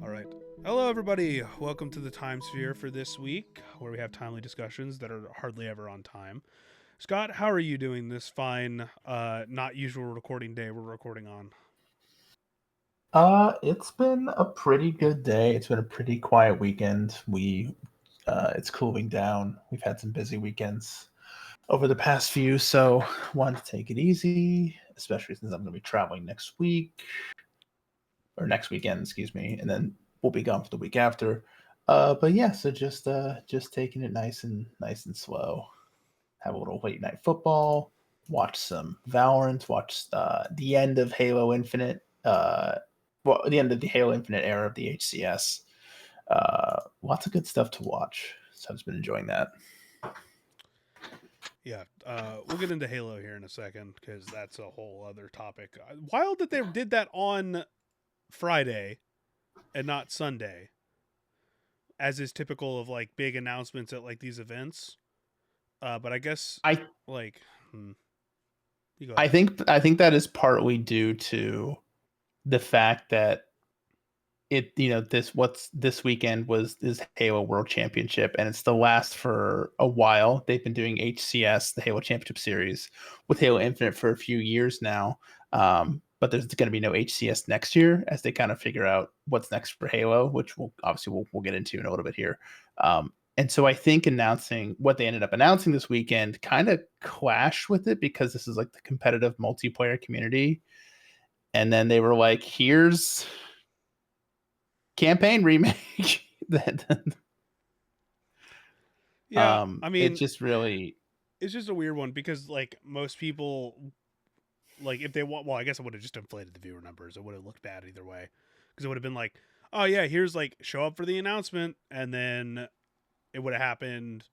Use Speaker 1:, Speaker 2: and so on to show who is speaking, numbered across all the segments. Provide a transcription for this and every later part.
Speaker 1: All right. Hello, everybody. Welcome to the Timesphere for this week, where we have timely discussions that are hardly ever on time. Scott, how are you doing this fine, not usual recording day we're recording on?
Speaker 2: It's been a pretty good day. It's been a pretty quiet weekend. It's cooling down. We've had some busy weekends over the past few, so wanted to take it easy, especially since I'm going to be traveling next week or next weekend, excuse me, and then we'll be gone for the week after. But yeah, so just taking it nice and slow. Have a little late night football. Watch some Valorant. Watch the end of Halo Infinite. The end of the Halo Infinite era of the HCS. Lots of good stuff to watch. So I've just been enjoying that.
Speaker 1: Yeah, we'll get into Halo here in a second because that's a whole other topic. Wild that they did that on Friday and not Sunday, as is typical of like big announcements at like these events. But I guess
Speaker 2: I
Speaker 1: like, you go
Speaker 2: I
Speaker 1: ahead.
Speaker 2: think that is partly due to the fact that this weekend was this Halo World Championship, and it's the last for a while. They've been doing HCS, the Halo Championship Series, with Halo Infinite for a few years now. But there's going to be no HCS next year as they kind of figure out what's next for Halo, which we'll get into in a little bit here. And so I think announcing what they ended up announcing this weekend kind of clashed with it because this is like the competitive multiplayer community. And then they were like, here's campaign remake. that
Speaker 1: Yeah, I
Speaker 2: It's
Speaker 1: mean,
Speaker 2: just really
Speaker 1: it's just a weird one because like most people, like if they want, well, I guess it would have just inflated the viewer numbers. It would have looked bad either way because it would have been like, oh yeah, here's like show up for the announcement, and then it would have happened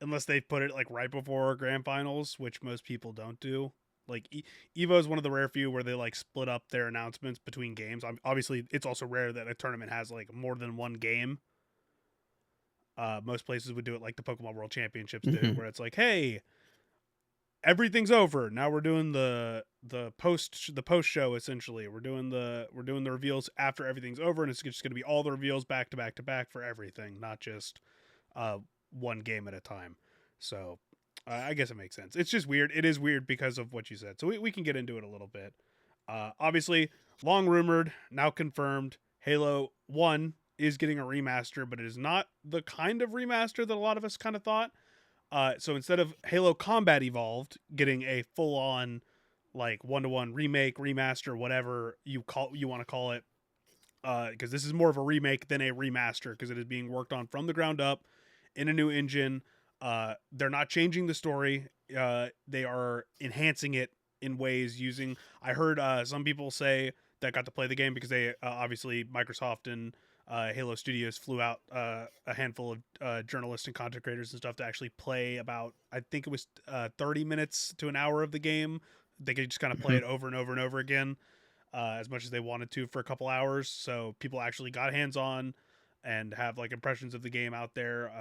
Speaker 1: unless they put it like right before grand finals, which most people don't do. Like Evo is one of the rare few where they like split up their announcements between games. Obviously, it's also rare that a tournament has like more than one game. Most places would do it like the Pokemon World Championships do,
Speaker 2: mhm.
Speaker 1: where it's like, hey, everything's over. Now we're doing the post show essentially. We're doing the reveals after everything's over, and it's just going to be all the reveals back to back to back for everything, not just uh one game at a time. So I guess it makes sense. It's just weird. It is weird because of what you said. So we can get into it a little bit. Obviously, long rumored, now confirmed. Halo 1 is getting a remaster, but it is not the kind of remaster that a lot of us kind of thought. So instead of Halo Combat Evolved getting a full on like 1-to-1 remake, remaster, whatever you want to call it, because this is more of a remake than a remaster because it is being worked on from the ground up in a new engine. They're not changing the story. They are enhancing it in ways using. I heard some people say that got to play the game because they obviously Microsoft and Halo Studios flew out a handful of journalists and content creators and stuff to actually play about, I think it was 30 minutes to an hour of the game. They could just kind of play
Speaker 2: Mhm.
Speaker 1: it over and over and over again as much as they wanted to for a couple hours. So people actually got hands on and have like impressions of the game out there.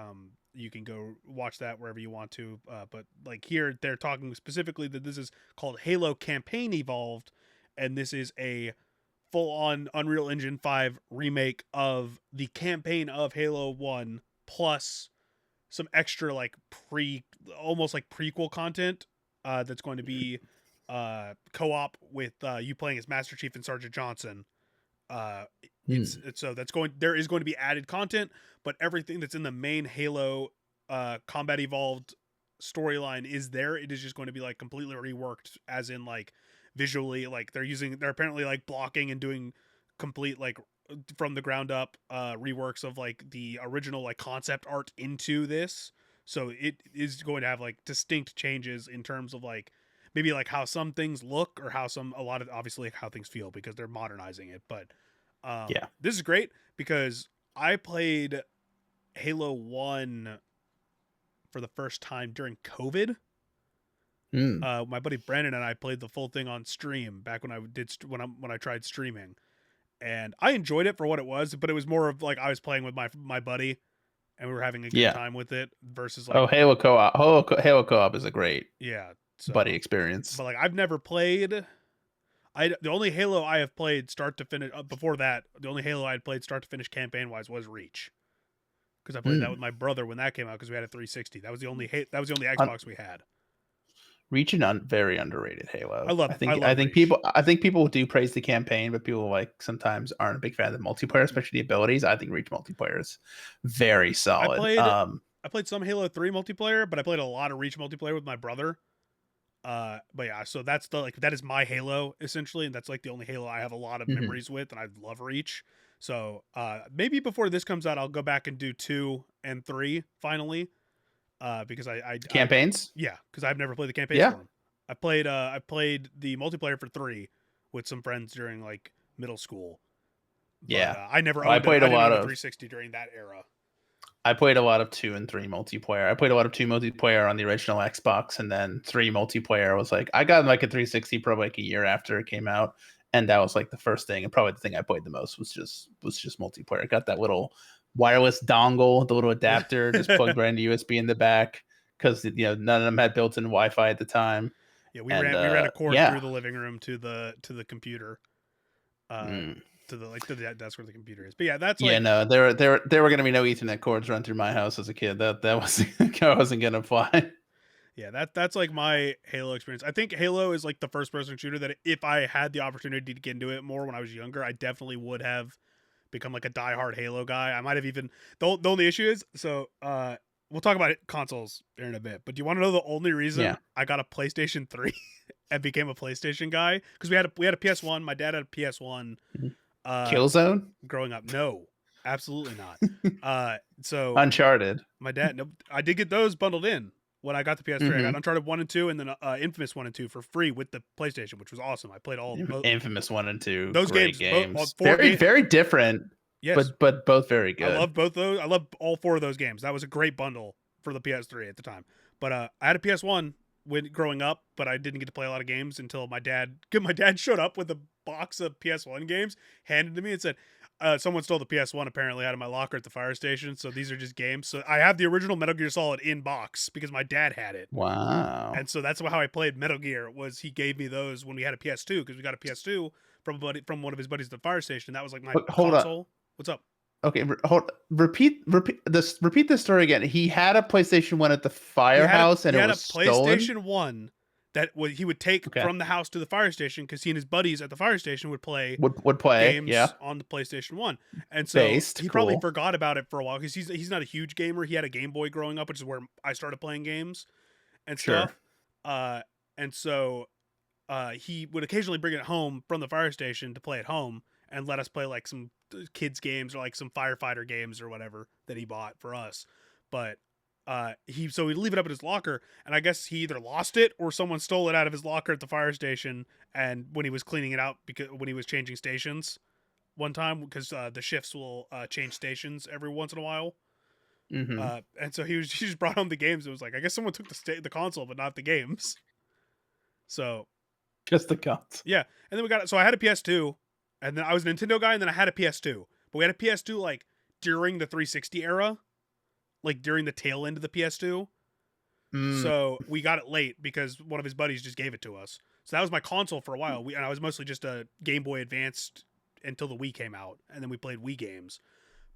Speaker 1: You can go watch that wherever you want to. But like here, they're talking specifically that this is called Halo Campaign Evolved, and this is a full on Unreal Engine 5 remake of the campaign of Halo 1 plus some extra like almost like prequel content that's going to be co-op with you playing as Master Chief and Sergeant Johnson. Uh, it's so that's going there is going to be added content, but everything that's in the main Halo Combat Evolved storyline is there. It is just going to be like completely reworked, as in like visually, like they're apparently like blocking and doing complete like from the ground up reworks of like the original like concept art into this. So it is going to have like distinct changes in terms of like maybe like how some things look or how some a lot of obviously like how things feel because they're modernizing it. But
Speaker 2: Yeah.
Speaker 1: this is great because I played Halo 1 for the first time during COVID.
Speaker 2: Mm.
Speaker 1: My buddy Brandon and I played the full thing on stream back when I tried streaming, and I enjoyed it for what it was. But it was more of like I was playing with my buddy, and we were having a good
Speaker 2: Yeah.
Speaker 1: time with it versus
Speaker 2: Oh,
Speaker 1: like
Speaker 2: Halo Co-op is a great
Speaker 1: yeah.
Speaker 2: buddy
Speaker 1: So,
Speaker 2: experience.
Speaker 1: but like I've never played. The only Halo I have played start to finish before that, the only Halo I had played start to finish campaign wise was Reach, because I played that with my brother when that came out because we had a 360. That was the only
Speaker 2: On
Speaker 1: Xbox we had.
Speaker 2: Reach and very underrated Halo.
Speaker 1: I
Speaker 2: I
Speaker 1: love
Speaker 2: think
Speaker 1: Reach.
Speaker 2: people do praise the campaign, but people like sometimes aren't a big fan of the multiplayer, especially the abilities. I think Reach multiplayer is very
Speaker 1: I
Speaker 2: solid.
Speaker 1: played I played some Halo 3 multiplayer, but I played a lot of Reach multiplayer with my brother. But yeah, so that's that is my Halo essentially, and that's like the only Halo I have a lot of
Speaker 2: Mhm.
Speaker 1: memories with, and I love Reach. So maybe before this comes out, I'll go back and do 2 and 3 finally. Because I
Speaker 2: Campaigns,
Speaker 1: yeah, because I've never played the campaigns
Speaker 2: yeah,
Speaker 1: for them. I played the multiplayer for 3 with some friends during like middle school, but
Speaker 2: yeah.
Speaker 1: I never
Speaker 2: I
Speaker 1: owned
Speaker 2: played
Speaker 1: I
Speaker 2: a
Speaker 1: didn't
Speaker 2: lot
Speaker 1: own a
Speaker 2: of
Speaker 1: 360 during that era.
Speaker 2: 2 and 3 multiplayer. I played a lot of 2 multiplayer on the original Xbox, and then 3 multiplayer was like I got like a 360 probably like a year after it came out, and that was like the first thing and probably the thing I played the most was just multiplayer. I got that little wireless dongle, the little adapter, just plugged right into USB in the back because none of them had built-in Wi-Fi at the time,
Speaker 1: Yeah,
Speaker 2: and
Speaker 1: we ran a cord through
Speaker 2: yeah.
Speaker 1: the living room to the computer, uh,
Speaker 2: Mm.
Speaker 1: to the that's where the computer is. But yeah, that's
Speaker 2: Yeah,
Speaker 1: like
Speaker 2: no, there were gonna be no Ethernet cords run through my house as a kid. That was I wasn't gonna fly.
Speaker 1: yeah, that's like my Halo experience. I think Halo is like the first person shooter that if I had the opportunity to get into it more when I was younger, I definitely would have become like a diehard Halo guy. I might have even the only issue is we'll talk about consoles here in a bit. But do you want to know the only reason
Speaker 2: Yeah,
Speaker 1: I got a PlayStation 3 and became a PlayStation guy? Because we had a PS1. My dad had a PS1. Uh,
Speaker 2: Killzone,
Speaker 1: growing up, no, absolutely not. So
Speaker 2: Uncharted.
Speaker 1: my dad, no, I did get those bundled in when I got the PS3. I got
Speaker 2: Mm-hmm.
Speaker 1: Uncharted 1 and 2, and then Infamous 1 and 2 for free with the PlayStation, which was awesome. I played
Speaker 2: Infamous 1 and 2,
Speaker 1: those
Speaker 2: great
Speaker 1: games,
Speaker 2: games.
Speaker 1: four
Speaker 2: Very
Speaker 1: games.
Speaker 2: very different,
Speaker 1: Yes,
Speaker 2: but both very
Speaker 1: I
Speaker 2: good.
Speaker 1: love both those. I love all 4 of those games. That was a great bundle for the PS3 at the time. But I had a PS1 when growing up, but I didn't get to play a lot of games until my dad. My dad showed up with a box of PS1 games, handed to me, and said, "Someone stole the PS1 apparently out of my locker at the fire station. So these are just games. So I have the original Metal Gear Solid in box because my dad had it."
Speaker 2: Wow.
Speaker 1: And so that's how I played Metal Gear. Was he gave me those when we had a PS2 because we got a PS2 from one of his buddies at the fire station. That was like my
Speaker 2: Hold on.
Speaker 1: console. What's up?
Speaker 2: Okay, hold. Repeat this story again. He had a PlayStation 1 at the firehouse,
Speaker 1: He
Speaker 2: and it
Speaker 1: had a
Speaker 2: was stolen.
Speaker 1: PlayStation 1 that he would take
Speaker 2: Okay,
Speaker 1: from the house to the fire station because he and his buddies at the fire station would play
Speaker 2: would play.
Speaker 1: games
Speaker 2: Yeah,
Speaker 1: on the PlayStation 1. And so
Speaker 2: based.
Speaker 1: he probably
Speaker 2: Cool.
Speaker 1: forgot about it for a while because he's not a huge gamer. He had a Game Boy growing up, which is where I started playing games and
Speaker 2: Sure.
Speaker 1: stuff. Uh and so he would occasionally bring it home from the fire station to play at home and let us play like some kids games or like some firefighter games or whatever that he bought for us. But he'd leave it up in his locker, and I guess he either lost it or someone stole it out of his locker at the fire station. And when he was cleaning it out, because when he was changing stations one time, because the shifts will change stations every once in a while.
Speaker 2: Mm-hmm.
Speaker 1: And so he just brought home the games. It was like, I guess someone took the console, but not the games. So
Speaker 2: Just the guns.
Speaker 1: yeah, and then so I had a PS2, and then I was a Nintendo guy, and then I had a PS2. But we had a PS2 like during the 360 era, like during the tail end of the PS2.
Speaker 2: Mm.
Speaker 1: So we got it late because one of his buddies just gave it to us. So that was my console for a while. And I was mostly just a Game Boy Advanced until the Wii came out, and then we played Wii games.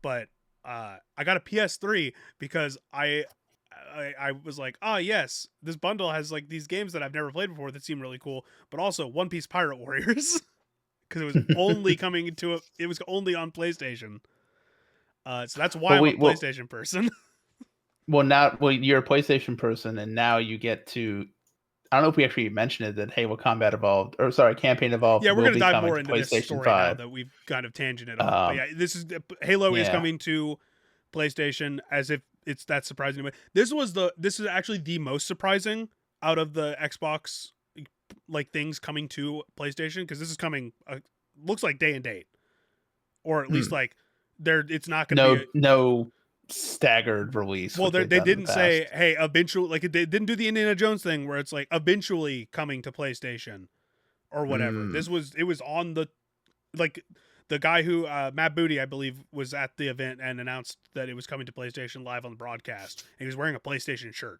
Speaker 1: But I got a PS3 because I was like, oh yes, this bundle has like these games that I've never played before that seem really cool, but also One Piece Pirate Warriors because it was only coming into it was only on PlayStation. So that's why
Speaker 2: well,
Speaker 1: I'm a
Speaker 2: we
Speaker 1: PlayStation person.
Speaker 2: you're a PlayStation person, and now you get to. I don't know if we actually mentioned it that Halo Combat Evolved, or sorry, Campaign Evolved
Speaker 1: Yeah, we're
Speaker 2: will
Speaker 1: gonna
Speaker 2: be
Speaker 1: dive
Speaker 2: coming
Speaker 1: more
Speaker 2: to
Speaker 1: into this
Speaker 2: PlayStation
Speaker 1: story now
Speaker 2: 5.
Speaker 1: that we've kind of tangented off. But
Speaker 2: Um,
Speaker 1: yeah, this is Halo is
Speaker 2: yeah.
Speaker 1: coming to PlayStation as if it's that surprising to me. This is actually the most surprising out of the Xbox like things coming to PlayStation because this is coming looks like day and date, or at least
Speaker 2: Hmm.
Speaker 1: like it's not going to be a
Speaker 2: No staggered release,
Speaker 1: well
Speaker 2: which they've
Speaker 1: they
Speaker 2: done in the
Speaker 1: didn't say
Speaker 2: past.
Speaker 1: hey eventually like they didn't do the Indiana Jones thing where it's like eventually coming to PlayStation or whatever.
Speaker 2: Mm.
Speaker 1: It was on the like the guy who Matt Booty I believe was at the event and announced that it was coming to PlayStation live on the broadcast and he was wearing a PlayStation shirt.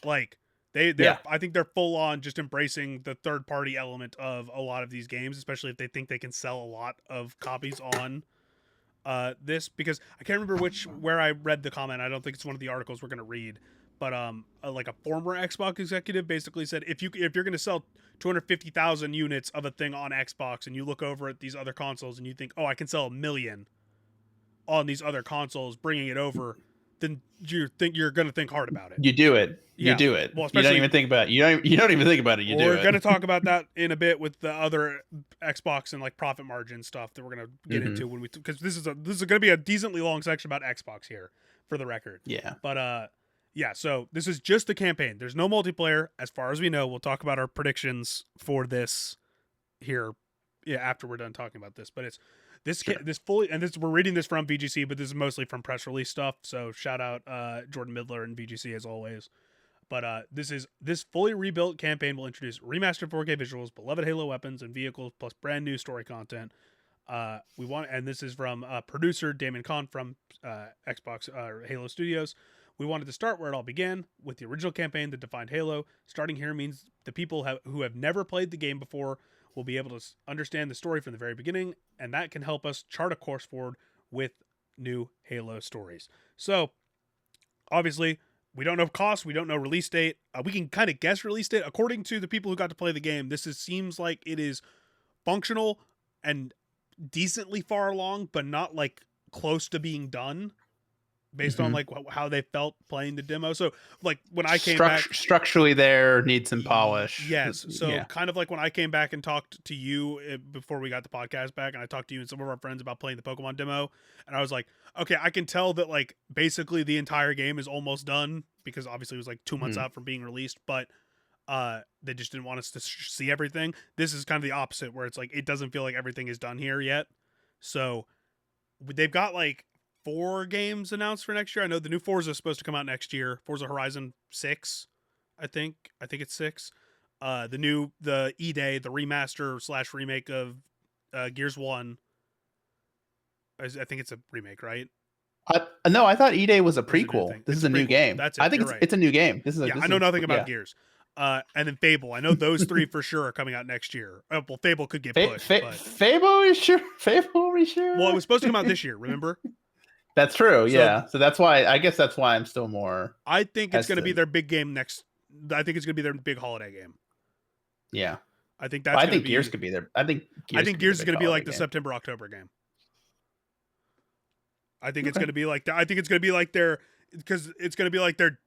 Speaker 1: Like I think they're full on just embracing the third party element of a lot of these games, especially if they think they can sell a lot of copies on this, because I can't remember where I read the comment. I don't think it's one of the articles we're going to read, but like a former Xbox executive basically said if you're going to sell 250,000 units of a thing on Xbox and you look over at these other consoles and you think, "Oh, I can sell 1 million on these other consoles bringing it over," then you're going to think hard about it.
Speaker 2: You do it. You
Speaker 1: Yeah.
Speaker 2: do it.
Speaker 1: Well,
Speaker 2: You don't
Speaker 1: especially
Speaker 2: even think about it. You don't even think about it. You do
Speaker 1: we're
Speaker 2: it.
Speaker 1: going to talk about that in a bit with the other Xbox and like profit margin stuff that we're going to get into when because this is going to be a decently long section about Xbox here for the record.
Speaker 2: Yeah.
Speaker 1: But yeah, so this is just the campaign. There's no multiplayer as far as we know. We'll talk about our predictions for this here after we're done talking about this, but it's this fully, and we're reading this from VGC, but this is mostly from press release stuff. So shout out Jordan Midler and VGC as always. But this fully rebuilt campaign will introduce remastered 4K visuals, beloved Halo weapons and vehicles, plus brand new story content. And this is from producer Damon Kahn from Xbox Halo Studios. We wanted to start where it all began, with the original campaign that defined Halo. Starting here means the people who have never played the game before will be able to understand the story from the very beginning, and that can help us chart a course forward with new Halo stories. So, obviously, we don't know cost, we don't know release date. We can kind of guess release date. According to the people who got to play the game, seems like it is functional and decently far along, but not like close to being done, based on like how they felt playing the demo. So like when I came back,
Speaker 2: structurally there needs some polish.
Speaker 1: Yes. So kind of like when I came back and talked to you before we got the podcast back, and I talked to you and some of our friends about playing the Pokemon demo, and I was like, okay, I can tell that like basically the entire game is almost done, because obviously it was like 2 months out from being released, but they just didn't want us to see everything. This is kind of the opposite, where it's like it doesn't feel like everything is done here yet. So they've got like 4 games announced for next year. I know the new Forza is supposed to come out next year. Forza Horizon 6, I think it's 6. The E-Day, the remaster / remake of Gears 1. I think it's a remake, right?
Speaker 2: No, I thought E-Day was a prequel. This is a new game.
Speaker 1: That's it.
Speaker 2: I think it's a new game.
Speaker 1: I know nothing about Gears. And then Fable. I know those 3 for sure are coming out next year. Well, Fable could get pushed.
Speaker 2: Fable, is sure? Fable, are we sure?
Speaker 1: Well, it was supposed to come out this year, remember?
Speaker 2: That's true, yeah. So that's why, I guess that's why I'm still more
Speaker 1: I think it's going to be their big game next. I think it's going to be their big holiday game.
Speaker 2: Yeah.
Speaker 1: I think that's
Speaker 2: Gears could be there. I think
Speaker 1: Gears is going to be like the September October game. I think it's going to be like I think it's going to be like their, because it's going to be like their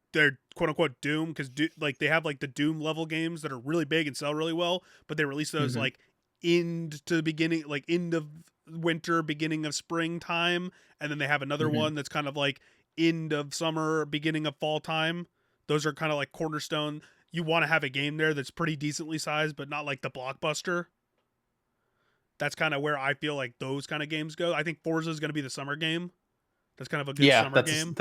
Speaker 1: quote unquote Doom, because like they have like the Doom level games that are really big and sell really well, but they release those like end of winter, beginning of springtime, and then they have another one that's kind of like end of summer, beginning of fall time. Those are kind of like cornerstone. You want to have a game there that's pretty decently sized, but not like the blockbuster. That's kind of where I feel like those kind of games go. I think Forza is going to be the summer game. That's kind of a good summer game.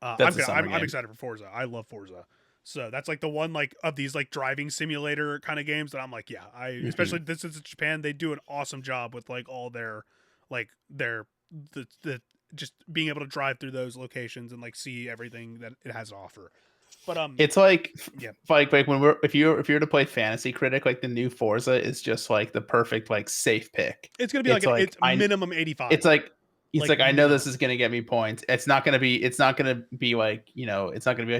Speaker 1: I'm excited for Forza. I love Forza. So that's like the one like of these like driving simulator kind of games that I'm like, yeah, especially this is Japan, they do an awesome job with like all their the just being able to drive through those locations and like see everything that it has to offer. But
Speaker 2: it's like like when if you're to play Fantasy Critic, like the new Forza is just like the perfect like safe pick.
Speaker 1: It's gonna be it's minimum 85.
Speaker 2: It's like I know this is gonna get me points. It's not gonna be like, you know, it's not gonna be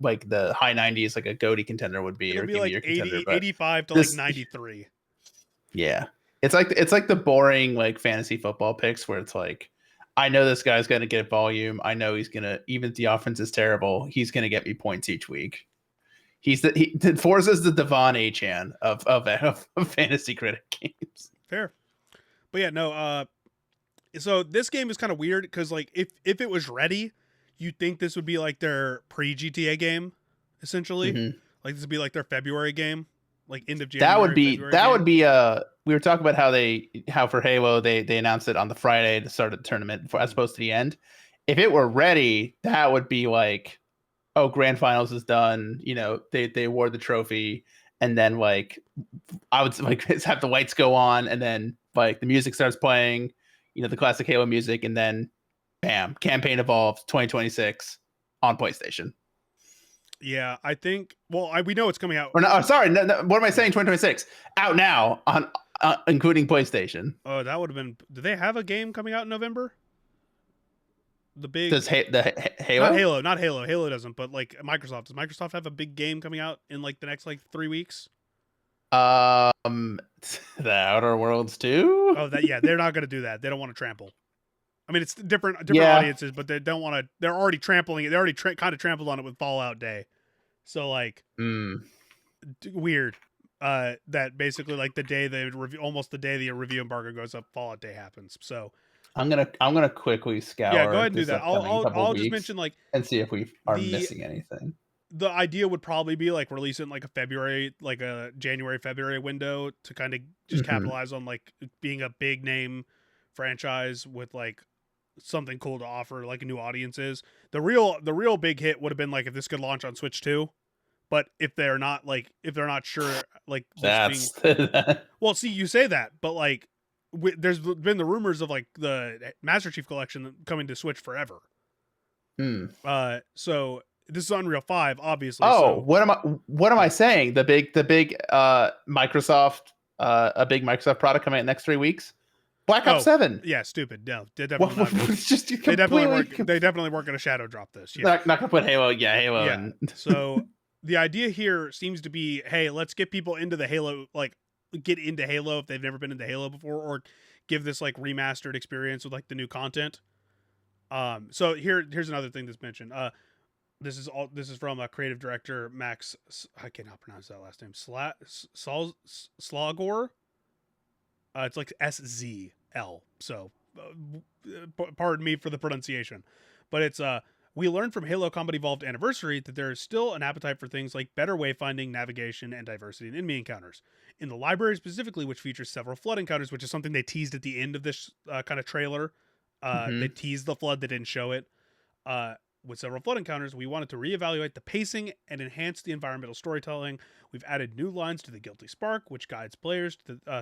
Speaker 2: like the high 90s like a GOTY contender would be.
Speaker 1: It'll be like 85 to like 93.
Speaker 2: Yeah. It's like the boring like fantasy football picks where it's like, I know this guy's going to get volume. I know he's going to, even if the offense is terrible, he's going to get me points each week. Forza's the Devon Achan of fantasy critic games.
Speaker 1: Fair. But yeah, no, so this game is kind of weird because like if it was ready, you'd think this would be like their pre-GTA game, essentially. Like this would be like their February game, like end of January.
Speaker 2: That would be we were talking about how for Halo they announced it on the Friday to start the tournament as opposed to the end. If it were ready, that would be like, oh, grand finals is done. You know, they award the trophy, and then like I would like have the lights go on, and then like the music starts playing, you know, the classic Halo music, and then bam, campaign evolved 2026 on PlayStation.
Speaker 1: Yeah, I think. Well, we know it's coming out.
Speaker 2: Or no, oh, sorry, no, what am I saying? 2026 out now on including PlayStation.
Speaker 1: Oh, that would have been. Do they have a game coming out in November? The big,
Speaker 2: Does
Speaker 1: not
Speaker 2: Halo?
Speaker 1: Halo, not Halo. Halo doesn't, but like Microsoft. Does Microsoft have a big game coming out in like the next like 3 weeks?
Speaker 2: The Outer Worlds too.
Speaker 1: Oh, that yeah, they're not going to do that. They don't want to trample. I mean, it's different
Speaker 2: Yeah.
Speaker 1: audiences, but they don't want to. They're already trampling it. They already kind of trampled on it with Fallout Day. So like
Speaker 2: Mm.
Speaker 1: weird. That basically like the day the review, almost the day the review embargo goes up, Fallout Day happens. So
Speaker 2: I'm gonna quickly
Speaker 1: yeah, go
Speaker 2: scour
Speaker 1: ahead and do
Speaker 2: this
Speaker 1: that.
Speaker 2: upcoming couple
Speaker 1: I'll just
Speaker 2: weeks
Speaker 1: mention like
Speaker 2: and see if we are
Speaker 1: the
Speaker 2: missing anything.
Speaker 1: the idea would probably be like release it in like a January February window to kind of just
Speaker 2: Mm-hmm.
Speaker 1: capitalize on like being a big name franchise with like something cool to offer like new audiences. The real big hit would have been like if this could launch on Switch too. But if they're not sure like this being
Speaker 2: That's
Speaker 1: well, see you say that, but like there's been the rumors of like the Master Chief collection coming to Switch forever.
Speaker 2: Hmm.
Speaker 1: So this is Unreal 5 obviously,
Speaker 2: Oh,
Speaker 1: so
Speaker 2: what am I saying? The big Microsoft a big Microsoft product coming out next 3 weeks. Black Ops
Speaker 1: oh
Speaker 2: 7.
Speaker 1: yeah, stupid. No, they
Speaker 2: What,
Speaker 1: definitely
Speaker 2: what,
Speaker 1: not.
Speaker 2: it's just
Speaker 1: They definitely
Speaker 2: completely
Speaker 1: weren't. They definitely weren't going to shadow drop this. Yeah,
Speaker 2: not gonna put Halo. Yeah, Halo
Speaker 1: yeah.
Speaker 2: and
Speaker 1: So the idea here seems to be, hey, let's get people into the Halo, like get into Halo if they've never been into Halo before, or give this like remastered experience with like the new content. So here's another thing that's mentioned. This is from a creative director Max. I cannot pronounce that last name. Slagor. It's like SZL. So, pardon me for the pronunciation, but it's we learned from Halo Combat Evolved Anniversary that there is still an appetite for things like better wayfinding, navigation, and diversity in enemy encounters. In the library specifically, which features several flood encounters, which is something they teased at the end of this kind of trailer. They
Speaker 2: Mhm.
Speaker 1: teased the flood, they didn't show it. Uh, with several flood encounters, we wanted to reevaluate the pacing and enhance the environmental storytelling. We've added new lines to the Guilty Spark, which guides players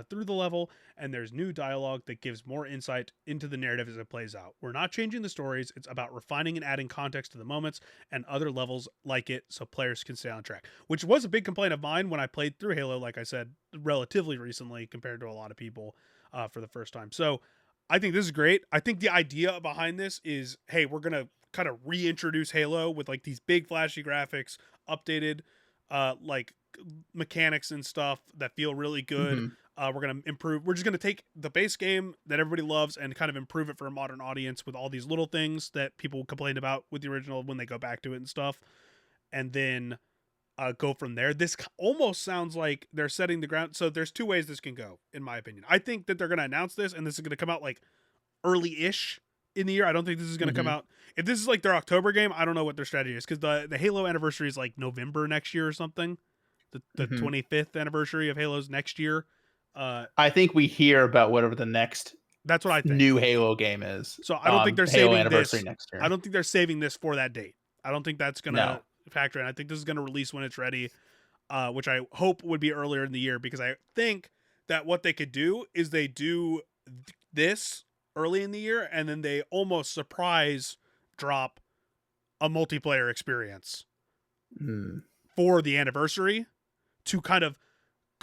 Speaker 1: through the level, and there's new dialogue that gives more insight into the narrative as it plays out. We're not changing the stories, it's about refining and adding context to the moments and other levels like it so players can stay on track, which was a big complaint of mine when I played through Halo, like I said, relatively recently compared to a lot of people for the first time. So I think this is great. I think the idea behind this is, hey, we're gonna kind of reintroduce Halo with like these big flashy graphics, updated like mechanics and stuff that feel really good.
Speaker 2: Mhm.
Speaker 1: We're gonna improve. We're just gonna take the base game that everybody loves and kind of improve it for a modern audience with all these little things that people complained about with the original when they go back to it and stuff, and then go from there. This almost sounds like they're setting the ground. So there's two ways this can go, in my opinion. I think that they're gonna announce this, and this is gonna come out like early-ish in the year. I don't think this is going to come
Speaker 2: Mhm.
Speaker 1: out. If this is like their October game, I don't know what their strategy is because the Halo anniversary is like November next year or something. The
Speaker 2: Mhm.
Speaker 1: 25th anniversary of Halo's next year. Uh,
Speaker 2: I think we hear about whatever the next
Speaker 1: that's what I think.
Speaker 2: new Halo game is.
Speaker 1: So I don't think they're
Speaker 2: Halo
Speaker 1: saving
Speaker 2: anniversary
Speaker 1: this.
Speaker 2: next
Speaker 1: I
Speaker 2: year.
Speaker 1: don't think they're saving this for that date. I don't think that's gonna
Speaker 2: No.
Speaker 1: factor in. I think this is gonna release when it's ready, which I hope would be earlier in the year because I think that what they could do is they do this early in the year and then they almost surprise drop a multiplayer experience
Speaker 2: Mm.
Speaker 1: for the anniversary to kind of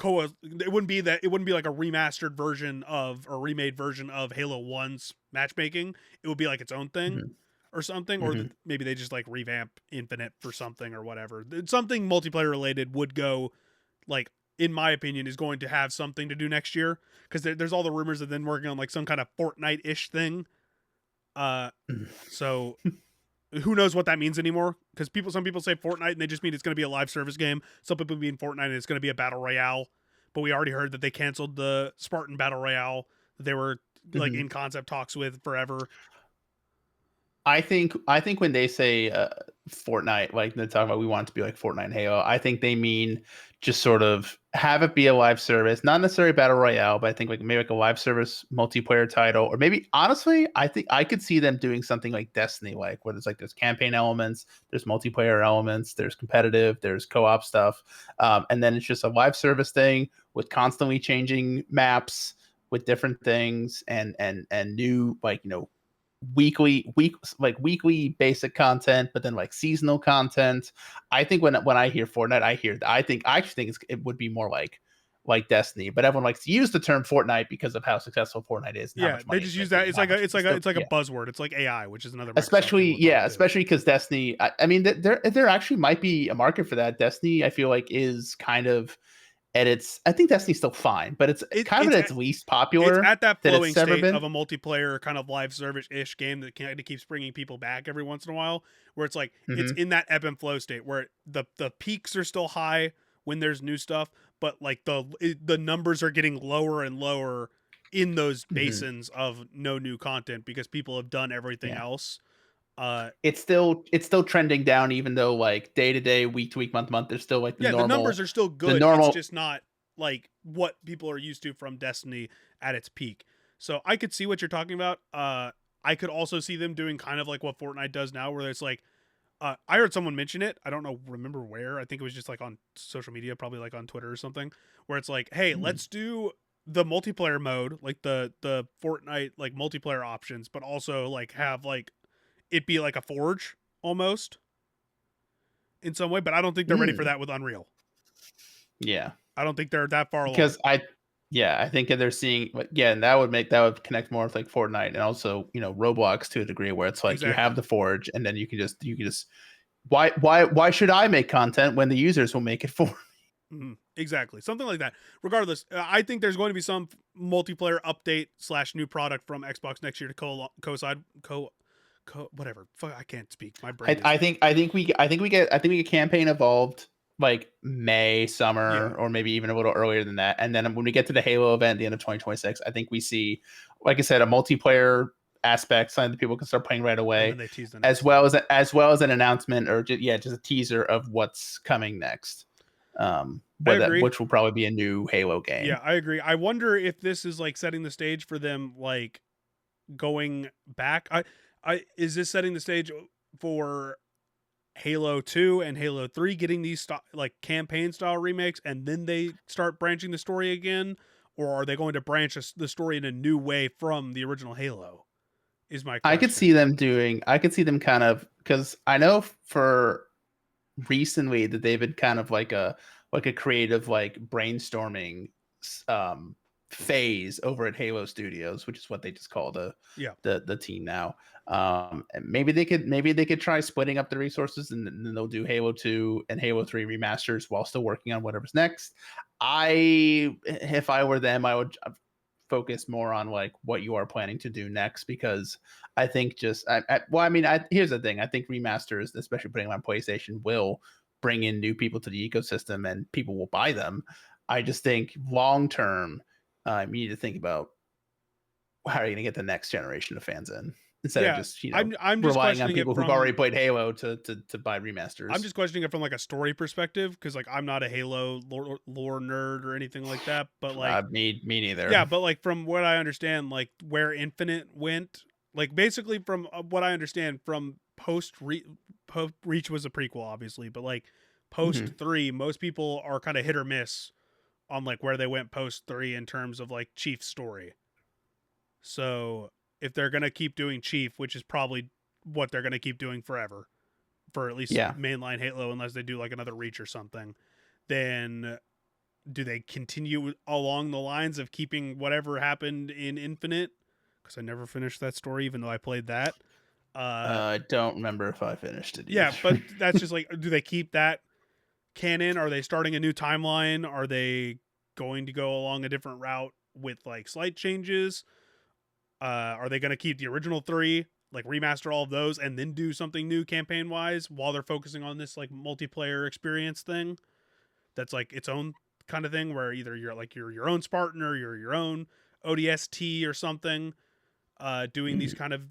Speaker 1: it wouldn't be like a remastered version of or remade version of Halo 1's matchmaking. It would be like its own thing
Speaker 2: Mhm.
Speaker 1: or something, or
Speaker 2: Mhm.
Speaker 1: maybe they just like revamp Infinite for something or whatever. Something multiplayer related would go like, in my opinion, is going to have something to do next year because there's all the rumors of them working on like some kind of Fortnite ish thing. Uh, so who knows what that means anymore? Because some people say Fortnite and they just mean it's going to be a live service game. Some people mean Fortnite and it's going to be a battle royale. But we already heard that they canceled the Spartan battle royale that they were like
Speaker 2: Mhm.
Speaker 1: in concept talks with forever.
Speaker 2: I think when they say Fortnite, like they're talking about, we want it to be like Fortnite and Halo. I think they mean just sort of have it be a live service, not necessarily battle royale, but I think like maybe like a live service multiplayer title, or maybe honestly, I think I could see them doing something like Destiny, like where there's campaign elements, there's multiplayer elements, there's competitive, there's co-op stuff, and then it's just a live service thing with constantly changing maps with different things and new like weekly basic content, but then like seasonal content. I think when I hear Fortnite, I actually think it would be more like Destiny, but everyone likes to use the term Fortnite because of how successful Fortnite is and how
Speaker 1: Yeah,
Speaker 2: much
Speaker 1: they
Speaker 2: money
Speaker 1: just
Speaker 2: it's
Speaker 1: use that.
Speaker 2: making and how much it's still,
Speaker 1: It's like a
Speaker 2: yeah.
Speaker 1: buzzword. It's like AI, which is another Microsoft thing
Speaker 2: Especially,
Speaker 1: we'll talk
Speaker 2: yeah,
Speaker 1: to.
Speaker 2: especially because Destiny. I mean, there actually might be a market for that. Destiny, I feel like, is kind of at its. I think Destiny's still fine, but it's
Speaker 1: It,
Speaker 2: kind of
Speaker 1: it's
Speaker 2: at
Speaker 1: at,
Speaker 2: its least
Speaker 1: it's
Speaker 2: popular
Speaker 1: at that
Speaker 2: that
Speaker 1: flowing
Speaker 2: it's ever
Speaker 1: state
Speaker 2: been.
Speaker 1: of a multiplayer kind of live service ish game that kind of keeps bringing people back every once in a while. Where it's like it's
Speaker 2: Hmm.
Speaker 1: in that ebb and flow state where the peaks are still high when there's new stuff, but like the numbers are getting lower and lower in those
Speaker 2: Hmm.
Speaker 1: basins of no new content because people have done everything
Speaker 2: Yeah,
Speaker 1: else. Uh,
Speaker 2: it's still trending down, even though like day to day, week to week, month to month, there's still like
Speaker 1: yeah, the numbers are still
Speaker 2: the
Speaker 1: good. It's
Speaker 2: normal.
Speaker 1: just not like what people are used to from Destiny at its peak. So I could see what you're talking about. I could also see them doing kind of like what Fortnite does now, where it's like, I heard someone mention it. I don't know, remember where. I think it was just like on social media, probably like on Twitter or something, where it's like, hey,
Speaker 2: Mhm.
Speaker 1: let's do the multiplayer mode, like the Fortnite like multiplayer options, but also like have like it be like a Forge almost in some way. But I don't think they're ready for
Speaker 2: Mm,
Speaker 1: that with Unreal.
Speaker 2: yeah,
Speaker 1: I don't think they're that far along.
Speaker 2: because I think that they're seeing, yeah, and that would connect more with like Fortnite and also Roblox to a degree where it's like you have
Speaker 1: Exactly.
Speaker 2: the Forge and then you can just why should I make content when the users will make it for?
Speaker 1: Exactly. Something like that. Regardless, I think there's going to be some multiplayer update slash new product from Xbox next year to whatever. Fuck, I can't speak. My brain is
Speaker 2: I think we get campaign evolved like May,
Speaker 1: yeah.
Speaker 2: summer, or maybe even a little earlier than that. And then when we get to the Halo event at the end of 2026, I think we see, like I said, a multiplayer aspect, something that people can start playing right
Speaker 1: And
Speaker 2: away,
Speaker 1: then they tease the
Speaker 2: as
Speaker 1: next
Speaker 2: well
Speaker 1: thing.
Speaker 2: as an announcement or just a teaser of what's coming next.
Speaker 1: I agree.
Speaker 2: Which will probably be a new Halo
Speaker 1: Yeah,
Speaker 2: game.
Speaker 1: I agree. I wonder if this is like setting the stage for them like going back. I is this setting the stage for Halo 2 and Halo 3 getting these like campaign style remakes and then they start branching the story again, or are they going to branch the story in a new way from the original Halo is my question.
Speaker 2: I could see them kind of, because I know for recently that they've been kind of like a creative like brainstorming um phase over at Halo Studios, which is what they just call
Speaker 1: Yeah.
Speaker 2: the team now. And maybe they could try splitting up the resources, and then they'll do Halo 2 and Halo 3 remasters while still working on whatever's next. If I were them, I would focus more on like what you are planning to do next, because I think here's the thing. I think remasters, especially putting them on PlayStation, will bring in new people to the ecosystem and people will buy them. I just think long term, you need to think about how are you going to get the next generation of fans in, instead of
Speaker 1: Yeah.
Speaker 2: just
Speaker 1: I'm just
Speaker 2: relying on
Speaker 1: questioning it
Speaker 2: people who've already
Speaker 1: from
Speaker 2: played Halo to buy
Speaker 1: I'm
Speaker 2: remasters.
Speaker 1: just questioning it from like a story perspective because like I'm not a Halo lore nerd or anything like that, but like
Speaker 2: Me neither.
Speaker 1: yeah, but like from what I understand, like where Infinite went, like basically from what I understand from Reach was a prequel, obviously, but like post
Speaker 2: Hmm.
Speaker 1: 3, most people are kind of hit or miss on like where they went post 3 in terms of like Chief's story. So if they're gonna keep doing Chief, which is probably what they're gonna keep doing forever, for at least
Speaker 2: Yeah.
Speaker 1: mainline Halo, unless they do like another Reach or something, then do they continue along the lines of keeping whatever happened in Infinite? Because I never finished that story, even though I played that. Uh,
Speaker 2: I don't remember if I finished it
Speaker 1: yeah, but
Speaker 2: either.
Speaker 1: that's just like, do they keep that canon? Are they starting a new timeline? Are they going to go along a different route with like slight changes? Are they going to keep the original 3, like remaster all of those, and then do something new campaign wise while they're focusing on this like multiplayer experience thing? That's like its own kind of thing where either you're your own Spartan or you're your own ODST or something, doing these
Speaker 2: Mhm.
Speaker 1: kind of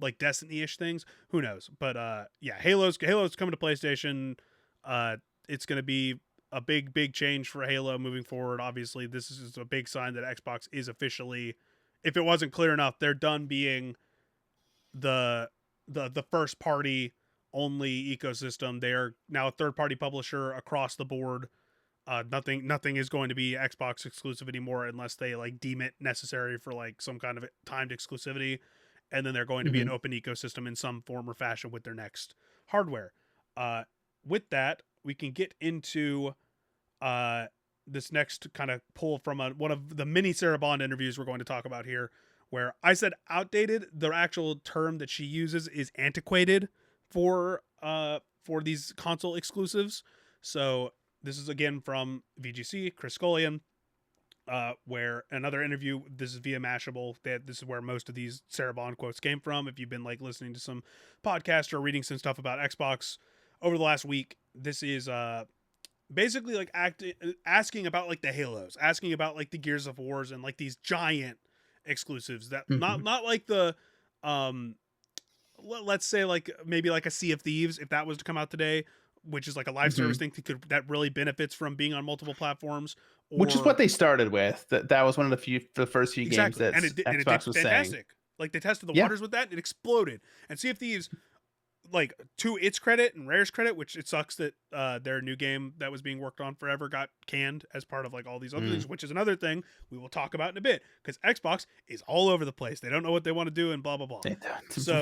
Speaker 1: like Destiny-ish things. Who knows? But yeah, Halo's coming to PlayStation. Uh, it's going to be a big change for Halo moving forward. Obviously, this is a big sign that Xbox is officially, if it wasn't clear enough, they're done being the the first party only ecosystem. They are now a third party publisher across the board. Nothing is going to be Xbox exclusive anymore unless they like deem it necessary for like some kind of timed exclusivity. and then they're going to be an open ecosystem in some form or fashion with their next hardware. With that, we can get into this next kind of pull from one of the mini Sarah Bond interviews we're going to talk about here, where I said outdated. The actual term that she uses is antiquated for these console exclusives. So this is again from VGC, Chris Scullion, where another interview. This is via Mashable. This is where most of these Sarah Bond quotes came from. If you've been like listening to some podcast or reading some stuff about Xbox over the last week, this is basically like asking about like the Halos, asking about like the Gears of Wars and like these giant exclusives that not like the let's say like maybe like a Sea of Thieves, if that was to come out today, which is like a live service thing that really benefits from being on multiple platforms,
Speaker 2: which is what they started with. That was one of the first few games that Xbox was
Speaker 1: fantastic.
Speaker 2: Saying.
Speaker 1: Like they tested the waters with that, it exploded. And Sea of Thieves, like to its credit and Rare's credit, which it sucks that their new game that was being worked on forever got canned as part of like all these other things, which is another thing we will talk about in a bit, because Xbox is all over the place. They don't know what they want to do and blah blah blah.
Speaker 2: They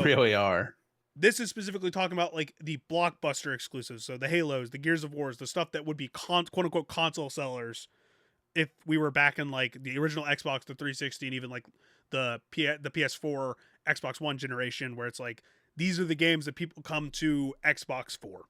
Speaker 2: really are.
Speaker 1: This is specifically talking about like the blockbuster exclusives, so the Halos, the Gears of Wars, the stuff that would be quote unquote console sellers if we were back in like the original Xbox, the 360, and even like the PS4, Xbox One generation, where it's like these are the games that people come to Xbox for.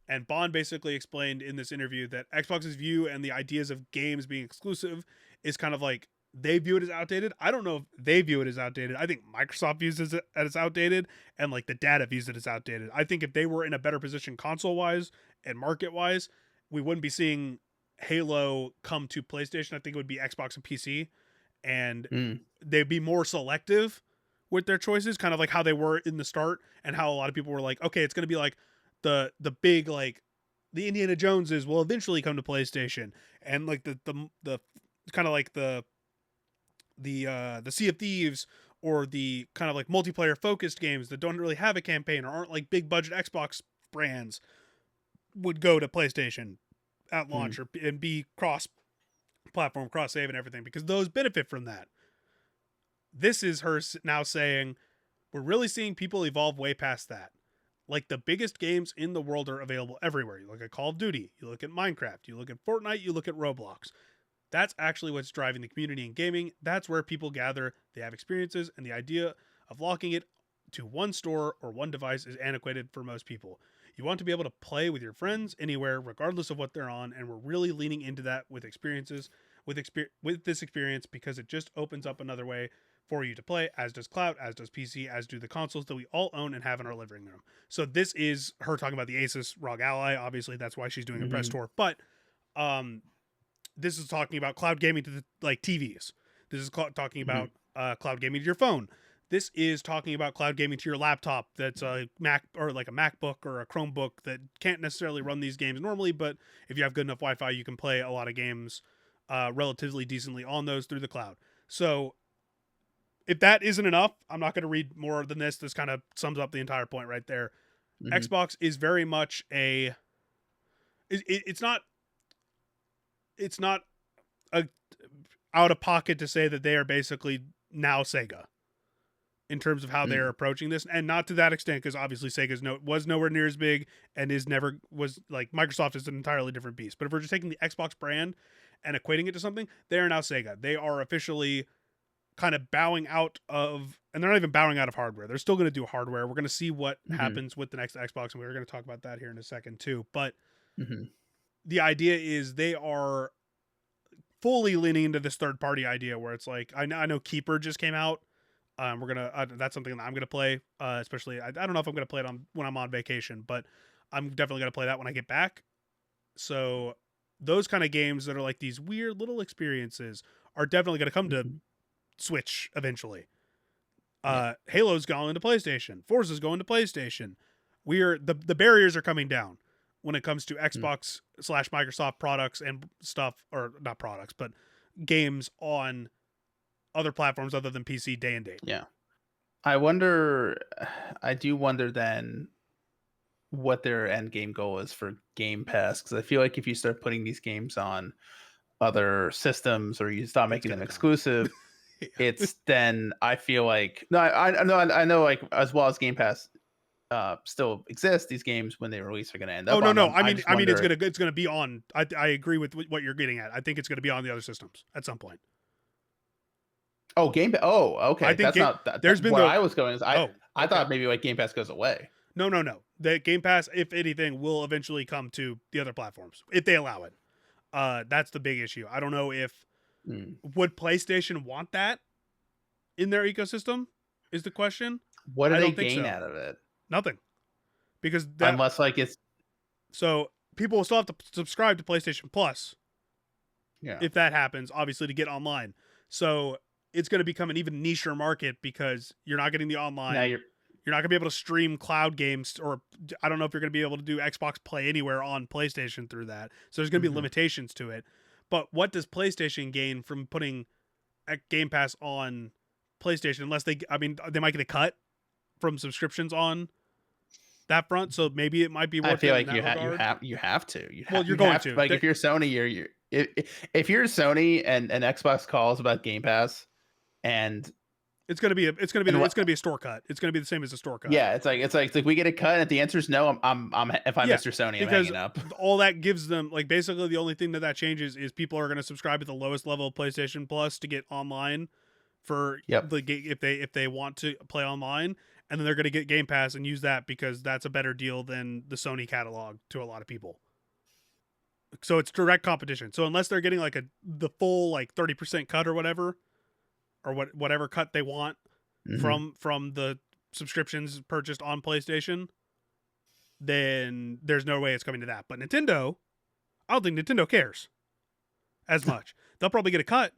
Speaker 1: And Bond basically explained in this interview that Xbox's view and the ideas of games being exclusive is kind of like they view it as outdated. I don't know if they view it as outdated. I think Microsoft views it as outdated, and like the data views it as outdated. I think if they were in a better position console-wise and market-wise, we wouldn't be seeing Halo come to PlayStation. I think it would be Xbox and PC, and they'd be more selective with their choices, kind of like how they were in the start, and how a lot of people were like, okay, it's going to be like the big, like the Indiana Joneses will eventually come to PlayStation, and like the kind of like the Sea of Thieves, or the kind of like multiplayer focused games that don't really have a campaign or aren't like big budget Xbox brands would go to PlayStation at launch and be cross platform, cross save and everything, because those benefit from that. This is her now saying we're really seeing people evolve way past that. Like the biggest games in the world are available everywhere. You look at Call of Duty, you look at Minecraft, you look at Fortnite, you look at Roblox. That's actually what's driving the community in gaming. That's where people gather, they have experiences, and the idea of locking it to one store or one device is antiquated for most people. You want to be able to play with your friends anywhere, regardless of what they're on, and we're really leaning into that with experiences, with this experience, because it just opens up another way for you to play, as does cloud, as does PC, as do the consoles that we all own and have in our living room. So this is her talking about the Asus ROG Ally. Obviously, that's why she's doing a press tour. But this is talking about cloud gaming to like TVs. This is talking about cloud gaming to your phone. This is talking about cloud gaming to your laptop that's a Mac or like a MacBook or a Chromebook that can't necessarily run these games normally, but if you have good enough Wi-Fi, you can play a lot of games relatively decently on those through the cloud. So if that isn't enough, I'm not going to read more than this. This kind of sums up the entire point right there. Xbox is very much it's not a out of pocket to say that they are basically now Sega in terms of how they're approaching this, and not to that extent, because obviously Sega was nowhere near as big and was like Microsoft is an entirely different beast. But if we're just taking the Xbox brand and equating it to something, they are now Sega. They are officially kind of bowing out of, and they're not even bowing out of hardware. They're still going to do hardware. We're going to see what happens with the next Xbox, and we're going to talk about that here in a second too. But the idea is they are fully leaning into this third party idea, where it's like, I know Keeper just came out. That's something that I'm gonna play. Especially, I don't know if I'm gonna play it when I'm on vacation, but I'm definitely gonna play that when I get back. So those kind of games that are like these weird little experiences are definitely gonna come to Switch eventually. Halo's going to PlayStation. Forza's going to PlayStation. The barriers are coming down when it comes to Xbox / Microsoft products and stuff, or not products, but games on other platforms other than PC day and date.
Speaker 2: Yeah. I do wonder then what their end game goal is for Game Pass, because I feel like if you start putting these games on other systems or you stop making them exclusive, it's then I feel like no, I know like as well as Game Pass still exists, these games when they release are going to end
Speaker 1: Oh
Speaker 2: up
Speaker 1: no,
Speaker 2: on
Speaker 1: no.
Speaker 2: them.
Speaker 1: I
Speaker 2: I
Speaker 1: mean,
Speaker 2: just
Speaker 1: it's
Speaker 2: wonder.
Speaker 1: gonna be on. I agree with what you're getting at. I think it's gonna be on the other systems at some point.
Speaker 2: Oh, Game Pass. Oh,
Speaker 1: I
Speaker 2: okay.
Speaker 1: think
Speaker 2: That's not
Speaker 1: there's been
Speaker 2: where
Speaker 1: the.
Speaker 2: I was going. Is
Speaker 1: Oh,
Speaker 2: I
Speaker 1: okay.
Speaker 2: thought maybe like Game Pass goes away.
Speaker 1: No, no, no. The Game Pass, if anything, will eventually come to the other platforms if they allow it. That's the big issue. I don't know if
Speaker 2: Hmm.
Speaker 1: would PlayStation want that in their ecosystem. Is the question?
Speaker 2: What do
Speaker 1: I
Speaker 2: they
Speaker 1: don't think
Speaker 2: gain
Speaker 1: so.
Speaker 2: out of it?
Speaker 1: Nothing, because that.
Speaker 2: Unless like it's
Speaker 1: So people will still have to subscribe to PlayStation Plus
Speaker 2: yeah.
Speaker 1: if that happens, obviously, to get online. So it's going to become an even nicher market because you're not getting the
Speaker 2: Now
Speaker 1: online.
Speaker 2: you're
Speaker 1: You're not going to be able to stream cloud games, or I don't know if you're going to be able to do Xbox Play Anywhere on PlayStation through that. So there's going to be
Speaker 2: mhm.
Speaker 1: limitations to it. But what does PlayStation gain from putting a Game Pass on PlayStation? Unless I mean, they might get a cut from subscriptions on that front. So maybe it might be
Speaker 2: I
Speaker 1: worth
Speaker 2: feel
Speaker 1: it in
Speaker 2: like
Speaker 1: that regard.
Speaker 2: you have to
Speaker 1: Well, you're
Speaker 2: you
Speaker 1: going
Speaker 2: have to
Speaker 1: to.
Speaker 2: like if you're Sony you're if you're Sony and Xbox calls about Game Pass and
Speaker 1: It's gonna be
Speaker 2: what
Speaker 1: a store cut. It's gonna be the same as a store cut.
Speaker 2: yeah it's like we get a cut and if the answer is no I'm if I'm
Speaker 1: Yeah,
Speaker 2: Mr. Sony I'm
Speaker 1: because
Speaker 2: hanging up.
Speaker 1: all that gives them, like, basically the only thing that changes is people are gonna subscribe at the lowest level of PlayStation Plus to get online for
Speaker 2: Yep.
Speaker 1: the if they want to play online, and then they're gonna get Game Pass and use that because that's a better deal than the Sony catalog to a lot of people. So it's direct competition. So unless they're getting like the full like 30% cut or whatever, or whatever cut they want
Speaker 2: Hmm.
Speaker 1: from the subscriptions purchased on PlayStation, then there's no way it's coming to that. But Nintendo, I don't think Nintendo cares as much. They'll probably get a cut,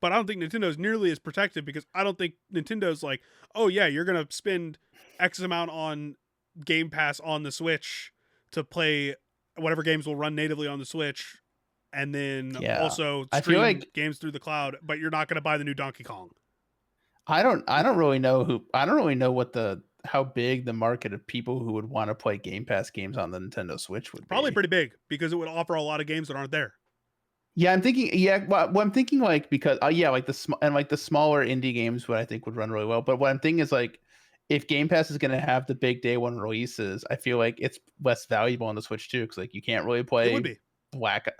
Speaker 1: but I don't think Nintendo's nearly as protective because I don't think Nintendo's like, oh yeah, you're gonna spend X amount on Game Pass on the Switch to play whatever games will run natively on the Switch, and then
Speaker 2: Yeah.
Speaker 1: also
Speaker 2: I feel
Speaker 1: stream
Speaker 2: like
Speaker 1: games through the cloud, but you're not gonna buy the new Donkey Kong.
Speaker 2: I don't really know who I don't really know what the how big the market of people who would want to play Game Pass games on the Nintendo Switch would
Speaker 1: Probably
Speaker 2: be.
Speaker 1: pretty big because it would offer a lot of games that aren't there.
Speaker 2: Yeah, I'm thinking. Yeah, well, I'm thinking like because yeah, like and like the smaller indie games, what I think would run really well. But what I'm thinking is like, if Game Pass is going to have the big day one releases, I feel like it's less valuable on the Switch too, because like you can't really
Speaker 1: It would
Speaker 2: play
Speaker 1: be.
Speaker 2: Black,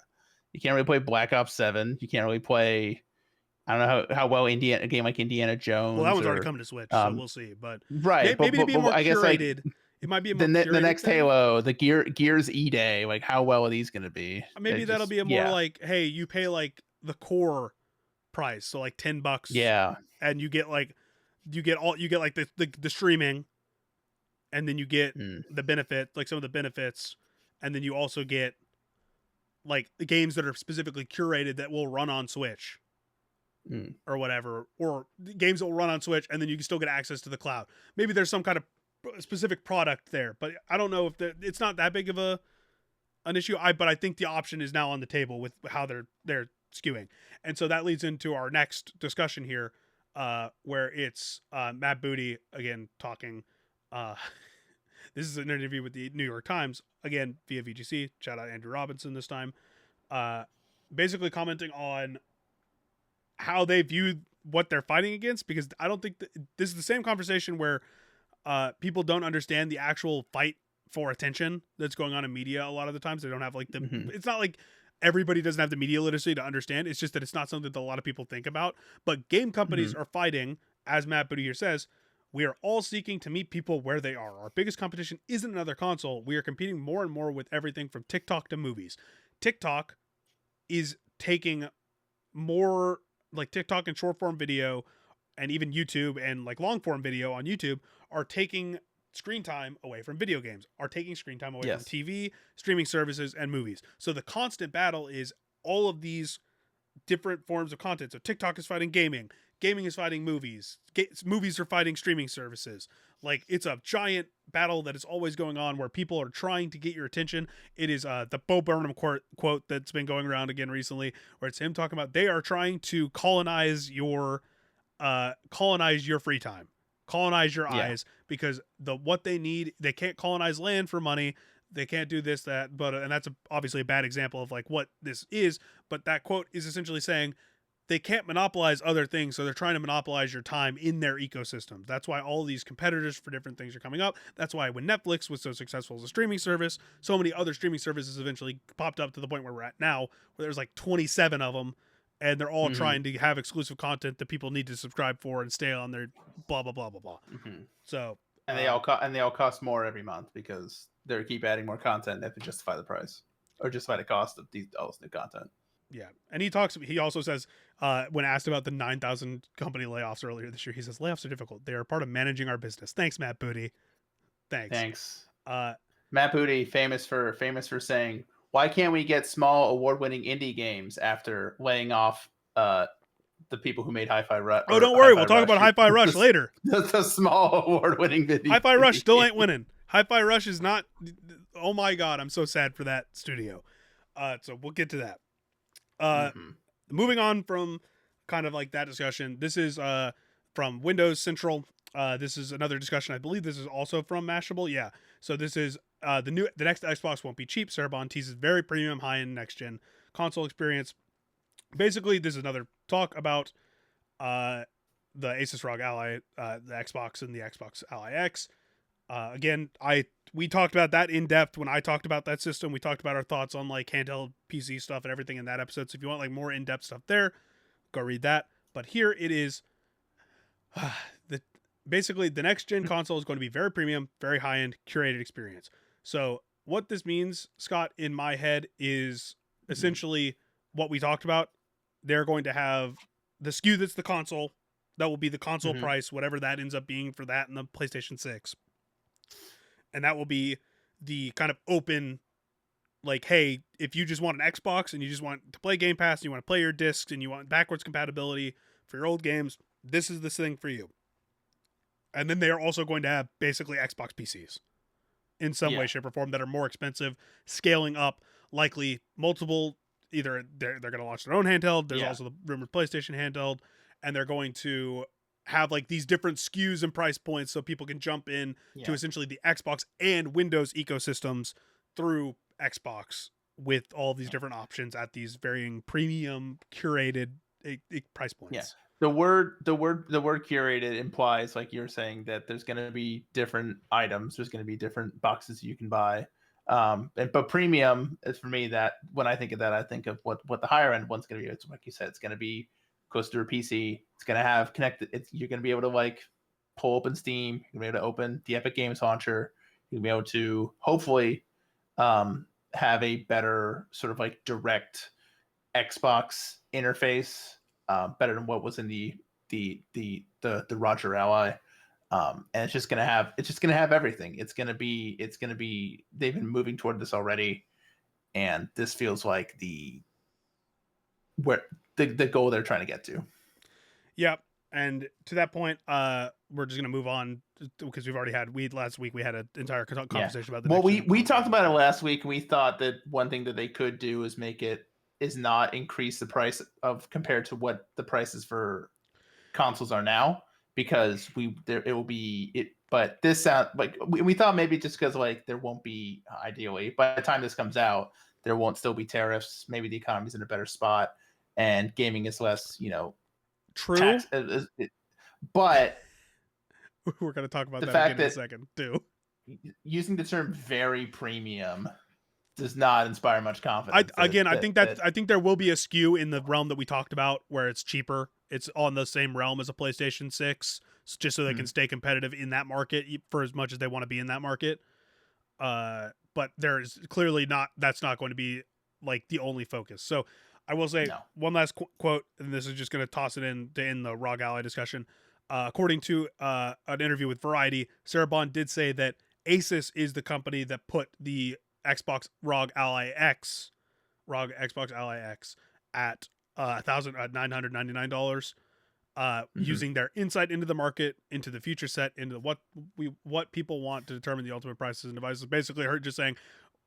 Speaker 2: you can't really play Black Ops 7. You can't really play. I don't know how well Indiana a game like Indiana
Speaker 1: Well, that
Speaker 2: Jones
Speaker 1: one's already
Speaker 2: or
Speaker 1: coming to Switch, so
Speaker 2: um
Speaker 1: we'll see. But
Speaker 2: right,
Speaker 1: maybe to be
Speaker 2: but
Speaker 1: more
Speaker 2: I guess like
Speaker 1: curated, it might be a more
Speaker 2: the
Speaker 1: curated
Speaker 2: next
Speaker 1: thing.
Speaker 2: Halo, the Gears E Day, like how well are these going to be?
Speaker 1: Maybe that'll
Speaker 2: Just
Speaker 1: be a more
Speaker 2: yeah,
Speaker 1: like, hey, you pay like the core price, so like $10,
Speaker 2: yeah.
Speaker 1: and you get like the streaming, and then you get
Speaker 2: Mm,
Speaker 1: the benefit, like some of the benefits, and then you also get like the games that are specifically curated that will run on Switch
Speaker 2: mm.
Speaker 1: or whatever, or games that will run on Switch, and then you can still get access to the cloud. Maybe there's some kind of specific product there, but I don't know if it's not that big of an issue. But I think the option is now on the table with how they're skewing, and so that leads into our next discussion here, where it's Matt Booty again talking. Uh, this is an interview with the New York Times again via VGC. Shout out Andrew Robinson this time. Uh, Basically commenting on how they view what they're fighting against, because I don't think this is the same conversation where people don't understand the actual fight for attention that's going on in media. A lot of the times they don't have like
Speaker 2: Mhm.
Speaker 1: it's not like everybody doesn't have the media literacy to understand. It's just that it's not something that a lot of people think about. But game companies
Speaker 2: Mhm.
Speaker 1: are fighting, as Matt Booty here says, we are all seeking to meet people where they are. Our biggest competition isn't another console. We are competing more and more with everything from TikTok to movies. TikTok is taking more, like TikTok and short form video, and even YouTube and like long form video on YouTube are taking screen time away from video games, are taking screen time away from
Speaker 2: Yes.
Speaker 1: TV, streaming services, and movies. So the constant battle is all of these different forms of content. So TikTok is fighting gaming, gaming is fighting movies, movies are fighting streaming services. Like it's a giant battle that is always going on where people are trying to get your attention. It is the Bo Burnham quote that's been going around again recently, where it's him talking about they are trying to colonize your free time, colonize your
Speaker 2: Yeah.
Speaker 1: eyes, because what they need, they can't colonize land for money, they can't do this, that, but and that's obviously a bad example of like what this is, but that quote is essentially saying they can't monopolize other things, so they're trying to monopolize your time in their ecosystems. That's why all these competitors for different things are coming up. That's why when Netflix was so successful as a streaming service, so many other streaming services eventually popped up to the point where we're at now, where there's like 27 of them, and they're all trying to have exclusive content that people need to subscribe for and stay on their blah blah blah blah blah. So
Speaker 2: And they all cost more every month because they keep adding more content. They have to justify the price or justify the cost of all this new content.
Speaker 1: Yeah, and he also says when asked about the 9,000 company layoffs earlier this year, he says layoffs are difficult. They are part of managing our business. Thanks, Matt Booty. Thanks.
Speaker 2: Matt Booty, famous for saying, "Why can't we get small award-winning indie games after laying off the people who made Hi-Fi Rush?"
Speaker 1: Oh, don't worry, we'll talk about Hi-Fi Rush later.
Speaker 2: The small award-winning video.
Speaker 1: Hi-Fi Rush still ain't winning. Hi-Fi Rush is not. Oh my god, I'm so sad for that studio. So we'll get to that. Moving on from kind of like that discussion, this is from Windows Central. This is another discussion. I believe this is also from Mashable. Yeah. So this is the next Xbox won't be cheap. Cerebon teases very premium high-end next-gen console experience. Basically, this is another talk about the Asus ROG Ally, the Xbox and the Xbox Ally X. Again, we talked about that in depth when I talked about that system. We talked about our thoughts on like handheld PC stuff and everything in that episode. So if you want like more in-depth stuff there, go read that. But here it is. Basically the next gen console is going to be very premium, very high-end, curated experience. So what this means, Scott, in my head is essentially what we talked about. They're going to have the SKU that's the console. That will be the console price, whatever that ends up being for that and the PlayStation 6. And that will be the kind of open, like, hey, if you just want an Xbox and you just want to play Game Pass and you want to play your discs and you want backwards compatibility for your old games, this is the thing for you. And then they are also going to have basically Xbox PCs in some way, shape, or form that are more expensive, scaling up, likely multiple, either they're going to launch their own handheld, there's also the rumored PlayStation handheld, and they're going to have like these different SKUs and price points so people can jump in to essentially the Xbox and Windows ecosystems through Xbox with all these different options at these varying premium curated price points.
Speaker 2: Yeah. The word curated implies, like you're saying, that there's going to be different items. There's going to be different boxes you can buy. But premium is for me that when I think of that, I think of what the higher end one's going to be. It's like you said, it's going to be close to a PC. It's going to have connected. You're going to be able to like pull open Steam. You're going to be able to open the Epic Games launcher. You're going to be able to hopefully have a better sort of like direct Xbox interface, better than what was in the Roger Ally. And it's just gonna have everything. It's gonna be they've been moving toward this already, and this feels like the goal they're trying to get to.
Speaker 1: Yep. And to that point, we're just gonna move on because last week we had an entire conversation about the.
Speaker 2: Well, we talked about it last week, and we thought that one thing that they could do is not increase the price of compared to what the prices for consoles are now, because but this sound like we thought maybe just because like there won't be, ideally by the time this comes out, there won't still be tariffs, maybe the economy's in a better spot and gaming is less
Speaker 1: true
Speaker 2: but
Speaker 1: we're going to talk about that again in a second too.
Speaker 2: Using the term very premium does not inspire much confidence.
Speaker 1: I think there will be a SKU in the realm that we talked about where it's cheaper. It's on the same realm as a PlayStation 6, just so they can stay competitive in that market for as much as they want to be in that market. But there's clearly that's not going to be like the only focus. So I will say one last quote, and this is just going to toss it in to end the ROG Ally discussion. According to an interview with Variety, Sarah Bond did say that Asus is the company that put the Xbox ROG Xbox Ally X at $999, using their insight into the market, into the future set, into what people want to determine the ultimate prices and devices. Basically, her just saying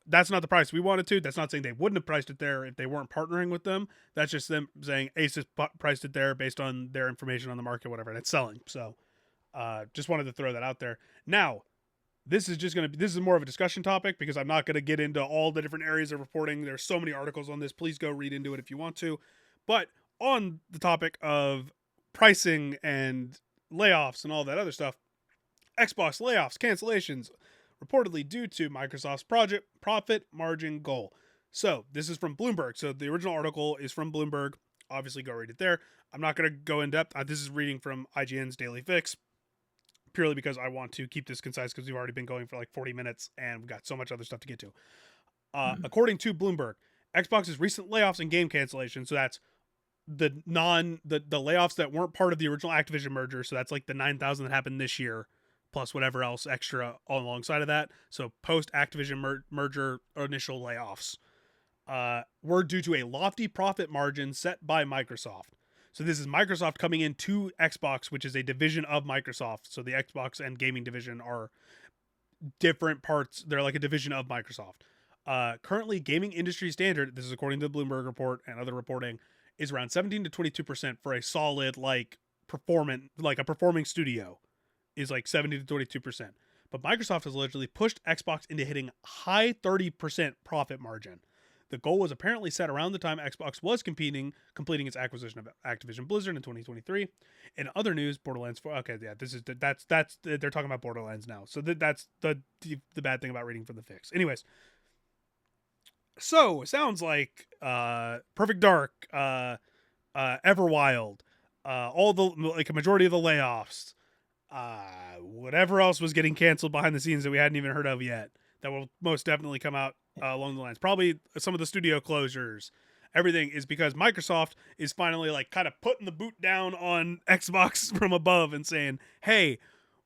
Speaker 1: that's not the price we wanted to. That's not saying they wouldn't have priced it there if they weren't partnering with them. That's just them saying Asus priced it there based on their information on the market, whatever, and it's selling. So, just wanted to throw that out there. Now, this is more of a discussion topic because I'm not going to get into all the different areas of reporting. There's so many articles on this. Please go read into it if you want to. But on the topic of pricing and layoffs and all that other stuff, Xbox layoffs, cancellations, reportedly due to Microsoft's project profit margin goal. So this is from Bloomberg. So the original article is from Bloomberg. Obviously, go read it there. I'm not going to go in depth. This is reading from IGN's Daily Fix, purely because I want to keep this concise because we've already been going for like 40 minutes and we've got so much other stuff to get to. According to Bloomberg, Xbox's recent layoffs and game cancellations, so that's the layoffs that weren't part of the original Activision merger, so that's like the 9,000 that happened this year plus whatever else extra alongside of that. So post Activision merger initial layoffs were due to a lofty profit margin set by Microsoft. So this is Microsoft coming into Xbox, which is a division of Microsoft. So the Xbox and gaming division are different parts. They're like a division of Microsoft. Currently, gaming industry standard, this is according to the Bloomberg report and other reporting, is around 17 to 22% for a solid like a performing studio is like 70 to 22%. But Microsoft has allegedly pushed Xbox into hitting high 30% profit margin. The goal was apparently set around the time Xbox was completing its acquisition of Activision Blizzard in 2023. In other news, Borderlands 4. Okay, yeah, that's they're talking about Borderlands now. So that's the bad thing about reading from the fix. Anyways, so it sounds like Perfect Dark, Everwild, all the like a majority of the layoffs, whatever else was getting canceled behind the scenes that we hadn't even heard of yet, that will most definitely come out along the lines. Probably some of the studio closures. Everything is because Microsoft is finally like kind of putting the boot down on Xbox from above and saying, "Hey,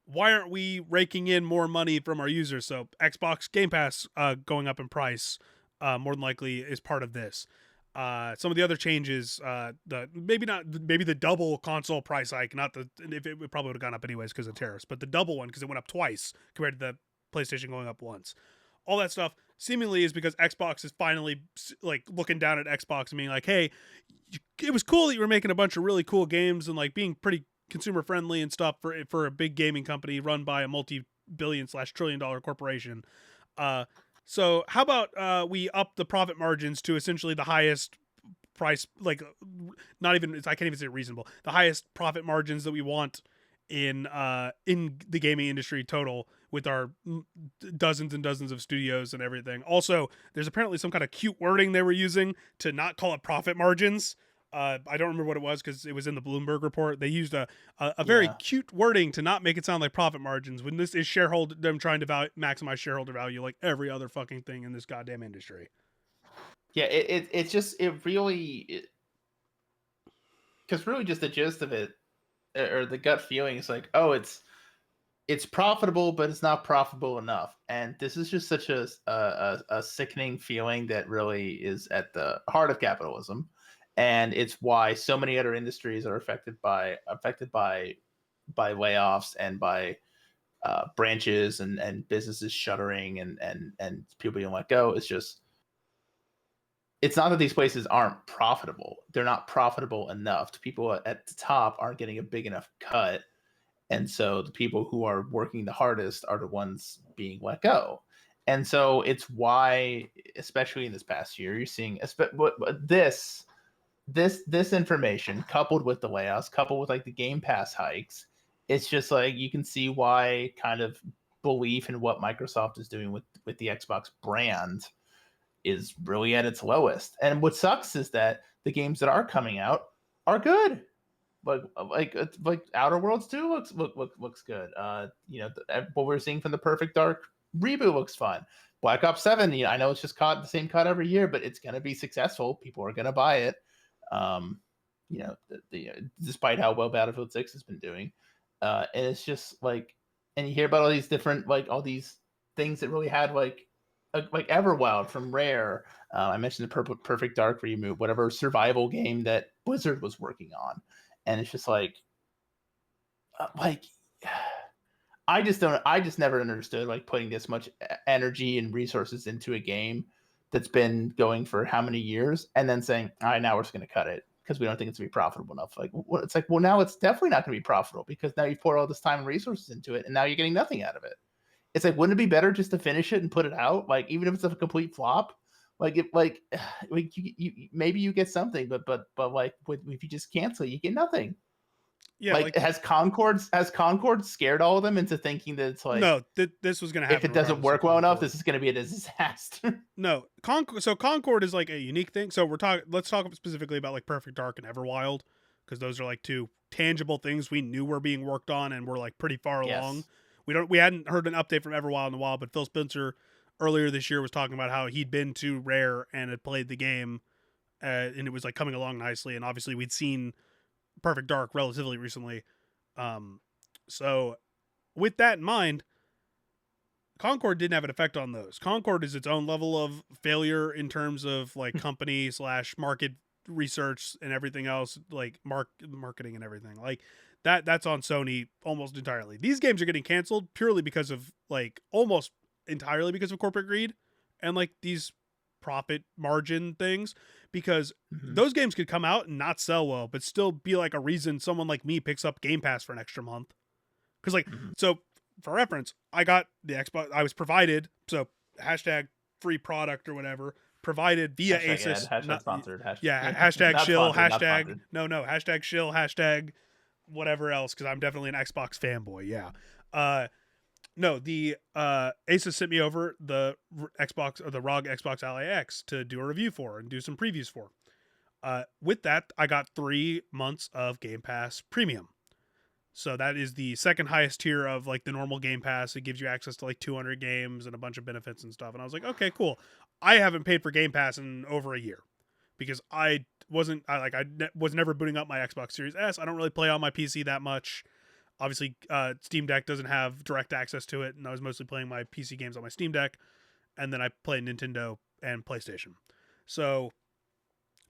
Speaker 1: why aren't we raking in more money from our users?" So Xbox Game Pass going up in price more than likely is part of this. Some of the other changes, maybe the double console price hike, not the if it probably would have gone up anyways because of tariffs, but the double one because it went up twice compared to the PlayStation going up once. All that stuff seemingly is because Xbox is finally like looking down at Xbox and being like, "Hey, it was cool that you were making a bunch of really cool games and like being pretty consumer friendly and stuff for a big gaming company run by a multi-billion/trillion-dollar corporation. So how about we up the profit margins to essentially the highest price, like not even I can't even say reasonable, the highest profit margins that we want in the gaming industry total with our dozens and dozens of studios and everything. Also, there's apparently some kind of cute wording they were using to not call it profit margins. I don't remember what it was because it was in the Bloomberg report. They used a very
Speaker 2: Yeah.
Speaker 1: cute wording to not make it sound like profit margins when this is them trying to maximize shareholder value like every other fucking thing in this goddamn industry.
Speaker 2: Yeah, it's just it really because really just the gist of it or the gut feeling is like, oh, it's profitable, but it's not profitable enough. And this is just such a sickening feeling that really is at the heart of capitalism, and it's why so many other industries are affected by layoffs and by branches and businesses shuttering and people being let go. It's not that these places aren't profitable; they're not profitable enough. The people at the top aren't getting a big enough cut, and so the people who are working the hardest are the ones being let go. And so it's why, especially in this past year, you're seeing this information coupled with the layoffs, coupled with like the Game Pass hikes. It's just like you can see why kind of belief in what Microsoft is doing with the Xbox brand is really at its lowest. And what sucks is that the games that are coming out are good. Like Outer Worlds 2 looks good. What we're seeing from the Perfect Dark reboot looks fun. Black Ops 7, I know it's just caught the same cut every year, but it's gonna be successful. People are gonna buy it. Um, despite how well Battlefield 6 has been doing. And it's just like, and you hear about all these different all these things that really had like Everwild from Rare. I mentioned the Perfect Dark reboot, whatever survival game that Blizzard was working on, and it's just like I just never understood like putting this much energy and resources into a game that's been going for how many years, and then saying, all right, now we're just going to cut it because we don't think it's going to be profitable enough. Like, it's like, well, now it's definitely not going to be profitable because now you've poured all this time and resources into it, and now you're getting nothing out of it. It's like, wouldn't it be better just to finish it and put it out? Like, even if it's a complete flop, Like if like like you maybe you get something, but like if you just cancel, you get nothing.
Speaker 1: Yeah,
Speaker 2: Like
Speaker 1: like
Speaker 2: has Concord scared all of them into thinking that it's like
Speaker 1: no, this was gonna
Speaker 2: if
Speaker 1: happen
Speaker 2: it doesn't
Speaker 1: regardless of
Speaker 2: work well enough,
Speaker 1: Concord.
Speaker 2: this is going to be a disaster.
Speaker 1: No, so Concord is like a unique thing. So let's talk specifically about like Perfect Dark and Everwild, because those are like two tangible things we knew were being worked on and we're like pretty far along.
Speaker 2: Yes.
Speaker 1: We hadn't heard an update from Everwild in a while, but Phil Spencer earlier this year was talking about how he'd been to Rare and had played the game, and it was like coming along nicely. And obviously we'd seen Perfect Dark relatively recently. So with that in mind, Concord didn't have an effect on those. Concord is its own level of failure in terms of like company / market research and everything else, like marketing and everything. Like that's on Sony almost entirely. These games are getting canceled purely because of like almost entirely because of corporate greed and like these profit margin things, because
Speaker 2: Mhm.
Speaker 1: those games could come out and not sell well but still be like a reason someone like me picks up Game Pass for an extra month. Because like,
Speaker 2: Mhm.
Speaker 1: so for reference, I got the Xbox. I was provided, so hashtag free product or whatever, provided via
Speaker 2: Hashtag ad,
Speaker 1: Asus.
Speaker 2: hashtag
Speaker 1: Not
Speaker 2: sponsored,
Speaker 1: yeah,
Speaker 2: hashtag
Speaker 1: hashtag
Speaker 2: not
Speaker 1: shill,
Speaker 2: sponsored, not
Speaker 1: hashtag
Speaker 2: sponsored.
Speaker 1: no, hashtag shill, hashtag whatever else. Because I'm definitely an Xbox fanboy. Yeah. No, the Asus sent me over the Xbox or the ROG Xbox Ally X to do a review for and do some previews for. With that, I got 3 months of Game Pass Premium. So that is the second highest tier of like the normal Game Pass. It gives you access to like 200 games and a bunch of benefits and stuff. And I was like, okay, cool. I haven't paid for Game Pass in over a year because I was never booting up my Xbox Series S. I don't really play on my PC that much. Obviously, Steam Deck doesn't have direct access to it, and I was mostly playing my PC games on my Steam Deck, and then I play Nintendo and PlayStation. So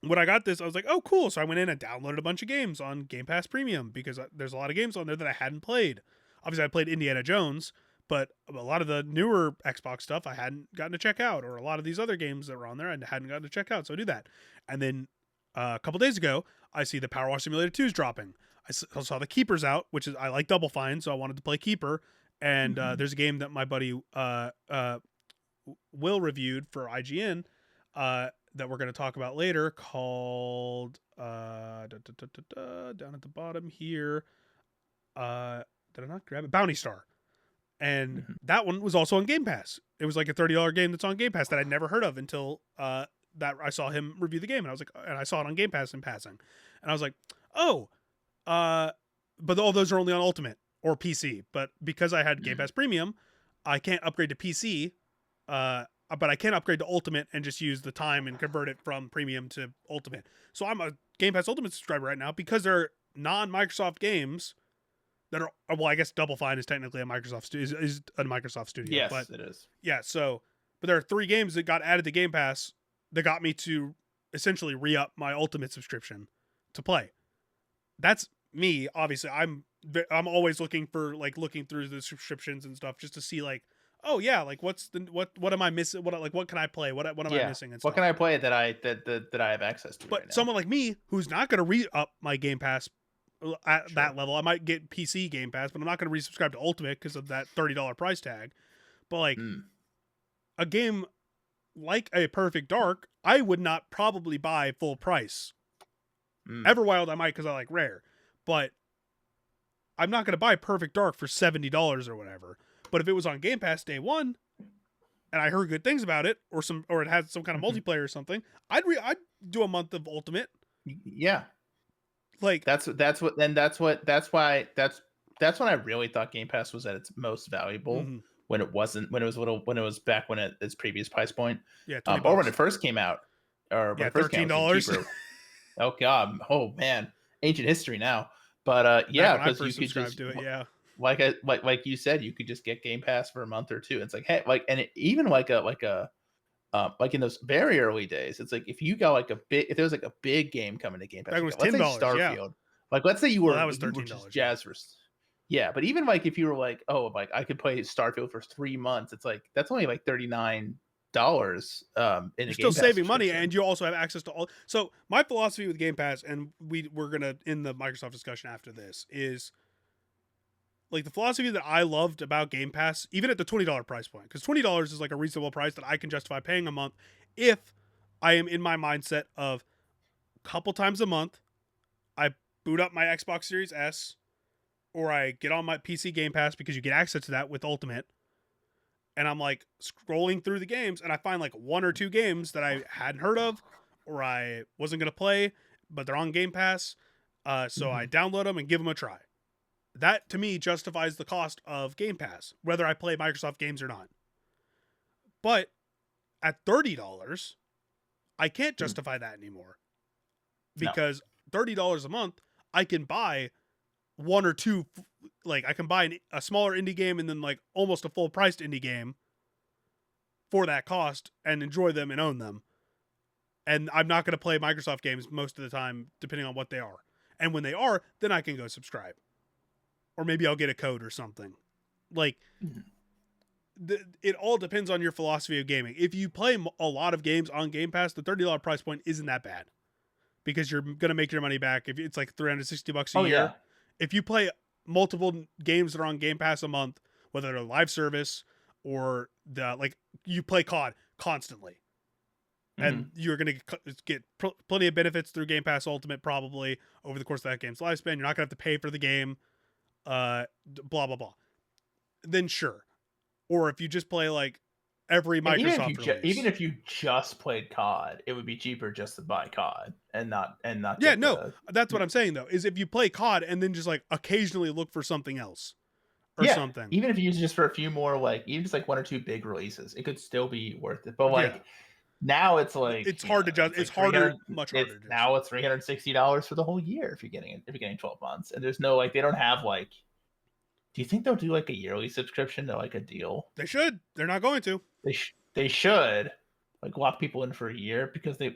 Speaker 1: when I got this, I was like, oh, cool. So I went in and downloaded a bunch of games on Game Pass Premium because there's a lot of games on there that I hadn't played. Obviously, I played Indiana Jones, but a lot of the newer Xbox stuff I hadn't gotten to check out, or a lot of these other games that were on there I hadn't gotten to check out. So I do that. And then a couple days ago, I see the Power Wash Simulator 2 is dropping. I saw the Keeper's out, which is I like Double Fine, so I wanted to play Keeper. And
Speaker 2: Mhm.
Speaker 1: there's a game that my buddy Will reviewed for IGN that we're going to talk about later called down at the bottom here. Did I not grab it? Bounty Star. And
Speaker 2: Mhm.
Speaker 1: that one was also on Game Pass. It was like a $30 game that's on Game Pass that I'd never heard of until that I saw him review the game, and I was like, and I saw it on Game Pass in passing, and I was like, oh, but all those are only on Ultimate or PC. But because I had Game
Speaker 2: Mhm.
Speaker 1: Pass Premium, I can't upgrade to PC. But I can upgrade to Ultimate and just use the time and convert it from Premium to Ultimate. So I'm a Game Pass Ultimate subscriber right now because they're non-Microsoft games that are, well, I guess Double Fine is technically a is a Microsoft studio, but
Speaker 2: Yes, it is.
Speaker 1: yeah. So, but there are 3 games that got added to Game Pass that got me to essentially re-up my Ultimate subscription to play. That's me. Obviously, I'm always looking through the subscriptions and stuff just to see like, oh yeah, like what am I missing? What can I play? What am I
Speaker 2: Yeah.
Speaker 1: missing and
Speaker 2: What
Speaker 1: stuff.
Speaker 2: can I play that I have access to right
Speaker 1: But
Speaker 2: now?
Speaker 1: someone like me who's not going to re-up my Game Pass at that
Speaker 2: Sure.
Speaker 1: level, I might get PC Game Pass, but I'm not going to resubscribe to Ultimate because of that $30 price tag. But like
Speaker 2: Mm.
Speaker 1: a game like a Perfect Dark, I would not probably buy full price.
Speaker 2: Mm.
Speaker 1: Everwild I might because I like Rare, but I'm not going to buy Perfect Dark for $70 or whatever. But if it was on Game Pass day one and I heard good things about it, or it had some kind of
Speaker 2: Mhm.
Speaker 1: multiplayer or something, I'd do a month of Ultimate.
Speaker 2: Yeah.
Speaker 1: Like,
Speaker 2: That's when I really thought Game Pass was at its most valuable,
Speaker 1: mm-hmm.
Speaker 2: when it wasn't, when it was back when its previous price point,
Speaker 1: Yeah, 20
Speaker 2: or when it
Speaker 1: bucks.
Speaker 2: first came out, or when
Speaker 1: Yeah,
Speaker 2: it first came out, it was even
Speaker 1: $13.
Speaker 2: cheaper. Oh god, oh man, ancient history now. But
Speaker 1: Back
Speaker 2: yeah,
Speaker 1: when I
Speaker 2: because you
Speaker 1: first
Speaker 2: could
Speaker 1: subscribed
Speaker 2: just
Speaker 1: to it, yeah.
Speaker 2: like you said, you could just get Game Pass for a month or two. It's like, hey, like, and even like in those very early days, it's like if you got like if there was like a big game coming to Game
Speaker 1: Back
Speaker 2: Pass,
Speaker 1: when it
Speaker 2: you
Speaker 1: was
Speaker 2: got, let's say
Speaker 1: $10, yeah.
Speaker 2: Starfield. Like let's say
Speaker 1: Well, that was
Speaker 2: you were just
Speaker 1: $13, yeah.
Speaker 2: jazzed for, yeah, but even like if you were like, oh, like I could play Starfield for 3 months, it's like that's only like $39 in
Speaker 1: You're
Speaker 2: a
Speaker 1: still
Speaker 2: Game Pass
Speaker 1: saving money, and
Speaker 2: subscription.
Speaker 1: you also have access to all. So my philosophy with Game Pass, and we're gonna in the Microsoft discussion after this, is like the philosophy that I loved about Game Pass, even at the $20 price point, because $20 is like a reasonable price that I can justify paying a month if I am in my mindset of a couple times a month, I boot up my Xbox Series S, or I get on my PC Game Pass because you get access to that with Ultimate. And I'm like scrolling through the games and I find like 1 or 2 games that I hadn't heard of or I wasn't going to play, but they're on Game Pass. So I download them and give them a try. That to me justifies the cost of Game Pass, whether I play Microsoft games or not. But at $30, I can't justify that anymore because $30 a month, I can buy 1 or 2, like I can buy a smaller indie game and then like almost a full priced indie game for that cost and enjoy them and own them. And I'm not going to play Microsoft games most of the time, depending on what they are. And when they are, then I can go subscribe. Or maybe I'll get a code or something. Like, it all depends on your philosophy of gaming. If you play a lot of games on Game Pass, the $30 price point isn't that bad. Because you're going to make your money back. If it's like $360 a year.
Speaker 2: Yeah.
Speaker 1: If you play multiple games that are on Game Pass a month, whether they're live service or you play COD constantly, and you're going to get plenty of benefits through Game Pass Ultimate probably over the course of that game's lifespan. You're not going to have to pay for the game, blah, blah, blah. Then sure. Or if you just play like every Microsoft release.
Speaker 2: Even if you just played COD, it would be cheaper just to buy COD and not.
Speaker 1: Yeah, no, that's what I'm saying though. Is if you play COD and then just like occasionally look for something else or something.
Speaker 2: Even if you use it just for a few more, like even just like 1 or 2 big releases, it could still be worth it. But like now, it's like
Speaker 1: it's hard to judge. It's harder, much harder.
Speaker 2: Now it's $360 for the whole year if you're getting 12 months, and there's no like they don't have like. Do you think they'll do like a yearly subscription to like a deal?
Speaker 1: They should. They're not going to.
Speaker 2: They should like lock people in for a year because they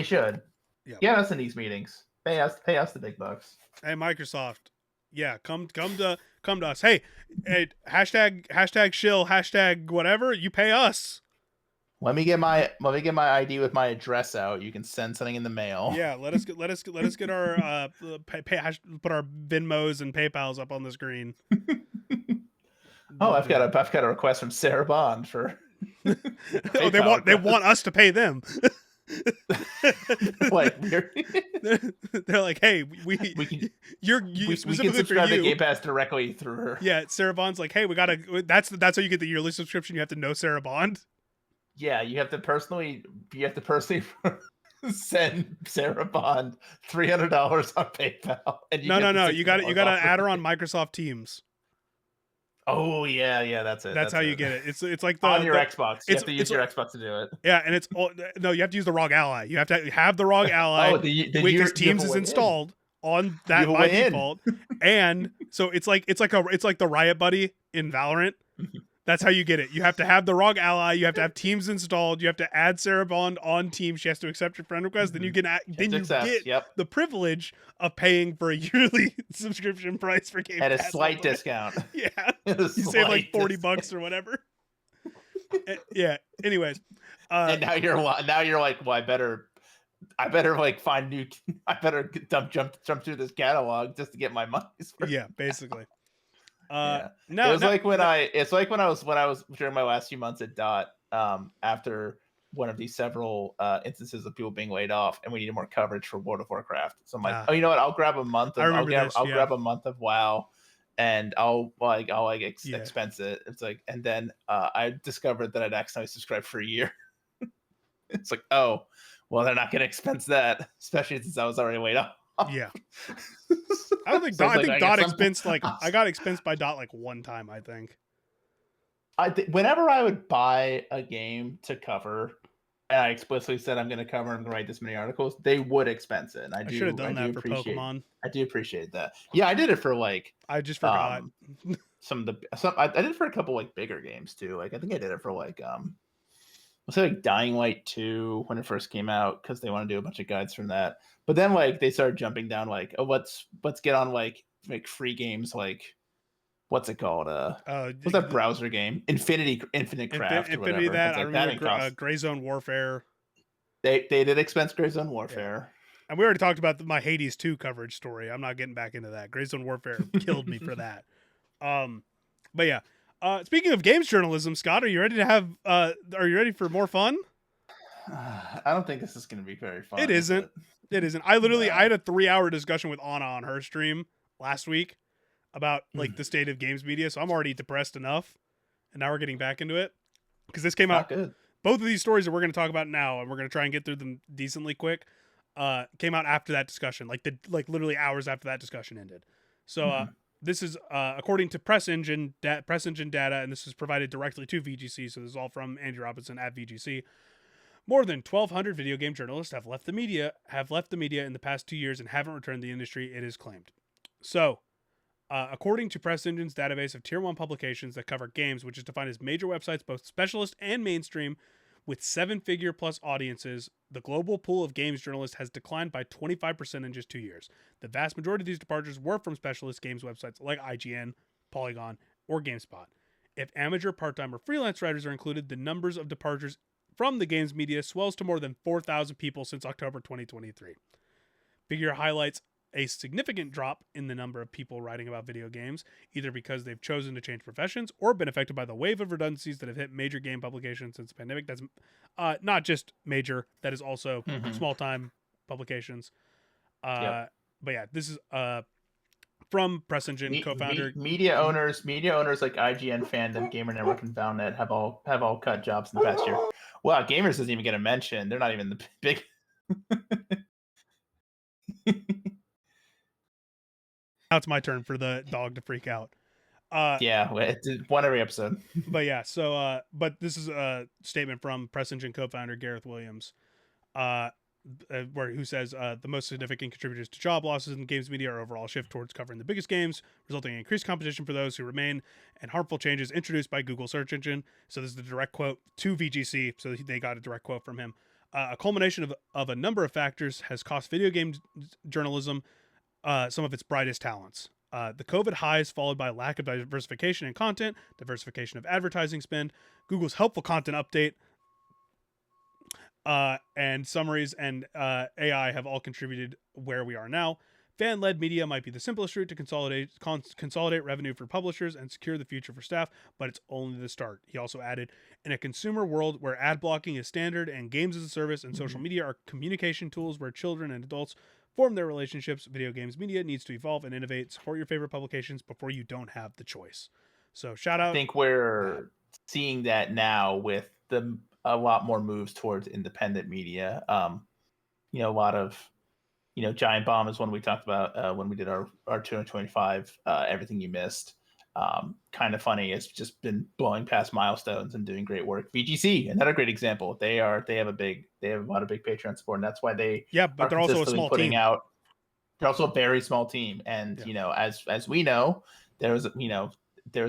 Speaker 2: should. Yeah, us in these meetings. Pay us the big bucks.
Speaker 1: Hey, Microsoft. Yeah, come to us. Hey, hashtag shill, hashtag whatever. You pay us.
Speaker 2: Let me get my ID with my address out. You can send something in the mail.
Speaker 1: Yeah, let us get our put our Venmos and PayPal's up on the screen.
Speaker 2: Oh, I've got a request from Sarah Bond for.
Speaker 1: Oh, they want us to pay them.
Speaker 2: Like
Speaker 1: they're like, hey, we can
Speaker 2: subscribe to Game Pass directly through her.
Speaker 1: Yeah, Sarah Bond's like, hey, we gotta. That's how you get the yearly subscription. You have to know Sarah Bond.
Speaker 2: Yeah, you have to personally send Sarah Bond $300 on PayPal. And
Speaker 1: no. You got to add her on Microsoft Teams.
Speaker 2: Oh yeah, that's it.
Speaker 1: That's how you get it. It's like
Speaker 2: on your Xbox. You have to use your Xbox to do it.
Speaker 1: Yeah, and you have to use the ROG Ally. You have to have the ROG Ally because Teams is installed on that by default. And so it's like the Riot Buddy in Valorant. That's how you get it. You have to have the ROG Ally. You have to have Teams installed. You have to add Sarah Bond on Teams. She has to accept your friend request. Then you get the privilege of paying for a yearly subscription price for Game Pass.
Speaker 2: At a slight discount.
Speaker 1: Yeah. You save like $40 or whatever. Yeah. Anyways.
Speaker 2: And now you're like, well, I better like find new. I better jump through this catalog just to get my money.
Speaker 1: Yeah, basically.
Speaker 2: It's like when I was during my last few months at Dot, after one of these several instances of people being laid off, and we needed more coverage for World of Warcraft. So I'm like, oh, you know what? I'll grab a month. I'll grab a month of WoW, and I'll expense it. It's like, and then I discovered that I'd accidentally subscribed for a year. It's like, oh, well, they're not going to expense that, especially since I was already laid off.
Speaker 1: Yeah. I don't think so I think Dot expensed I got expensed by Dot like one time, I think.
Speaker 2: Whenever I would buy a game to cover, and I explicitly said I'm going to cover, I'm going to write this many articles, they would expense it. And I should have done that for Pokemon. I do appreciate that. Yeah, I did it for I just forgot. I did it for a couple like bigger games too. Like I think I did it for like let's say like Dying Light 2 when it first came out, because they want to do a bunch of guides from that. But then like they started jumping down like, oh, let's get on like free games, like what's it called? What's that browser game? Infinite Craft.
Speaker 1: Infinity or that. I remember Gray Zone Warfare.
Speaker 2: They did expense Gray Zone Warfare.
Speaker 1: Yeah. And we already talked about my Hades 2 coverage story. I'm not getting back into that. Gray Zone Warfare killed me for that. But yeah. Speaking of games journalism, Scott, are you ready for more fun?
Speaker 2: I don't think this is going to be very
Speaker 1: It
Speaker 2: fun, is
Speaker 1: isn't.
Speaker 2: it?
Speaker 1: It isn't. I
Speaker 2: No.
Speaker 1: had a 3-hour discussion with Anna on her stream last week about like
Speaker 2: Mm,
Speaker 1: the state of games media, so I'm already depressed enough, and now we're getting back into it because this came
Speaker 2: it's
Speaker 1: out.
Speaker 2: not good.
Speaker 1: Both of these stories that we're going to talk about now, and we're going to try and get through them decently quick, came out after that discussion, like literally hours after that discussion ended. So
Speaker 2: Mm,
Speaker 1: this is according to Press Engine data, and this is provided directly to VGC. So this is all from Andy Robinson at VGC. More than 1,200 video game journalists have left the media in the past 2 years and haven't returned to the industry. It is claimed. So according to Press Engine's database of Tier 1 publications that cover games, which is defined as major websites, both specialist and mainstream, with 7-figure plus audiences, the global pool of games journalists has declined by 25% in just 2 years. The vast majority of these departures were from specialist games websites like IGN, Polygon, or GameSpot. If amateur, part-time, or freelance writers are included, the numbers of departures from the games media swells to more than 4,000 people since October 2023. Figure highlights a significant drop in the number of people writing about video games, either because they've chosen to change professions or been affected by the wave of redundancies that have hit major game publications since the pandemic. That's not just major, that is also
Speaker 2: mm-hmm.
Speaker 1: small time publications.
Speaker 2: Yep.
Speaker 1: But yeah, this is from Press Engine co-founder.
Speaker 2: Media owners like IGN, Fandom, Gamer Network, and ValNet have all cut jobs in the past year. Wow, Gamers doesn't even get a mention. They're not even the big.
Speaker 1: Now it's my turn for the dog to freak out.
Speaker 2: Yeah, it's one every episode.
Speaker 1: But yeah, so but this is a statement from Press Engine co-founder Gareth Williams. Uh, who says the most significant contributors to job losses in the games media are overall shift towards covering the biggest games, resulting in increased competition for those who remain, and harmful changes introduced by Google search engine. So this is the direct quote to VGC, so they got a direct quote from him. A culmination of a number of factors has cost video game journalism some of its brightest talents. The COVID highs, followed by lack of diversification in content, diversification of advertising spend, Google's helpful content update, and summaries and AI have all contributed where we are now. Fan-led media might be the simplest route to consolidate revenue for publishers and secure the future for staff, but it's only the start. He also added, in a consumer world where ad blocking is standard and games as a service and social media are communication tools where children and adults form their relationships, video games media needs to evolve and innovate. Support your favorite publications before you don't have the choice. So shout out.
Speaker 2: I think we're seeing that now with a lot more moves towards independent media. A lot of Giant Bomb is one we talked about when we did our 225 Everything You Missed. Kind of funny. It's just been blowing past milestones and doing great work. VGC, another great example. They have a lot of big Patreon support, and that's why they
Speaker 1: but they're also a small team.
Speaker 2: They're also a very small team, and as we know, there was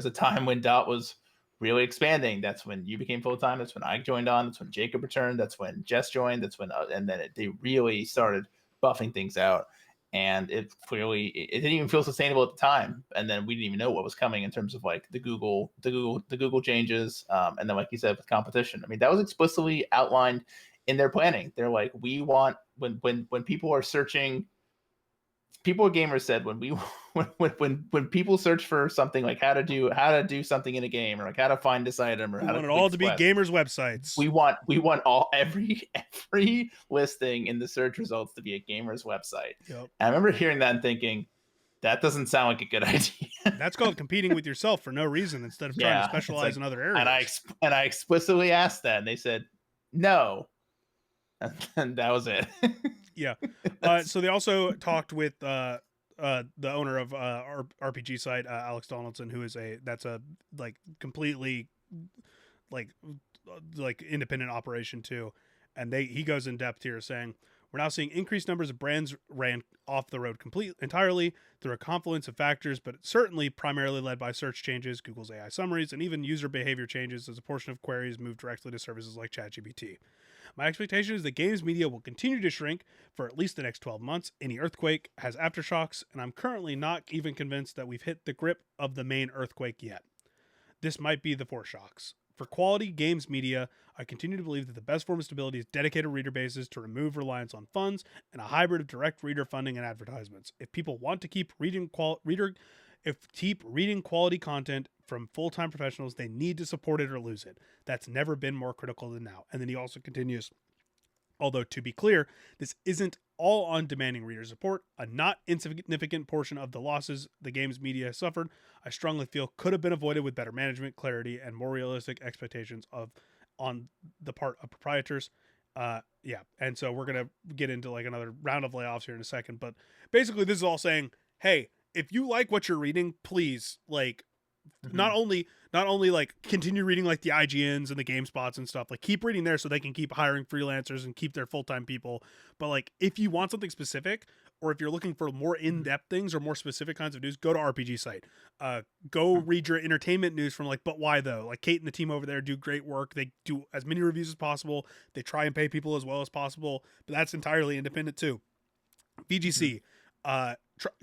Speaker 2: a time when Dot was really expanding. That's when you became full time. That's when I joined on. That's when Jacob returned. That's when Jess joined. That's when and then they really started buffing things out. And it didn't even feel sustainable at the time. And then we didn't even know what was coming in terms of like the Google changes. And then, like you said, with competition, I mean, that was explicitly outlined in their planning. They're like, we want when people are searching. People gamers said when people search for something like how to do something in a game or like how to find this item or
Speaker 1: we
Speaker 2: how
Speaker 1: want
Speaker 2: to
Speaker 1: it all
Speaker 2: complete
Speaker 1: to be
Speaker 2: quest,
Speaker 1: gamers' websites.
Speaker 2: we want all every listing in the search results to be a gamer's website.
Speaker 1: Yep.
Speaker 2: And I remember hearing that and thinking, that doesn't sound like a good idea.
Speaker 1: That's called competing with yourself for no reason instead of trying to specialize in other areas.
Speaker 2: And I explicitly asked that, and they said no, and that was it.
Speaker 1: Yeah. So they also talked with the owner of RPG site, Alex Donaldson, who is that's a like completely like independent operation too, and he goes in depth here saying, we're now seeing increased numbers of brands ran off the road entirely through a confluence of factors, but certainly primarily led by search changes, Google's AI summaries, and even user behavior changes as a portion of queries move directly to services like ChatGPT. My expectation is that games media will continue to shrink for at least the next 12 months. Any earthquake has aftershocks, and I'm currently not even convinced that we've hit the grip of the main earthquake yet. This might be the foreshocks. For quality games media, I continue to believe that the best form of stability is dedicated reader bases to remove reliance on funds and a hybrid of direct reader funding and advertisements. If people want to keep reading quality content from full-time professionals, they need to support it or lose it. That's never been more critical than now. And then he also continues, Although, to be clear, this isn't all on demanding reader support. A not insignificant portion of the losses the game's media suffered, I strongly feel, could have been avoided with better management, clarity, and more realistic expectations of on the part of proprietors. Yeah, and so we're gonna get into like another round of layoffs here in a second, but basically, this is all saying, hey, if you like what you're reading, please like
Speaker 2: Mhm.
Speaker 1: not only like continue reading like the IGNs and the GameSpots and stuff, like keep reading there so they can keep hiring freelancers and keep their full-time people. But like if you want something specific, or if you're looking for more
Speaker 2: Mhm.
Speaker 1: in-depth things or more specific kinds of news, go to RPG site. Go read your entertainment news from like But Why Though. Like Kate and the team over there do great work. They do as many reviews as possible. They try and pay people as well as possible, but that's entirely independent too.
Speaker 2: Mhm.
Speaker 1: VGC,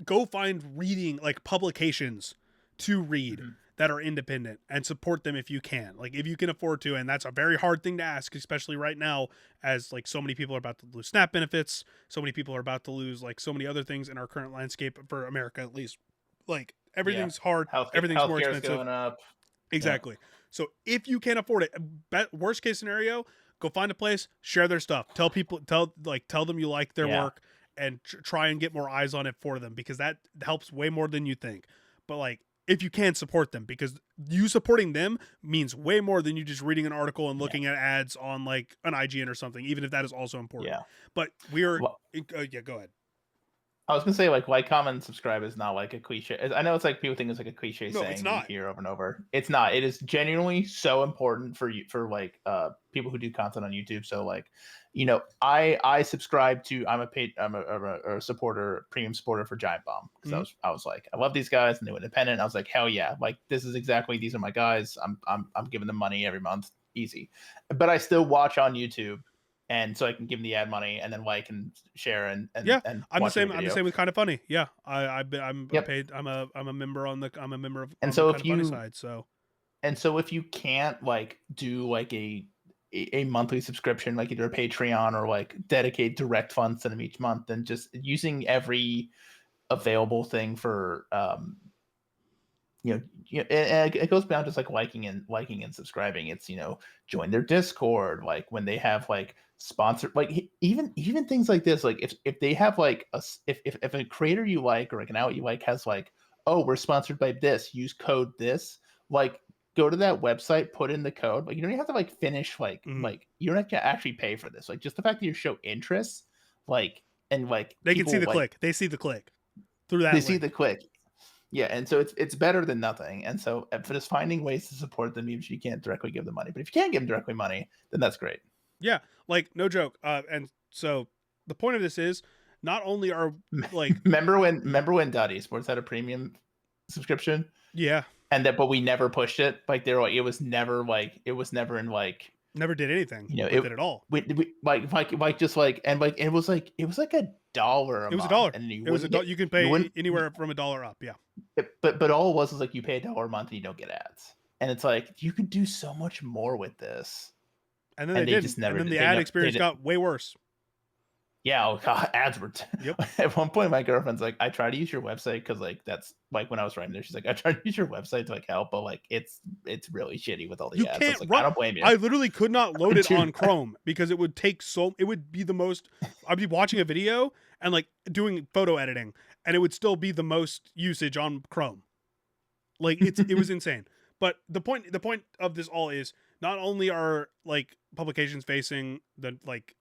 Speaker 1: go find reading like publications to read
Speaker 2: Mhm.
Speaker 1: that are independent and support them if you can. Like if you can afford to, and that's a very hard thing to ask, especially right now, as like so many people are about to lose SNAP benefits, so many people are about to lose like so many other things in our current landscape for America at least. Like
Speaker 2: Yeah.
Speaker 1: everything's hard, everything's more
Speaker 2: Healthcare is
Speaker 1: expensive.
Speaker 2: going up. Yeah.
Speaker 1: Exactly. So if you can't afford it, worst case scenario, go find a place, share their stuff, tell people, tell them you like their
Speaker 2: Yeah.
Speaker 1: work, and try and get more eyes on it for them, because that helps way more than you think. But like if you can support them, because you supporting them means way more than you just reading an article and
Speaker 2: Yeah.
Speaker 1: looking at ads on like an IGN or something, even if that is also important.
Speaker 2: Yeah.
Speaker 1: But we're
Speaker 2: Well,
Speaker 1: yeah, go ahead.
Speaker 2: I was gonna say like, comment, and subscribe is not like a cliche. I know it's like people think it's like a cliche
Speaker 1: No, it's
Speaker 2: saying you
Speaker 1: not.
Speaker 2: hear over and over. It's not. It is genuinely so important for you for like people who do content on YouTube. So like, I subscribe to I'm a supporter, premium supporter for Giant Bomb, because
Speaker 1: Mm-hmm.
Speaker 2: I was like, I love these guys and they were independent. I was like, hell yeah, like this is exactly, these are my guys. I'm giving them money every month, easy. But I still watch on YouTube, and so I can give them the ad money and then like and share
Speaker 1: Yeah,
Speaker 2: and
Speaker 1: I'm the
Speaker 2: watch every
Speaker 1: same. I'm the
Speaker 2: video.
Speaker 1: same with Kind of Funny. Yeah, I'm a
Speaker 2: Yep.
Speaker 1: paid. I'm a member on the. I'm a member of
Speaker 2: And
Speaker 1: on the
Speaker 2: so
Speaker 1: Kind
Speaker 2: if
Speaker 1: of Funny
Speaker 2: you
Speaker 1: side. So
Speaker 2: if you can't like do like a monthly subscription, like either a Patreon or like dedicate direct funds to them each month, then just using every available thing for and it goes beyond just like liking and subscribing. It's join their Discord, like when they have like sponsored, like even things like this, like if they have like if a creator you like or like an outlet you like has like, oh, we're sponsored by this, use code this, like go to that website, put in the code. Like you don't even have to like finish
Speaker 1: mhm.
Speaker 2: you don't have to actually pay for this. Like just the fact that you show interest, like and like
Speaker 1: They can see
Speaker 2: people
Speaker 1: the
Speaker 2: like
Speaker 1: click. They see the click through
Speaker 2: they
Speaker 1: that
Speaker 2: see the
Speaker 1: link.
Speaker 2: click. Yeah, and so it's better than nothing. And so for just finding ways to support them, even if you can't directly give them money. But if you can't give them directly money, then that's great.
Speaker 1: Yeah, like no joke. And so the point of this is not only are like
Speaker 2: Remember when Dot Esports had a premium subscription,
Speaker 1: yeah,
Speaker 2: and that but we never pushed it. Like they were like it was never in like
Speaker 1: never did anything
Speaker 2: it
Speaker 1: with it at all.
Speaker 2: we like just like and like it was like $1 a
Speaker 1: It was a
Speaker 2: month,
Speaker 1: dollar.
Speaker 2: and
Speaker 1: It was a you can
Speaker 2: you
Speaker 1: pay
Speaker 2: wouldn't
Speaker 1: anywhere from $1 up. Yeah,
Speaker 2: but all it was like you pay $1 a month and you don't get ads. And it's like you could do so much more with this.
Speaker 1: and then they
Speaker 2: And they
Speaker 1: didn't.
Speaker 2: just
Speaker 1: And
Speaker 2: never
Speaker 1: then
Speaker 2: did.
Speaker 1: the
Speaker 2: They
Speaker 1: ad
Speaker 2: never they
Speaker 1: experience
Speaker 2: did.
Speaker 1: got way worse.
Speaker 2: Yeah, oh god, ads were
Speaker 1: Yep.
Speaker 2: at one point my girlfriend's like, I try to use your website because like that's like when I was writing there, she's like, I try to use your website to like help, but like it's really shitty with all
Speaker 1: You
Speaker 2: the ads. I
Speaker 1: can't
Speaker 2: was like, I
Speaker 1: run.
Speaker 2: don't blame you.
Speaker 1: I literally could not load it
Speaker 2: Dude,
Speaker 1: on Chrome because it would take so. It would be the most. I'd be watching a video and like doing photo editing, and it would still be the most usage on Chrome. Like it was insane. But the point of this all is not only are like publications facing the like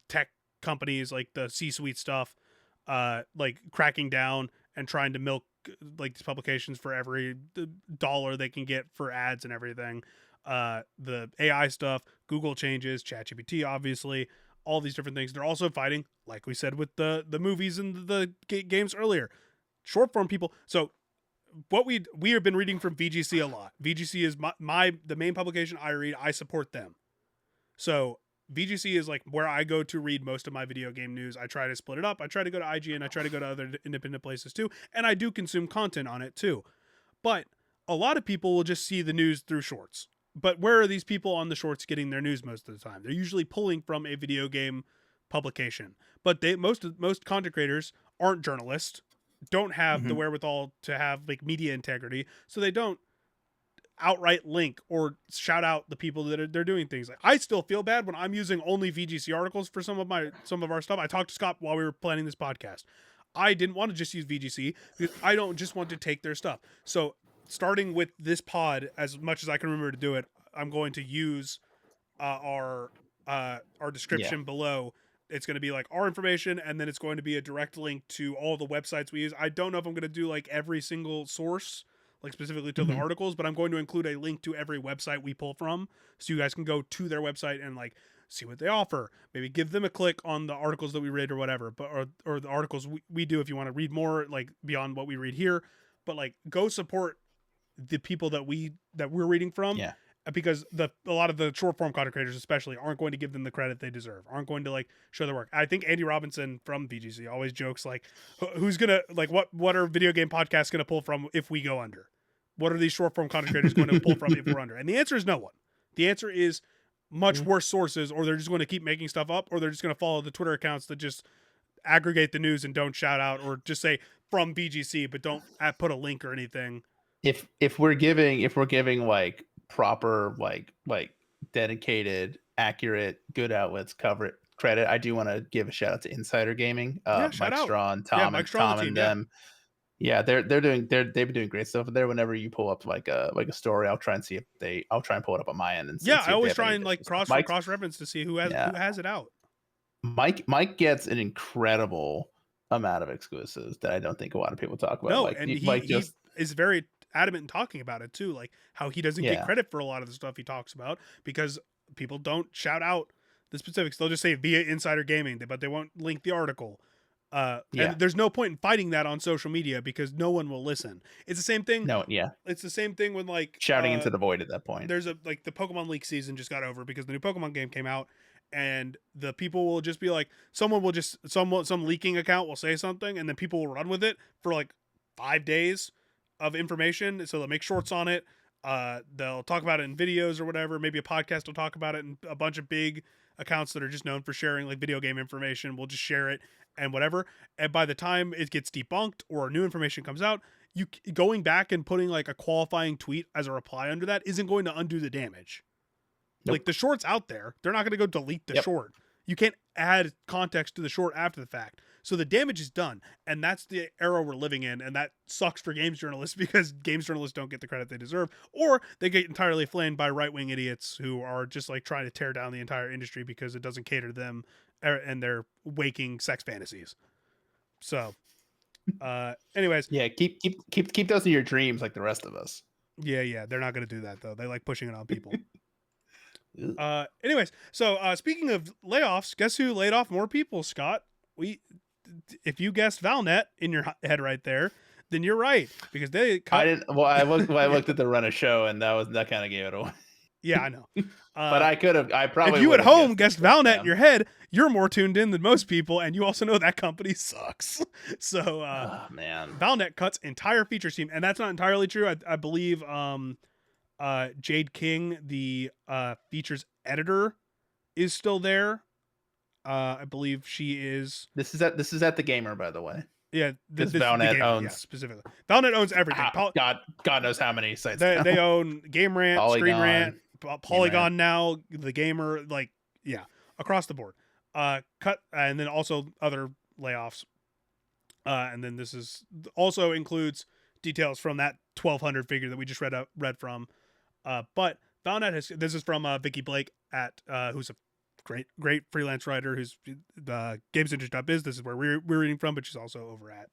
Speaker 1: tech companies, like the C-suite stuff, like cracking down and trying to milk like these publications for every dollar they can get for ads and everything. The AI stuff, Google changes, ChatGPT, obviously, all these different things. They're also fighting, like we said with the movies and the games earlier, short form people. So what we have been reading from VGC a lot. VGC is the main publication I read. I support them. So VGC is like where I go to read most of my video game news. I try to split it up. I try to go to IGN. I try to go to other independent places too, and I do consume content on it too. But a lot of people will just see the news through shorts. But where are these people on the shorts getting their news most of the time? They're usually pulling from a video game publication. But most content creators aren't journalists, don't have the
Speaker 2: mhm.
Speaker 1: wherewithal to have like media integrity, so they don't outright link or shout out the people that they're doing things. Like, I still feel bad when I'm using only VGC articles for some of our stuff. I talked to Scott while we were planning this podcast. I didn't want to just use VGC because I don't just want to take their stuff. So starting with this pod, as much as I can remember to do it, I'm going to use our description below. It's going to be like our information, and then it's going to be a direct link to all the websites we use. I don't know if I'm going to do like every single source, like specifically to the articles, but I'm going to include a link to every website we pull from, so you guys can go to their website and like see what they offer. Maybe give them a click on the articles that we read or whatever, but or the articles we do if you want to read more like beyond what we read here. But like, go support the people that we're reading from.
Speaker 2: Yeah.
Speaker 1: Because a lot of the short form content creators especially aren't going to give them the credit they deserve, aren't going to like show their work. I think Andy Robinson from BGC always jokes like, who's gonna like what are video game podcasts gonna pull from if we go under? What are these short form content creators going to pull from if we're under? And the answer is no one. The answer is much worse sources, or they're just going to keep making stuff up, or they're just going to follow the Twitter accounts that just aggregate the news and don't shout out, or just say from BGC but don't put a link or anything.
Speaker 2: If we're giving like proper like dedicated, accurate, good outlets cover credit, I do want to give a shout out to Insider Gaming, Mike Strawn, Tom and them. Yeah, they've been doing great stuff there. Whenever you pull up like a story, I'll try and pull it up on my end and see.
Speaker 1: I always try and like cross reference to see who has it out.
Speaker 2: Mike gets an incredible amount of exclusives that I don't think a lot of people talk about.
Speaker 1: No, like, and he is very adamant in talking about it too, like how he doesn't get credit for a lot of the stuff he talks about because people don't shout out the specifics. They'll just say via Insider Gaming, but they won't link the article. And there's no point in fighting that on social media because no one will listen. It's the same thing. It's the same thing when like
Speaker 2: shouting into the void at that point.
Speaker 1: There's the Pokemon League season just got over because the new Pokemon game came out, and the people will just be like, some leaking account will say something, and then people will run with it for like 5 days of information. So they'll make shorts on it. They'll talk about it in videos or whatever. Maybe a podcast will talk about it, and a bunch of big accounts that are just known for sharing like video game information will just share it and whatever. And by the time it gets debunked or new information comes out, you going back and putting like a qualifying tweet as a reply under that isn't going to undo the damage. Nope. Like the short's out there. They're not going to go delete the short. You can't add context to the short after the fact. So the damage is done. And that's the era we're living in. And that sucks for games journalists because games journalists don't get the credit they deserve, or they get entirely flamed by right-wing idiots who are just like trying to tear down the entire industry because it doesn't cater to them and their waking sex fantasies. So, anyways.
Speaker 2: Yeah. Keep those in your dreams like the rest of us.
Speaker 1: Yeah. They're not going to do that though. They like pushing it on people. Anyways, so speaking of layoffs, guess who laid off more people, Scott? If you guessed Valnet in your head right there, then you're right because they.
Speaker 2: I didn't. Well, I looked at the run of show, and that kind of gave it away.
Speaker 1: Yeah, I know.
Speaker 2: But I could have. I probably.
Speaker 1: If you at home guessed Valnet in your head, you're more tuned in than most people, and you also know that company sucks. So,
Speaker 2: man,
Speaker 1: Valnet cuts entire features team, and that's not entirely true. I believe Jade King, the features editor, is still there. I believe she is.
Speaker 2: This is at the Gamer, by the way.
Speaker 1: Yeah,
Speaker 2: this Valnet
Speaker 1: Gamer,
Speaker 2: owns
Speaker 1: specifically. Valnet owns everything.
Speaker 2: God knows how many sites.
Speaker 1: They own Game Rant,
Speaker 2: Polygon,
Speaker 1: Screen Rant, Polygon now, the Gamer, like across the board. Cut, and then also other layoffs. And then this is also includes details from that 1,200 figure that we just read from. But Valnet this is from Vicky Blake at who's a great freelance writer who's GamesIndustry.biz. This is where we're reading from, but she's also over at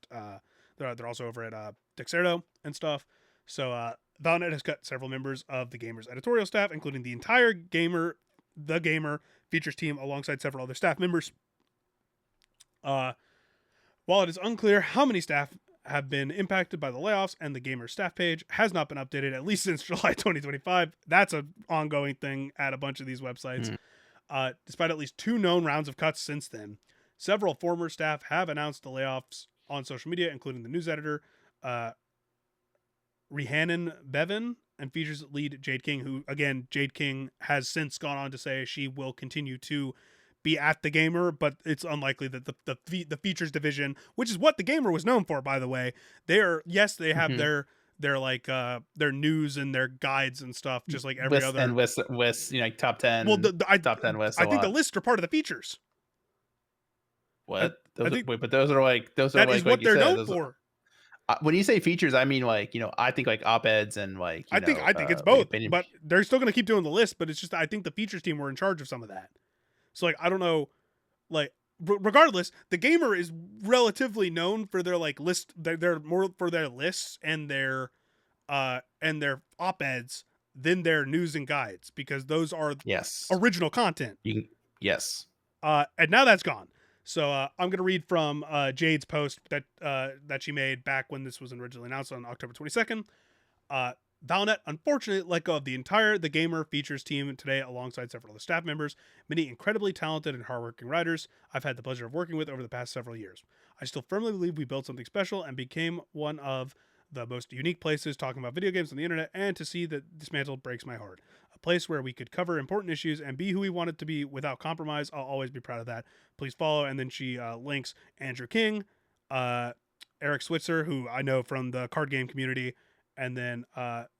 Speaker 1: they're also over at Dexerto and stuff. So Valnet has cut several members of the Gamer's editorial staff, including the entire The Gamer features team alongside several other staff members. While it is unclear how many staff have been impacted by the layoffs, and the Gamer staff page has not been updated at least since July 2025. That's an ongoing thing at a bunch of these websites. Despite at least 2 known rounds of cuts since then, several former staff have announced the layoffs on social media, including the news editor, Rhiannon Bevan, and features lead Jade King, who, again, Jade King has since gone on to say she will continue to be at the Gamer, but it's unlikely that the features division, which is what the Gamer was known for, by the way, they have their like their news and their guides and stuff, just like every
Speaker 2: West
Speaker 1: other.
Speaker 2: and West, you know, like
Speaker 1: Well,
Speaker 2: top 10 West
Speaker 1: I
Speaker 2: a
Speaker 1: think the
Speaker 2: lot.
Speaker 1: lists are part of the features. I
Speaker 2: What?
Speaker 1: I
Speaker 2: Those are,
Speaker 1: think
Speaker 2: wait, but those are
Speaker 1: that is
Speaker 2: like
Speaker 1: what
Speaker 2: you
Speaker 1: they're
Speaker 2: said,
Speaker 1: known
Speaker 2: those
Speaker 1: for.
Speaker 2: when you say features, I mean, like, you know, I think like op-eds and like, you know,
Speaker 1: I think it's
Speaker 2: like
Speaker 1: both,
Speaker 2: opinion.
Speaker 1: but they're still going to keep doing the list. But it's just I think the features team were in charge of some of that. So like I don't know, like regardless, the gamer is relatively known for their like list. They're more for their lists and their op-eds than their news and guides because those are
Speaker 2: Yes.
Speaker 1: original content.
Speaker 2: You can, yes.
Speaker 1: And now that's gone. So I'm gonna read from Jade's post that she made back when this was originally announced on October 22nd. Uh, Valnet unfortunately let go of the gamer features team today alongside several other staff members, many incredibly talented and hardworking writers I've had the pleasure of working with over the past several years. I still firmly believe we built something special and became one of the most unique places talking about video games on the internet, and to see that dismantled breaks my heart. A place where we could cover important issues and be who we wanted to be without compromise. I'll always be proud of that. Please follow. And then she links Andrew King, Eric Switzer, who I know from the card game community, and then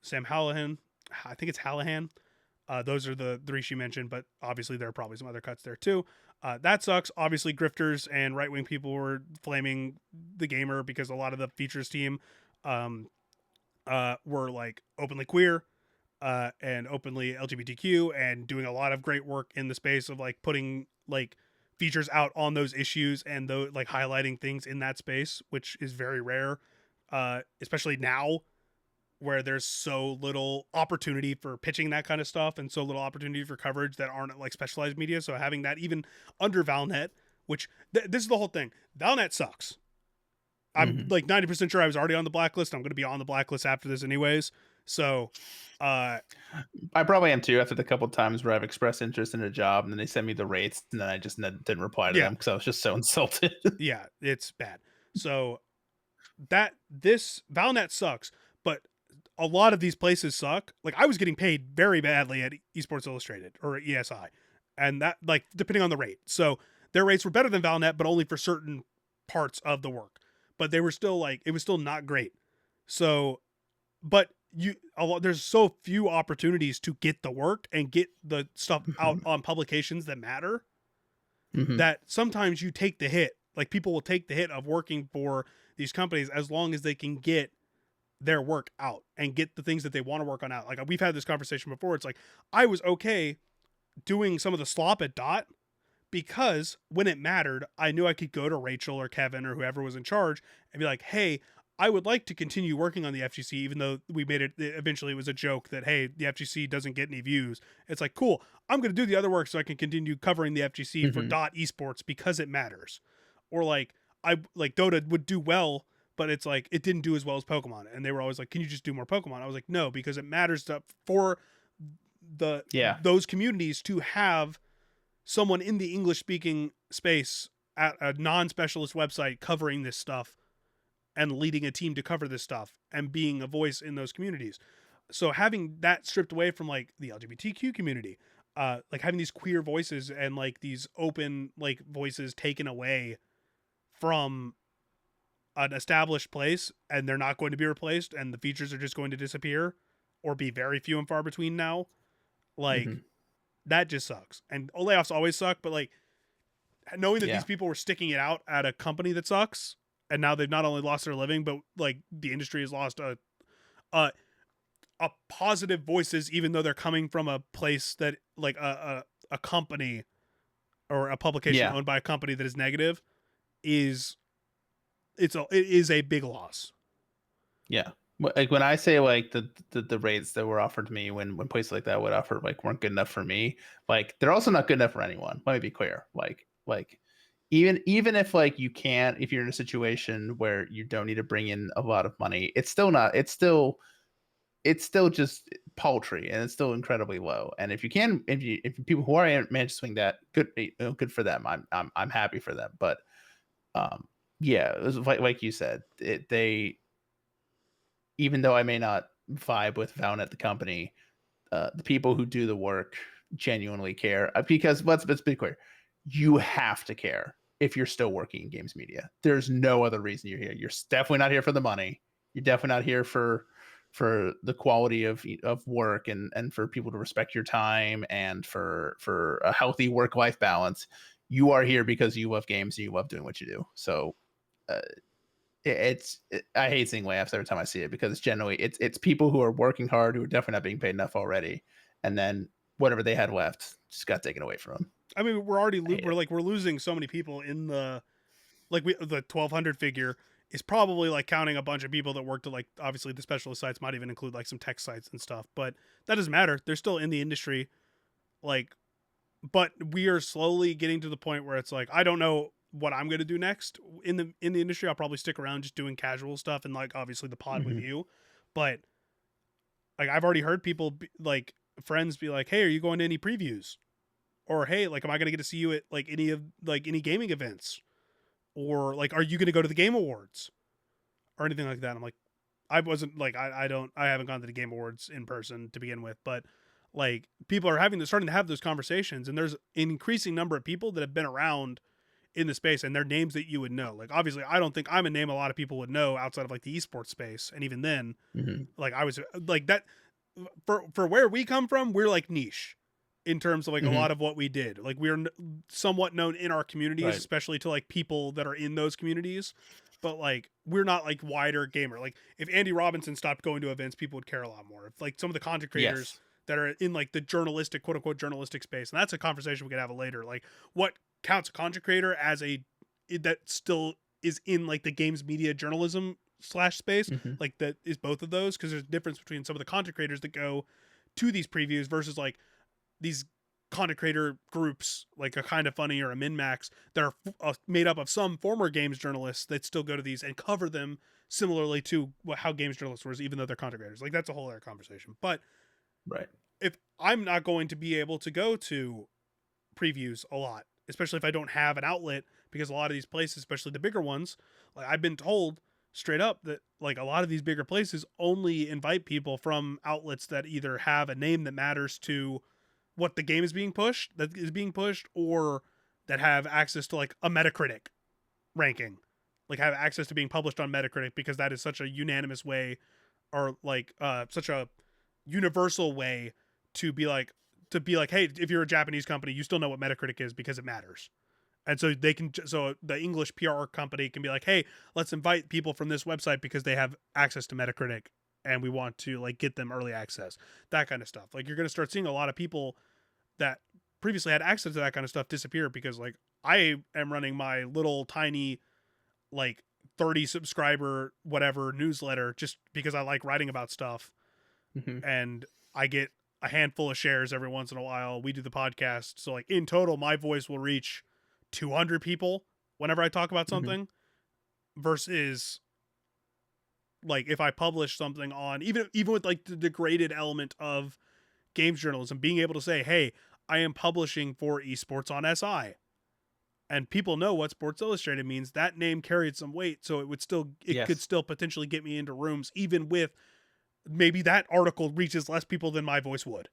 Speaker 1: Sam Hallahan. I think it's Hallahan. Those are the three she mentioned, but obviously there are probably some other cuts there too. That sucks. Obviously, grifters and right wing people were flaming the gamer because a lot of the features team were like openly queer and openly LGBTQ and doing a lot of great work in the space of like putting like features out on those issues and like highlighting things in that space, which is very rare, especially now where there's so little opportunity for pitching that kind of stuff and so little opportunity for coverage that aren't like specialized media. So having that even under Valnet, which this is the whole thing. Valnet sucks. I'm like 90% sure I was already on the blacklist. I'm going to be on the blacklist after this anyways. So,
Speaker 2: I probably am too after the couple times where I've expressed interest in a job and then they send me the rates and then I just didn't reply to
Speaker 1: yeah,
Speaker 2: them because I was just so insulted.
Speaker 1: yeah, it's bad. So this Valnet sucks, but a lot of these places suck. Like I was getting paid very badly at Esports Illustrated or ESI, and that like depending on the rate. So their rates were better than Valnet, but only for certain parts of the work. But they were still like it was still not great. So, but there's so few opportunities to get the work and get the stuff out on publications that matter that sometimes you take the hit. Like people will take the hit of working for these companies as long as they can get their work out and get the things that they want to work on out. Like we've had this conversation before. It's like I was okay doing some of the slop at Dot because when it mattered, I knew I could go to Rachel or Kevin or whoever was in charge and be like, hey, I would like to continue working on the FGC, even though we made it eventually it was a joke that, hey, the FGC doesn't get any views. It's like, cool, I'm going to do the other work so I can continue covering the FGC for Dot Esports because it matters. Or like, Dota would do well, but it's like, it didn't do as well as Pokemon. And they were always like, can you just do more Pokemon? I was like, no, because it matters for those communities to have someone in the English speaking space at a non-specialist website covering this stuff and leading a team to cover this stuff and being a voice in those communities. So having that stripped away from like the LGBTQ community, like having these queer voices and like these open like voices taken away from an established place and they're not going to be replaced and the features are just going to disappear or be very few and far between now. Like that just sucks. And layoffs always suck, but like knowing that these people were sticking it out at a company that sucks and now they've not only lost their living, but like the industry has lost a positive voices, even though they're coming from a place that like a company or a publication owned by a company that is negative it is a big loss.
Speaker 2: Yeah. Like when I say like the rates that were offered to me when places like that would offer like weren't good enough for me, like they're also not good enough for anyone. Let me be clear. Like even if like you can't, if you're in a situation where you don't need to bring in a lot of money, it's still just paltry and it's still incredibly low. And if people who are managed to swing that, good for them. I'm happy for them. But yeah, it was like you said, they even though I may not vibe with Valnet the company, the people who do the work genuinely care because let's be clear, you have to care if you're still working in games media. There's no other reason you're here. You're definitely not here for the money. You're definitely not here for for the quality of work, and for people to respect your time, and for a healthy work life balance. You are here because you love games and you love doing what you do. So uh, I hate seeing layoffs every time I see it, because it's generally it's people who are working hard, who are definitely not being paid enough already, and then whatever they had left just got taken away from them.
Speaker 1: I mean, we're already
Speaker 2: I hate it.
Speaker 1: we're losing so many people in the the 1200 figure is probably like counting a bunch of people that worked at like obviously the specialist sites might even include like some tech sites and stuff, but that doesn't matter. They're still in the industry. Like, but we are slowly getting to the point where it's like I don't know what I'm going to do next in the industry. I'll probably stick around just doing casual stuff and like obviously the pod with
Speaker 2: Mhm.
Speaker 1: you, but like I've already heard people like friends be like, "Hey, are you going to any previews?" Or "Hey, like am I going to get to see you at like any gaming events?" Or like "Are you going to go to the game awards?" Or anything like that. I'm like I wasn't like I haven't gone to the game awards in person to begin with, but like people are starting to have those conversations, and there's an increasing number of people that have been around in the space and they're names that you would know. Like obviously I don't think I'm a name a lot of people would know outside of like the esports space, and even then
Speaker 2: Mhm.
Speaker 1: like I was like that for where we come from, we're like niche in terms of like a lot
Speaker 2: Mhm.
Speaker 1: of what we did. Like we're somewhat known in our communities,
Speaker 2: Right.
Speaker 1: especially to like people that are in those communities. But like we're not like wider gamer. Like if Andy Robinson stopped going to events, people would care a lot more. If like some of the content creators
Speaker 2: Yes.
Speaker 1: that are in like the journalistic, quote unquote, journalistic space, and that's a conversation we could have later. Like what counts a content creator as that still is in like the games media journalism slash space,
Speaker 2: Mhm.
Speaker 1: like that is both of those, because there's a difference between some of the content creators that go to these previews versus like these content creator groups like a Kind of Funny or a MinMax that are made up of some former games journalists that still go to these and cover them similarly to how games journalists were, even though they're content creators. Like that's a whole other conversation. But
Speaker 2: Right.
Speaker 1: if I'm not going to be able to go to previews a lot, especially if I don't have an outlet, because a lot of these places, especially the bigger ones, like I've been told straight up that like a lot of these bigger places only invite people from outlets that either have a name that matters to what the game is being pushed, or that have access to like a Metacritic ranking, like have access to being published on Metacritic, because that is such a unanimous way, or like such a universal way to be like hey, if you're a Japanese company, you still know what Metacritic is because it matters. And so the English PR company can be like, hey, let's invite people from this website because they have access to Metacritic and we want to like get them early access, that kind of stuff. Like you're going to start seeing a lot of people that previously had access to that kind of stuff disappear, because like I am running my little tiny like 30 subscriber whatever newsletter just because I like writing about stuff,
Speaker 2: Mhm.
Speaker 1: and I get a handful of shares every once in a while. We do the podcast, so like in total my voice will reach 200 people whenever I talk about
Speaker 2: Mhm.
Speaker 1: something, versus like if I publish something on even with like the degraded element of games journalism, being able to say, hey, I am publishing for esports on SI, and people know what Sports Illustrated means, that name carried some weight, so it could
Speaker 2: Yes.
Speaker 1: still potentially get me into rooms, even with maybe that article reaches less people than my voice would.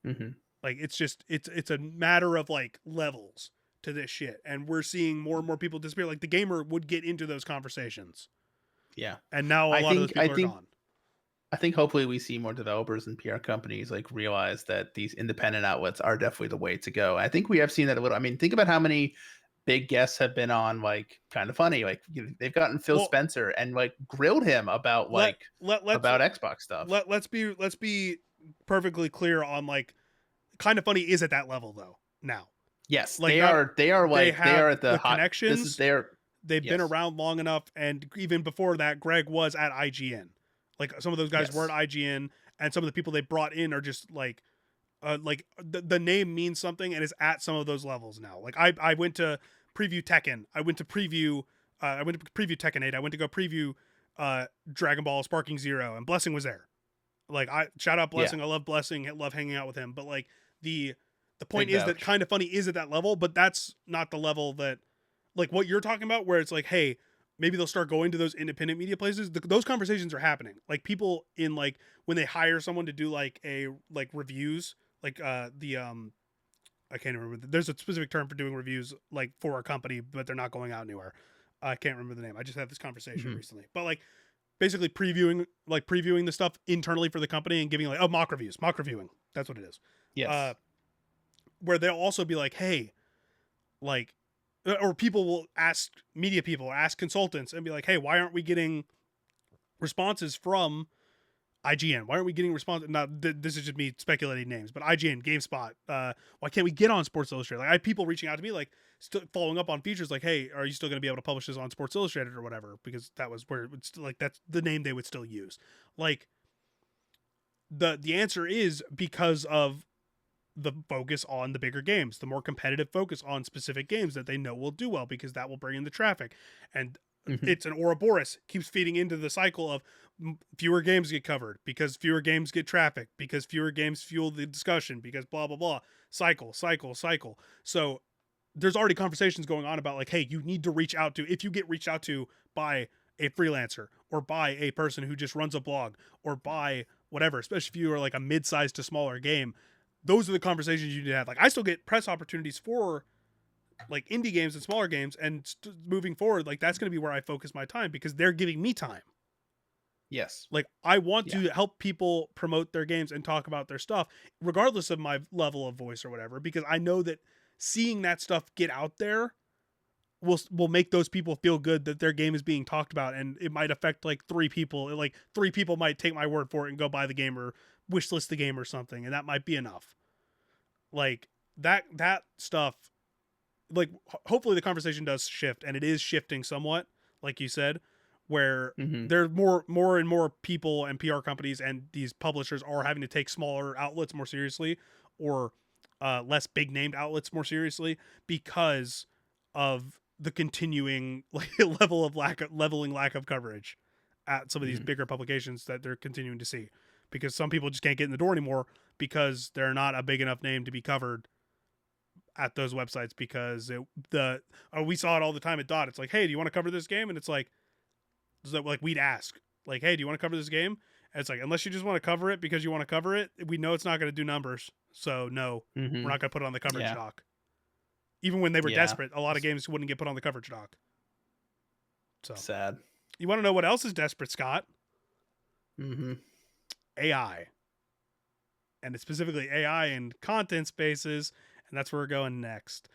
Speaker 2: Mhm.
Speaker 1: Like it's just it's a matter of like levels to this shit, and we're seeing more and more people disappear. Like the gamer would get into those conversations,
Speaker 2: Yeah.
Speaker 1: and now a
Speaker 2: I
Speaker 1: lot of those
Speaker 2: think I
Speaker 1: people are
Speaker 2: think
Speaker 1: gone.
Speaker 2: I think hopefully we see more developers and PR companies like realize that these independent outlets are definitely the way to go. I think we have seen that a little. I mean, think about how many big guests have been on like Kind of Funny. Like they've gotten Phil
Speaker 1: Well,
Speaker 2: Spencer and like grilled him about
Speaker 1: let let's
Speaker 2: about Xbox stuff.
Speaker 1: let's be perfectly clear on like Kind of Funny is at that level though now.
Speaker 2: Yes,
Speaker 1: Like
Speaker 2: they
Speaker 1: not
Speaker 2: are. They are
Speaker 1: they
Speaker 2: like they
Speaker 1: have
Speaker 2: are at the
Speaker 1: the
Speaker 2: hot. This is
Speaker 1: connections,
Speaker 2: their.
Speaker 1: they've been
Speaker 2: Yes.
Speaker 1: around long enough, and even before that Greg was at IGN. Like some of those guys were
Speaker 2: Yes.
Speaker 1: at IGN, and some of the people they brought in are just like the name means something and is at some of those levels now. Like I went to preview Tekken. I went to preview Tekken 8. I went to go preview Dragon Ball Sparking Zero, and Blessing was there. Like I shout out
Speaker 2: Yeah.
Speaker 1: Blessing. I love Blessing. I love hanging out with him. But like the the point
Speaker 2: Big
Speaker 1: is that
Speaker 2: vouch.
Speaker 1: Kind of Funny is at that level, but that's not the level that like what you're talking about, where it's like, hey, maybe they'll start going to those independent media places. Those conversations are happening. Like people in like when they hire someone to do like a like reviews, like the I can't remember. There's a specific term for doing reviews like for a company, but they're not going out anywhere. I can't remember the name. I just had this conversation
Speaker 2: Mhm.
Speaker 1: recently, but like basically previewing the stuff internally for the company and giving like mock reviewing. That's what it is.
Speaker 2: Yes.
Speaker 1: Where they'll also be like, hey, like, or people will ask media people, ask consultants, and be like, hey, why aren't we getting responses from IGN? Why aren't we getting responses? Now, this is just me speculating names, but IGN, GameSpot. Why can't we get on Sports Illustrated? Like, I had people reaching out to me, like, following up on features, like, hey, are you still going to be able to publish this on Sports Illustrated or whatever? Because that was where it's like that's the name they would still use. Like, the answer is because of the focus on the bigger games, the more competitive focus on specific games that they know will do well, because that will bring in the traffic. And it's an Ouroboros, keeps feeding into the cycle of fewer games get covered because fewer games get traffic, because fewer games fuel the discussion, because blah, blah, blah. Cycle. So there's already conversations going on about like, hey, you need to reach out to, if you get reached out to by a freelancer or by a person who just runs a blog or by whatever, especially if you are like a mid-sized to smaller game, those are the conversations you need to have. Like, I still get press opportunities for like indie games and smaller games, and moving forward, like that's going to be where I focus my time because they're giving me time.
Speaker 2: Yes.
Speaker 1: Like, I want to help people promote their games and talk about their stuff, regardless of my level of voice or whatever, because I know that seeing that stuff get out there will make those people feel good that their game is being talked about, and it might affect like 3 people. Like 3 people might take my word for it and go buy the game or wishlist the game or something, and that might be enough. Like that stuff, like hopefully the conversation does shift, and it is shifting somewhat, like you said, where there's more and more people and PR companies and these publishers are having to take smaller outlets more seriously, or less big named outlets more seriously, because of the continuing like leveling lack of coverage at some of these bigger publications that they're continuing to see, because some people just can't get in the door anymore because they're not a big enough name to be covered at those websites. Because we saw it all the time at Dot. It's like, hey, do you want to cover this game? And it's like we'd ask like, hey, do you want to cover this game? And it's like, unless you just want to cover it because you want to cover it, we know it's not going to do numbers, so no, we're not going to put it on the coverage doc. Even when they were desperate, a lot of games wouldn't get put on the coverage doc. So
Speaker 2: sad.
Speaker 1: You want to know what else is desperate, Scott? AI. And it's specifically AI in content spaces, and that's where we're going next.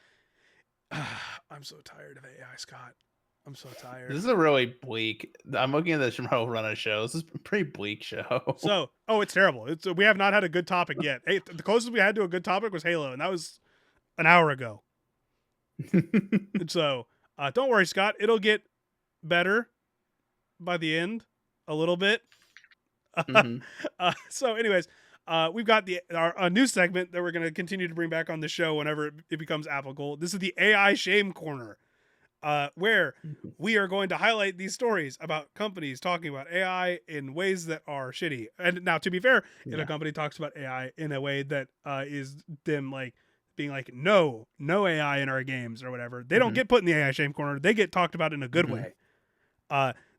Speaker 1: I'm so tired of AI, Scott. I'm so tired.
Speaker 2: This is a really bleak. I'm looking at this remote run of shows. This is a pretty bleak show.
Speaker 1: So, it's terrible. We have not had a good topic yet. Hey, the closest we had to a good topic was Halo, and that was an hour ago. So, don't worry, Scott. It'll get better by the end, a little bit. So, anyways, we've got our new segment that we're going to continue to bring back on the show whenever it becomes applicable. This is the AI Shame Corner, where we are going to highlight these stories about companies talking about AI in ways that are shitty. And now, to be fair, if a company talks about AI in a way that is them like being like, no AI in our games or whatever, they don't get put in the AI Shame Corner. They get talked about in a good way.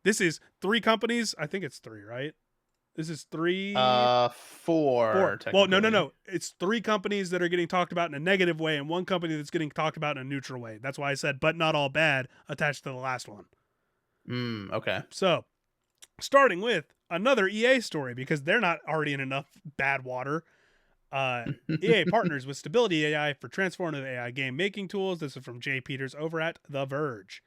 Speaker 1: This is 3 companies. I think it's 3, right? This is 3.
Speaker 2: 4.
Speaker 1: Well, no. It's 3 companies that are getting talked about in a negative way, and 1 company that's getting talked about in a neutral way. That's why I said, but not all bad, attached to the last one.
Speaker 2: Okay.
Speaker 1: So, starting with another EA story, because they're not already in enough bad water. EA partners with Stability AI for transformative AI game making tools. This is from Jay Peters over at The Verge.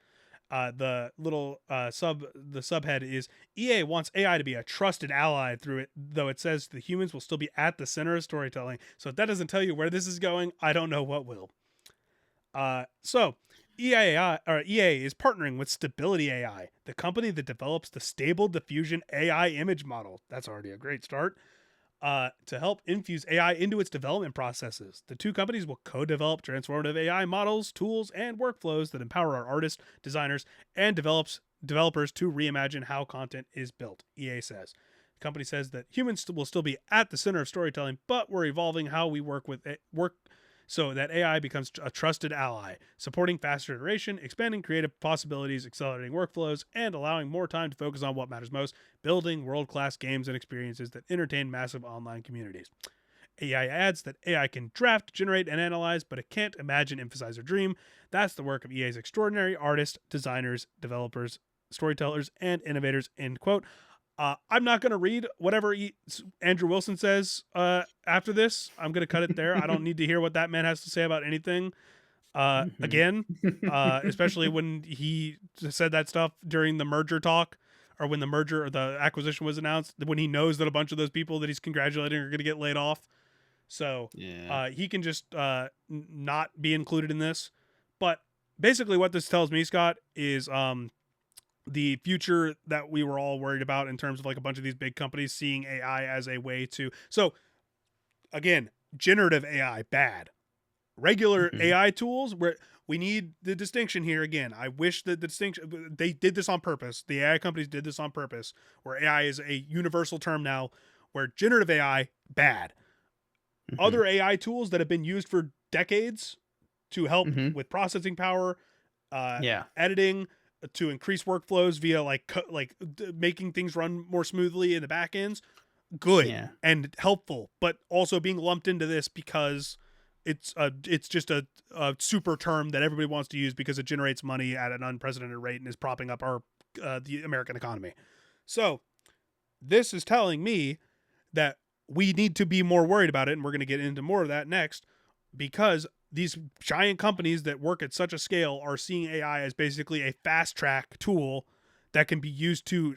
Speaker 1: The little the subhead is EA wants AI to be a trusted ally through it, though it says the humans will still be at the center of storytelling. So if that doesn't tell you where this is going, I don't know what will. So EA is partnering with Stability AI, the company that develops the Stable Diffusion AI image model. That's already a great start. To help infuse AI into its development processes. The 2 companies will co-develop transformative AI models, tools, and workflows that empower our artists, designers, and developers to reimagine how content is built, EA says. The company says that humans will still be at the center of storytelling, but we're evolving how we work so that AI becomes a trusted ally, supporting faster iteration, expanding creative possibilities, accelerating workflows, and allowing more time to focus on what matters most, building world-class games and experiences that entertain massive online communities. AI adds that AI can draft, generate, and analyze, but it can't imagine, emphasize, or dream. That's the work of EA's extraordinary artists, designers, developers, storytellers, and innovators, end quote. I'm not going to read whatever Andrew Wilson says after this. I'm going to cut it there. I don't need to hear what that man has to say about anything again, especially when he said that stuff during the merger talk, or when the merger or the acquisition was announced, when he knows that a bunch of those people that he's congratulating are going to get laid off. So
Speaker 3: Yeah.
Speaker 1: he can just not be included in this. But basically what this tells me, Scott, is the future that we were all worried about in terms of like a bunch of these big companies seeing AI as a way to. So again, generative AI, bad. Regular AI tools, where we need the distinction here again. I wish that the distinction, they did this on purpose. The AI companies did this on purpose, where AI is a universal term now, where generative AI, bad. Other AI tools that have been used for decades to help with processing power, editing, to increase workflows via making things run more smoothly in the back ends, good and helpful, but also being lumped into this because it's just a super term that everybody wants to use because it generates money at an unprecedented rate and is propping up our the American economy. So this is telling me that we need to be more worried about it, and we're going to get into more of that next, because these giant companies that work at such a scale are seeing AI as basically a fast track tool that can be used to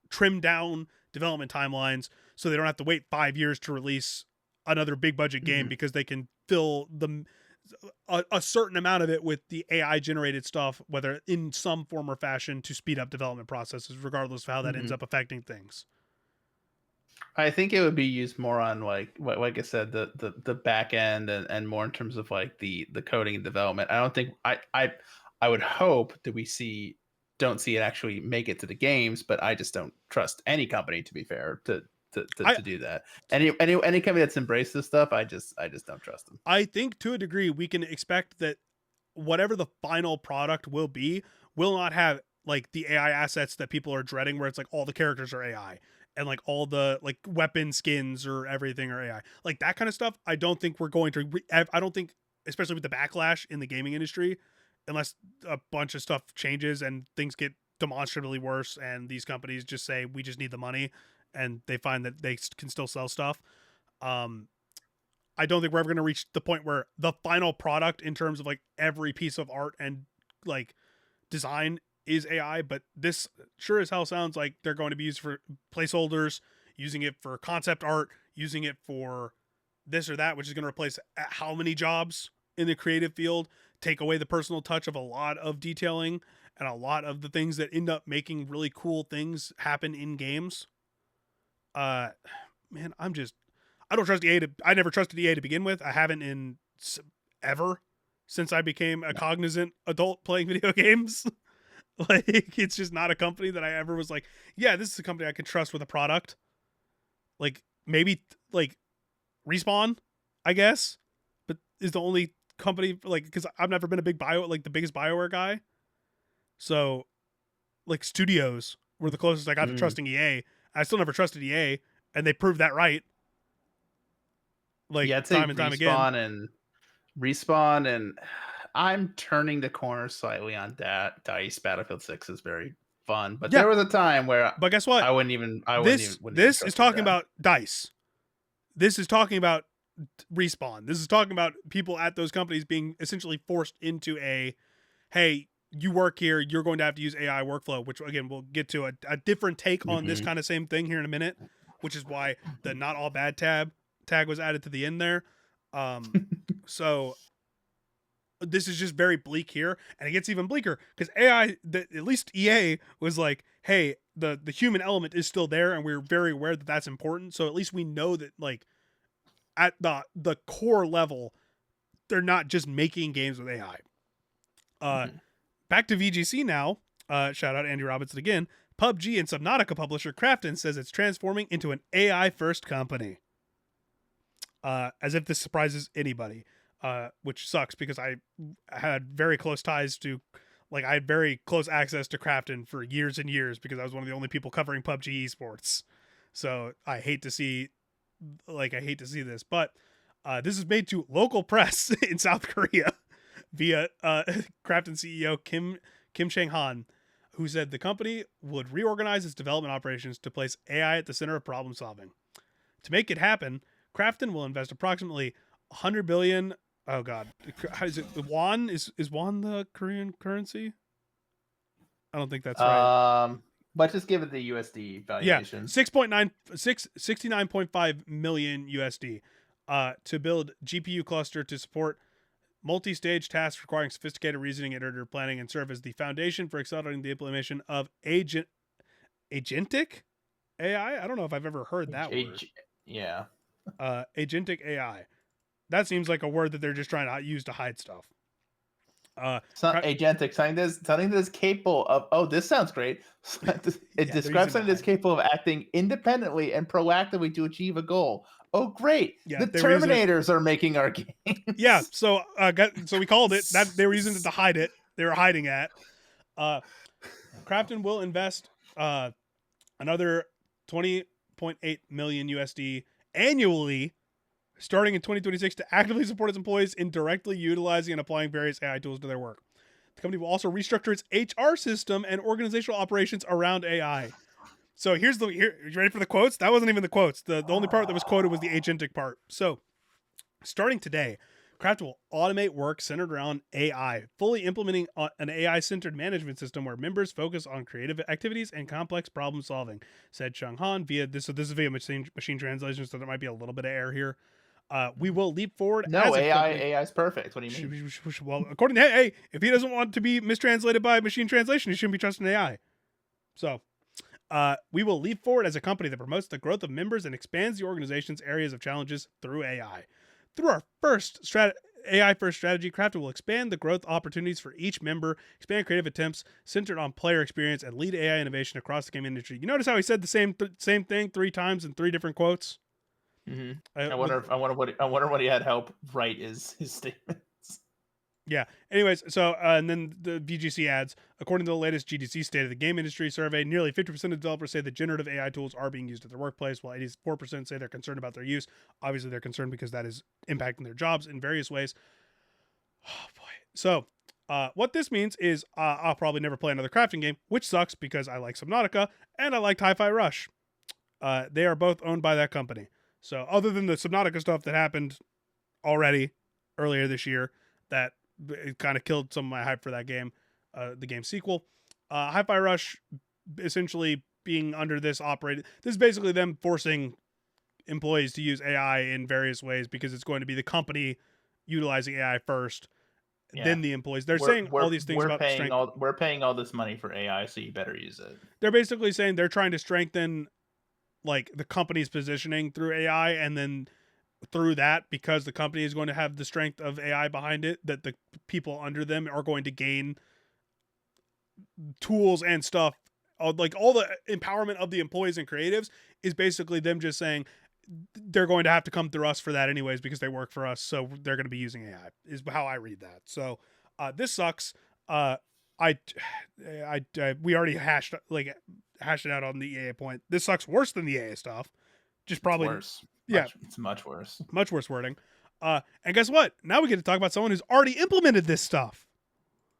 Speaker 1: trim down development timelines so they don't have to wait 5 years to release another big budget game because they can fill a certain amount of it with the AI generated stuff, whether in some form or fashion, to speed up development processes, regardless of how that ends up affecting things.
Speaker 3: I think it would be used more on like I said, the back end and more in terms of like the coding and development. I don't think I would hope that don't see it actually make it to the games, but I just don't trust any company, to be fair, to do that. Any company that's embraced this stuff, I just don't trust them.
Speaker 1: I think to a degree we can expect that whatever the final product will be will not have like the AI assets that people are dreading, where it's like all the characters are AI and like all the like weapon skins or everything are AI. Like that kind of stuff, I don't think we're going to I don't think, especially with the backlash in the gaming industry, unless a bunch of stuff changes and things get demonstrably worse and these companies just say we just need the money and they find that they can still sell stuff. I don't think we're ever going to reach the point where the final product in terms of like every piece of art and like design is AI, but this sure as hell sounds like they're going to be used for placeholders, using it for concept art, using it for this or that, which is going to replace how many jobs in the creative field, take away the personal touch of a lot of detailing and a lot of the things that end up making really cool things happen in games. Man, I don't trust EA I never trusted EA to begin with. I haven't in ever since I became a cognizant adult playing video games. Like, it's just not a company that I ever was like, yeah, this is a company I can trust with a product. Like, maybe like Respawn, I guess, but is the only company, like, because I've never been a big the biggest BioWare guy. So like studios were the closest I got to trusting EA. I still never trusted EA, and they proved that right. Like,
Speaker 3: I'd say
Speaker 1: time and time again.
Speaker 3: Respawn, and I'm turning the corner slightly on that. Dice Battlefield 6 is very fun, but there was a time where
Speaker 1: but guess what?
Speaker 3: I wouldn't even
Speaker 1: this is talking about Dice. This is talking about Respawn. This is talking about people at those companies being essentially forced into a, hey, you work here, you're going to have to use AI workflow, which again, we'll get to a different take on this kind of same thing here in a minute, which is why the not all bad tag was added to the end there. So this is just very bleak here, and it gets even bleaker because AI, at least EA was like, hey, the human element is still there, and we're very aware that that's important. So at least we know that, like, at the core level, they're not just making games with AI. Back to VGC now. Shout out Andy Robinson again. PUBG and Subnautica publisher Krafton says it's transforming into an AI first company. As if this surprises anybody. Which sucks because I had very close ties to, like, I had very close access to Krafton for years and years because I was one of the only people covering PUBG esports. So I hate to see this, but this is made to local press in South Korea via Krafton CEO Kim Chang-han. who said the company would reorganize its development operations to place AI at the center of problem solving. To make it happen, Krafton will invest approximately 100 billion. Oh God, how is it? Won is won the Korean currency? I don't think that's right.
Speaker 3: But just give it the USD
Speaker 1: Yeah,
Speaker 3: valuation.
Speaker 1: 69.5 million USD to build GPU cluster to support multi-stage tasks requiring sophisticated reasoning and iterative planning and serve as the foundation for accelerating the implementation of agentic AI. I don't know if I've ever heard that word.
Speaker 3: Yeah.
Speaker 1: Agentic AI. That seems like a word that they're just trying to use to hide stuff.
Speaker 3: Agentic, something that is capable of. Oh, this sounds great. It describes something that's capable of acting independently and proactively to achieve a goal. Oh, great!
Speaker 1: Yeah,
Speaker 3: the Terminators are making our games.
Speaker 1: Yeah, so we called it that. They were using it to hide it. They were hiding at. Krafton will invest another 20.8 million USD annually starting in 2026 to actively support its employees in directly utilizing and applying various AI tools to their work. The company will also restructure its HR system and organizational operations around AI. So here, you ready for the quotes? That wasn't even the quotes. The only part that was quoted was the agentic part. So starting today, Kraft will automate work centered around AI, fully implementing an AI-centered management system where members focus on creative activities and complex problem solving, said Chung Han via this. So this is via machine translation, so there might be a little bit of error here. We will leap forward.
Speaker 3: No, AI is perfect. What do you mean?
Speaker 1: Well, according to hey, if he doesn't want to be mistranslated by machine translation, he shouldn't be trusting AI. So, we will leap forward as a company that promotes the growth of members and expands the organization's areas of challenges through AI. Through our AI first strategy, Crafter will expand the growth opportunities for each member, expand creative attempts centered on player experience, and lead AI innovation across the game industry. You notice how he said the same thing 3 times in 3 different quotes?
Speaker 3: Mm-hmm. I wonder what he had help write his statements.
Speaker 1: Yeah. Anyways, so and then the VGC adds, according to the latest GDC State of the Game Industry survey, nearly 50% of developers say that generative AI tools are being used at their workplace, while 84% say they're concerned about their use. Obviously, they're concerned because that is impacting their jobs in various ways. Oh boy. So, what this means is I'll probably never play another crafting game, which sucks because I like Subnautica and I liked Hi-Fi Rush. They are both owned by that company. So, other than the Subnautica stuff that happened already earlier this year, that it kind of killed some of my hype for that game, the game sequel. Hi-Fi Rush essentially being under this is basically them forcing employees to use AI in various ways because it's going to be the company utilizing AI first, then the employees. They're saying all these things about strength.
Speaker 3: We're paying all this money for AI, so you better use it.
Speaker 1: They're basically saying they're trying to strengthen like the company's positioning through AI, and then through that, because the company is going to have the strength of AI behind it, that the people under them are going to gain tools and stuff. Like all the empowerment of the employees and creatives is basically them just saying they're going to have to come through us for that anyways because they work for us, so they're going to be using AI is how I read that. So this sucks. We already hashed it out on the EA point. This sucks worse than the EA stuff. Just probably
Speaker 3: worse. It's much worse.
Speaker 1: Much worse wording. And guess what? Now we get to talk about someone who's already implemented this stuff.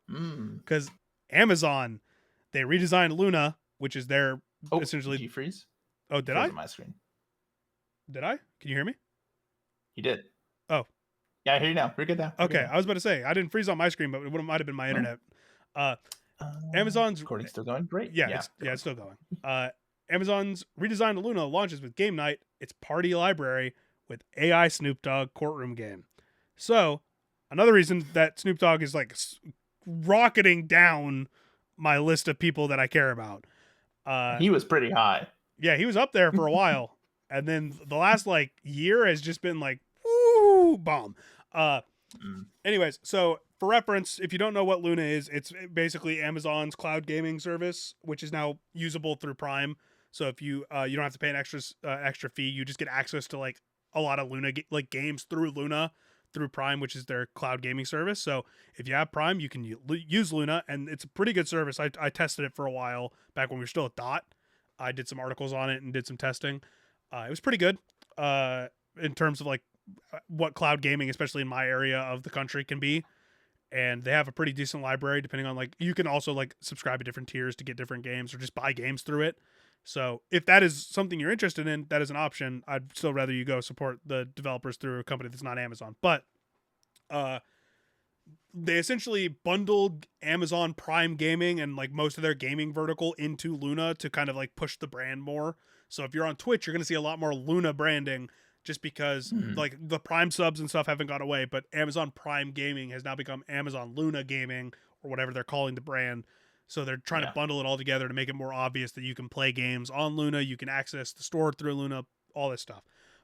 Speaker 1: Because Amazon, they redesigned Luna, which is their essentially.
Speaker 3: Did you freeze?
Speaker 1: Oh, did I?
Speaker 3: On my screen.
Speaker 1: Did I? Can you hear me?
Speaker 3: You did.
Speaker 1: Oh.
Speaker 3: Yeah, I hear you now. We're good now.
Speaker 1: Okay, I was about to say I didn't freeze on my screen, but it might have been my internet. Amazon's
Speaker 3: recording still going? Great.
Speaker 1: Yeah, it's still going. Amazon's redesigned Luna launches with Game Night, its party library with AI Snoop Dogg courtroom game. So, another reason that Snoop Dogg is like rocketing down my list of people that I care about.
Speaker 3: He was pretty high.
Speaker 1: Yeah, he was up there for a while. And then the last like year has just been like, woo, bomb. Anyways, so for reference, if you don't know what Luna is, it's basically Amazon's cloud gaming service, which is now usable through Prime. So if you don't have to pay an extra fee, you just get access to like a lot of Luna games through Luna through Prime, which is their cloud gaming service. So if you have Prime, you can use Luna, and it's a pretty good service. I tested it for a while back when we were still at Dot. I did some articles on it and did some testing. It was pretty good in terms of like what cloud gaming, especially in my area of the country, can be. and they have a pretty decent library. Depending on like, you can also like subscribe to different tiers to get different games, or just buy games through it. So if that is something you're interested in, that is an option. I'd still rather you go support the developers through a company that's not Amazon. But they essentially bundled Amazon Prime Gaming and like most of their gaming vertical into Luna to kind of like push the brand more. So if you're on Twitch, you're going to see a lot more Luna branding, just because like the Prime subs and stuff haven't gone away, but Amazon Prime Gaming has now become Amazon Luna Gaming, or whatever they're calling the brand. So they're trying to bundle it all together to make it more obvious that you can play games on Luna, you can access the store through Luna, all this stuff.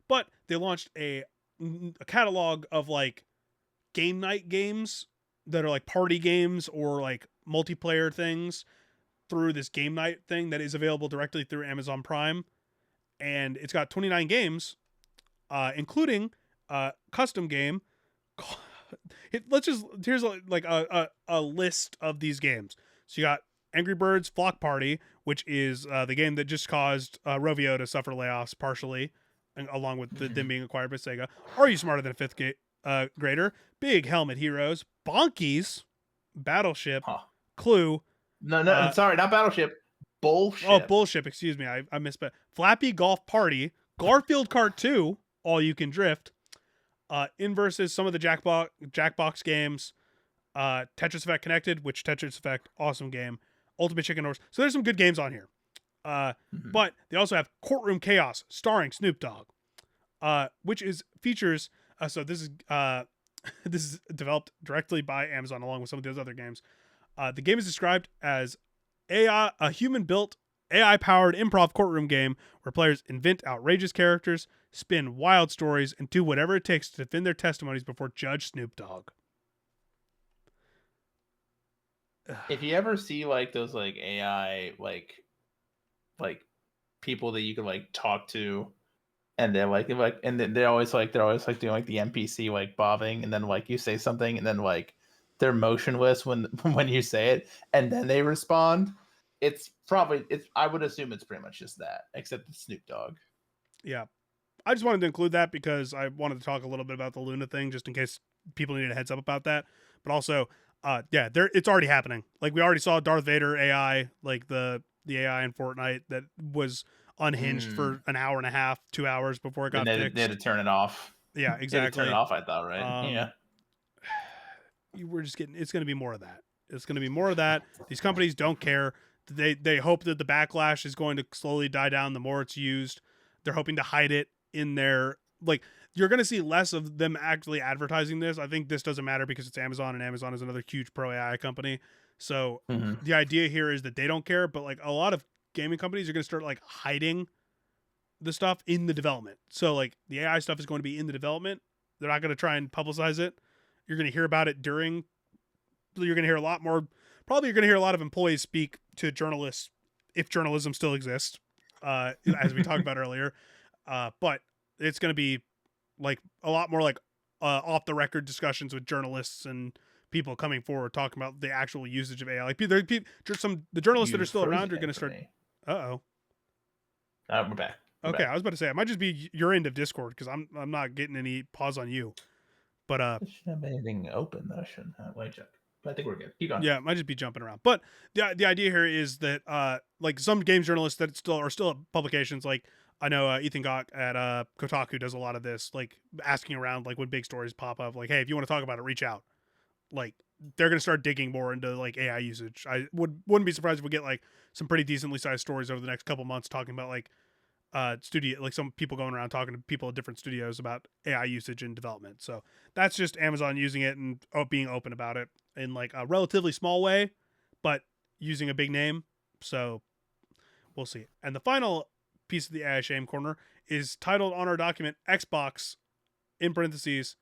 Speaker 1: But they launched a catalog of like game night games that are like party games or like multiplayer things through this game night thing that is available directly through Amazon Prime. And it's got 29 games, including a custom game. Here's like a list of these games. So you got Angry Birds Flock Party, which is the game that just caused Rovio to suffer layoffs partially, along with them being acquired by Sega. Are You Smarter Than a Fifth Grader? Big Helmet Heroes, Bonkies, Battleship, Clue.
Speaker 3: No, sorry, not Battleship. Bullshit.
Speaker 1: Oh, Bullship. Excuse me, I misspelled. Flappy Golf Party, Garfield Kart 2, All You Can Drift, Inverses, some of the Jackbox games, Tetris Effect Connected, which Tetris Effect, awesome game, Ultimate Chicken Horse. So there's some good games on here. But they also have Courtroom Chaos, starring Snoop Dogg, which features. So this is this is developed directly by Amazon along with some of those other games. The game is described as a human-built, AI-powered improv courtroom game where players invent outrageous characters, spin wild stories, and do whatever it takes to defend their testimonies before Judge Snoop Dogg.
Speaker 3: If you ever see like those like AI like people that you can like talk to, and they're they're always like doing like the NPC like bobbing, and then like you say something, and then like they're motionless when you say it, and then they respond. I would assume it's pretty much just that, except it's Snoop Dogg.
Speaker 1: Yeah. I just wanted to include that because I wanted to talk a little bit about the Luna thing, just in case people needed a heads up about that. But also, it's already happening. Like, we already saw Darth Vader AI, like the AI in Fortnite that was unhinged for an hour and a half, 2 hours before it got fixed.
Speaker 3: They had to turn it off.
Speaker 1: Yeah, exactly.
Speaker 3: Turn it off, I thought, right? Yeah.
Speaker 1: It's going to be more of that. It's going to be more of that. These companies don't care. They hope that the backlash is going to slowly die down the more it's used. They're hoping to hide it in their, like, you're going to see less of them actually advertising this. I think this doesn't matter because it's Amazon, and Amazon is another huge pro AI company. So the idea here is that they don't care, but like a lot of gaming companies are going to start like hiding the stuff in the development. So like the AI stuff is going to be in the development. They're not going to try and publicize it. You're going to hear about it during. You're going to hear a lot more. Probably you're going to hear a lot of employees speak to journalists, if journalism still exists, as we talked about earlier. But it's going to be like a lot more like off the record discussions with journalists and people coming forward talking about the actual usage of AI. Like the journalists that are still around are going to start. Uh-oh.
Speaker 3: We're back.
Speaker 1: Okay, I was about to say it might just be your end of Discord because I'm not getting any pause on you. But
Speaker 2: it shouldn't have anything open though, shouldn't have. Wait, check. But I think we're good. Keep going.
Speaker 1: Yeah, it might just be jumping around. But the idea here is that like some games journalists that are still at publications, like I know Ethan Gach at Kotaku does a lot of this, like asking around like when big stories pop up, like, hey, if you want to talk about it, reach out. Like they're gonna start digging more into like AI usage. I wouldn't be surprised if we get like some pretty decently sized stories over the next couple months talking about like studio, like some people going around talking to people at different studios about AI usage and development. So that's just Amazon using it and being open about it in like a relatively small way, but using a big name. So we'll see. And the final piece of the AI shame corner is titled on our document Xbox in parentheses,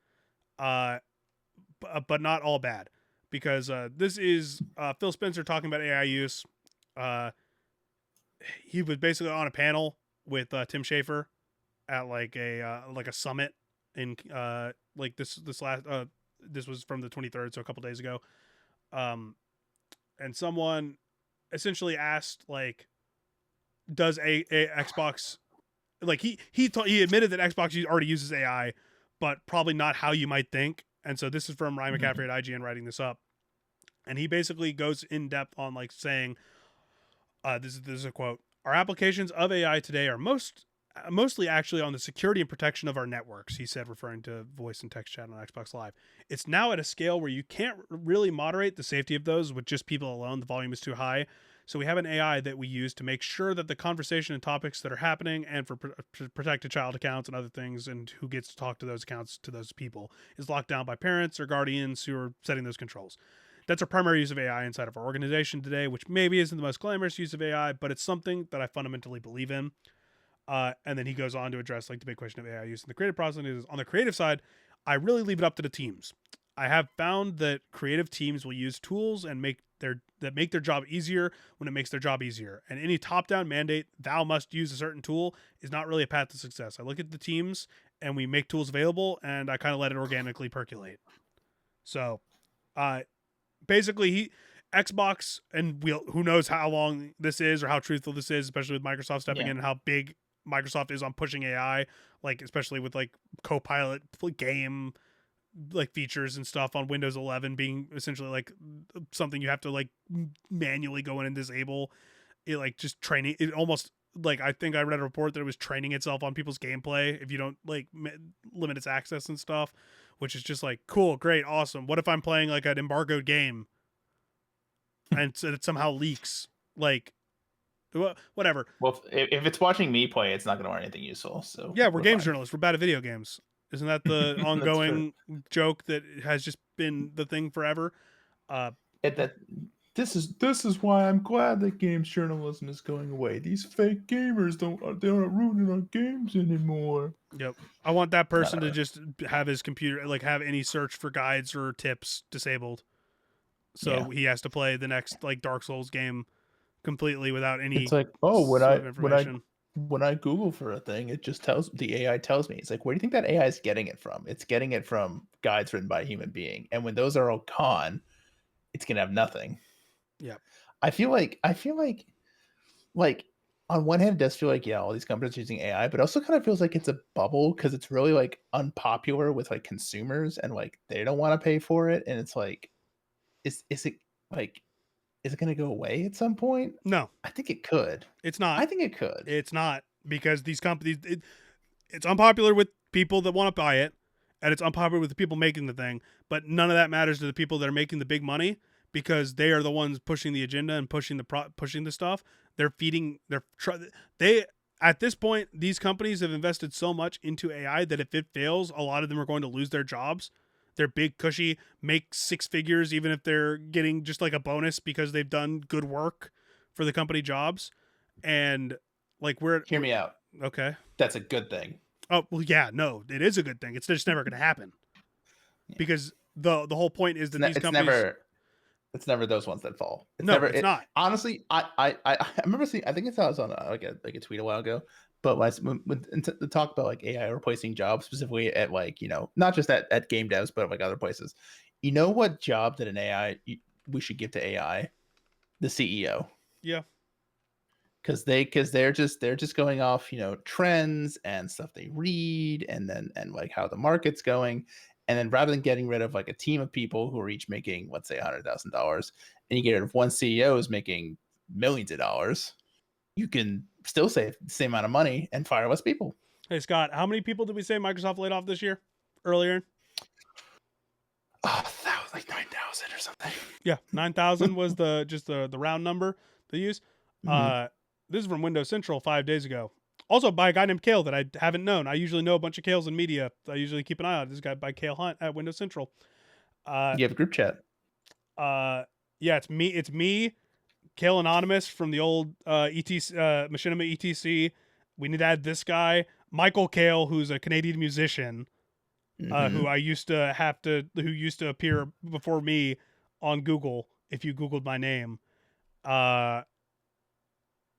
Speaker 1: but not all bad, because this is Phil Spencer talking about AI use. He was basically on a panel with Tim Schafer at like a summit in like this was from the 23rd, so a couple days ago. And someone essentially asked like, does a Xbox, like he admitted that Xbox already uses AI, but probably not how you might think. And so this is from Ryan McCaffrey at IGN writing this up. And he basically goes in depth on like saying, this is a quote, "Our applications of AI today are mostly actually on the security and protection of our networks," he said, referring to voice and text chat on Xbox Live. "It's now at a scale where you can't really moderate the safety of those with just people alone. The volume is too high. So we have an AI that we use to make sure that the conversation and topics that are happening, and for protected child accounts and other things, and who gets to talk to those accounts to those people, is locked down by parents or guardians who are setting those controls. That's our primary use of AI inside of our organization today, which maybe isn't the most glamorous use of AI, but it's something that I fundamentally believe in." And then he goes on to address like the big question of AI use in the creative process. Is on the creative side, I really leave it up to the teams. I have found that creative teams will use tools and make their job easier when it makes their job easier. And any top-down mandate, thou must use a certain tool, is not really a path to success. I look at the teams and we make tools available, and I kind of let it organically percolate. So, basically, Xbox, and who knows how long this is or how truthful this is, especially with Microsoft stepping in and how big Microsoft is on pushing AI, like especially with like Copilot game like features and stuff on Windows 11 being essentially like something you have to like manually go in and disable. It like just training it almost like, I think I read a report that it was training itself on people's gameplay if you don't like limit its access and stuff, which is just like cool, great, awesome. What if I'm playing like an embargoed game and it somehow leaks? Like, whatever.
Speaker 2: Well, if it's watching me play, it's not going to learn anything useful. So
Speaker 1: yeah, we're games journalists. We're bad at video games. Isn't that the ongoing joke that has just been the thing forever?
Speaker 2: This is why I'm glad that games journalism is going away. These fake gamers they're not ruining our games anymore.
Speaker 1: Yep. I want that person to just have his computer, like have any search for guides or tips disabled. So he has to play the next like Dark Souls game completely without any.
Speaker 2: It's like, when I Google for a thing, it just the AI tells me. It's like, where do you think that AI is getting it from? It's getting it from guides written by a human being. And when those are all gone, it's gonna have nothing.
Speaker 1: Yeah.
Speaker 2: I feel like on one hand, it does feel like, all these companies are using AI, but it also kind of feels like it's a bubble because it's really like unpopular with like consumers and like they don't want to pay for it. And it's like, is it going to go away at some point?
Speaker 1: No,
Speaker 2: I think it could.
Speaker 1: It's not.
Speaker 2: I think it could.
Speaker 1: It's not, because these companies, it's unpopular with people that want to buy it, and it's unpopular with the people making the thing. But none of that matters to the people that are making the big money, because they are the ones pushing the agenda and pushing the stuff. They're feeding. At this point, these companies have invested so much into AI that if it fails, a lot of them are going to lose their jobs. They're big, cushy, make six figures, even if they're getting just like a bonus because they've done good work for the company jobs. And like,
Speaker 2: hear me out.
Speaker 1: Okay.
Speaker 2: That's a good thing.
Speaker 1: Oh, well, yeah, no, it is a good thing. It's just never going to happen because the whole point is that these companies.
Speaker 2: It's never those ones that fall.
Speaker 1: It's not.
Speaker 2: Honestly, I remember seeing. I think it was on like a tweet a while ago. But when to talk about like AI replacing jobs, specifically at like, not just at game devs, but like other places. You know what job that an AI we should give to AI? The CEO.
Speaker 1: Yeah.
Speaker 2: Because they're just going off, trends and stuff they read, and like how the market's going. And then rather than getting rid of like a team of people who are each making, let's say $100,000, and you get rid of one CEO who's making millions of dollars, you can still save the same amount of money and fire less people.
Speaker 1: Hey, Scott, how many people did we say Microsoft laid off this year earlier?
Speaker 2: Oh, that was like 9,000 or something.
Speaker 1: Yeah, 9,000 was the round number they use. Mm-hmm. This is from Windows Central 5 days ago. Also by a guy named Cale that I haven't known. I usually know a bunch of Cales in media. I usually keep an eye on this guy by Cale Hunt at Windows Central.
Speaker 2: You have a group chat.
Speaker 1: Yeah, it's me, Cale Anonymous from the old ETC, Machinima ETC. We need to add this guy, Michael Cale, who's a Canadian musician, who used to appear before me on Google. If you Googled my name, there's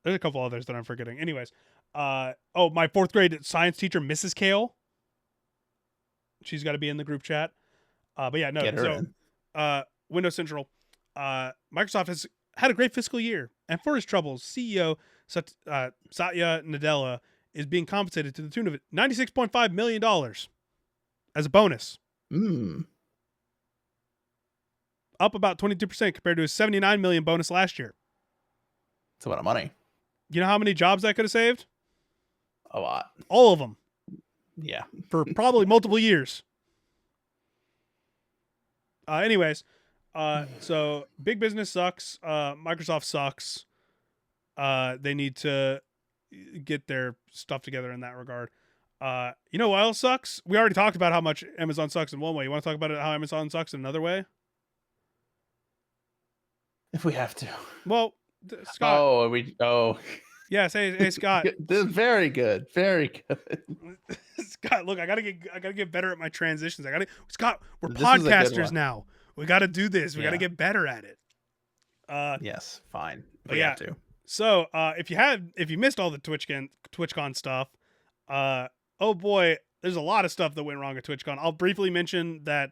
Speaker 1: a couple others that I'm forgetting. Anyways, my 4th grade science teacher, Mrs. Cale. She's got to be in the group chat. But yeah, no. So, Windows Central, Microsoft has had a great fiscal year, and for his troubles, CEO Satya Nadella is being compensated to the tune of $96.5 million as a bonus. up about 22% compared to his 79 million bonus last year.
Speaker 3: It's a lot of money.
Speaker 1: You know how many jobs that could have saved?
Speaker 3: A lot.
Speaker 1: All of them.
Speaker 3: Yeah.
Speaker 1: For probably multiple years. Anyways, so big business sucks. Microsoft sucks. They need to get their stuff together in that regard. You know what else sucks? We already talked about how much Amazon sucks in one way. You want to talk about how Amazon sucks in another way?
Speaker 3: If we have to.
Speaker 1: Well, Scott.
Speaker 3: Oh.
Speaker 1: Yes, hey Scott.
Speaker 3: This is very good. Very good.
Speaker 1: Scott, look, I gotta get better at my transitions. Scott, we're
Speaker 3: This is a good
Speaker 1: podcasters
Speaker 3: one.
Speaker 1: now. We gotta do this. We gotta
Speaker 3: Yeah.
Speaker 1: get better at it.
Speaker 3: Yes, fine.
Speaker 1: But
Speaker 3: We
Speaker 1: yeah.
Speaker 3: have to.
Speaker 1: So if you missed all the TwitchCon stuff, oh boy, there's a lot of stuff that went wrong at TwitchCon. I'll briefly mention that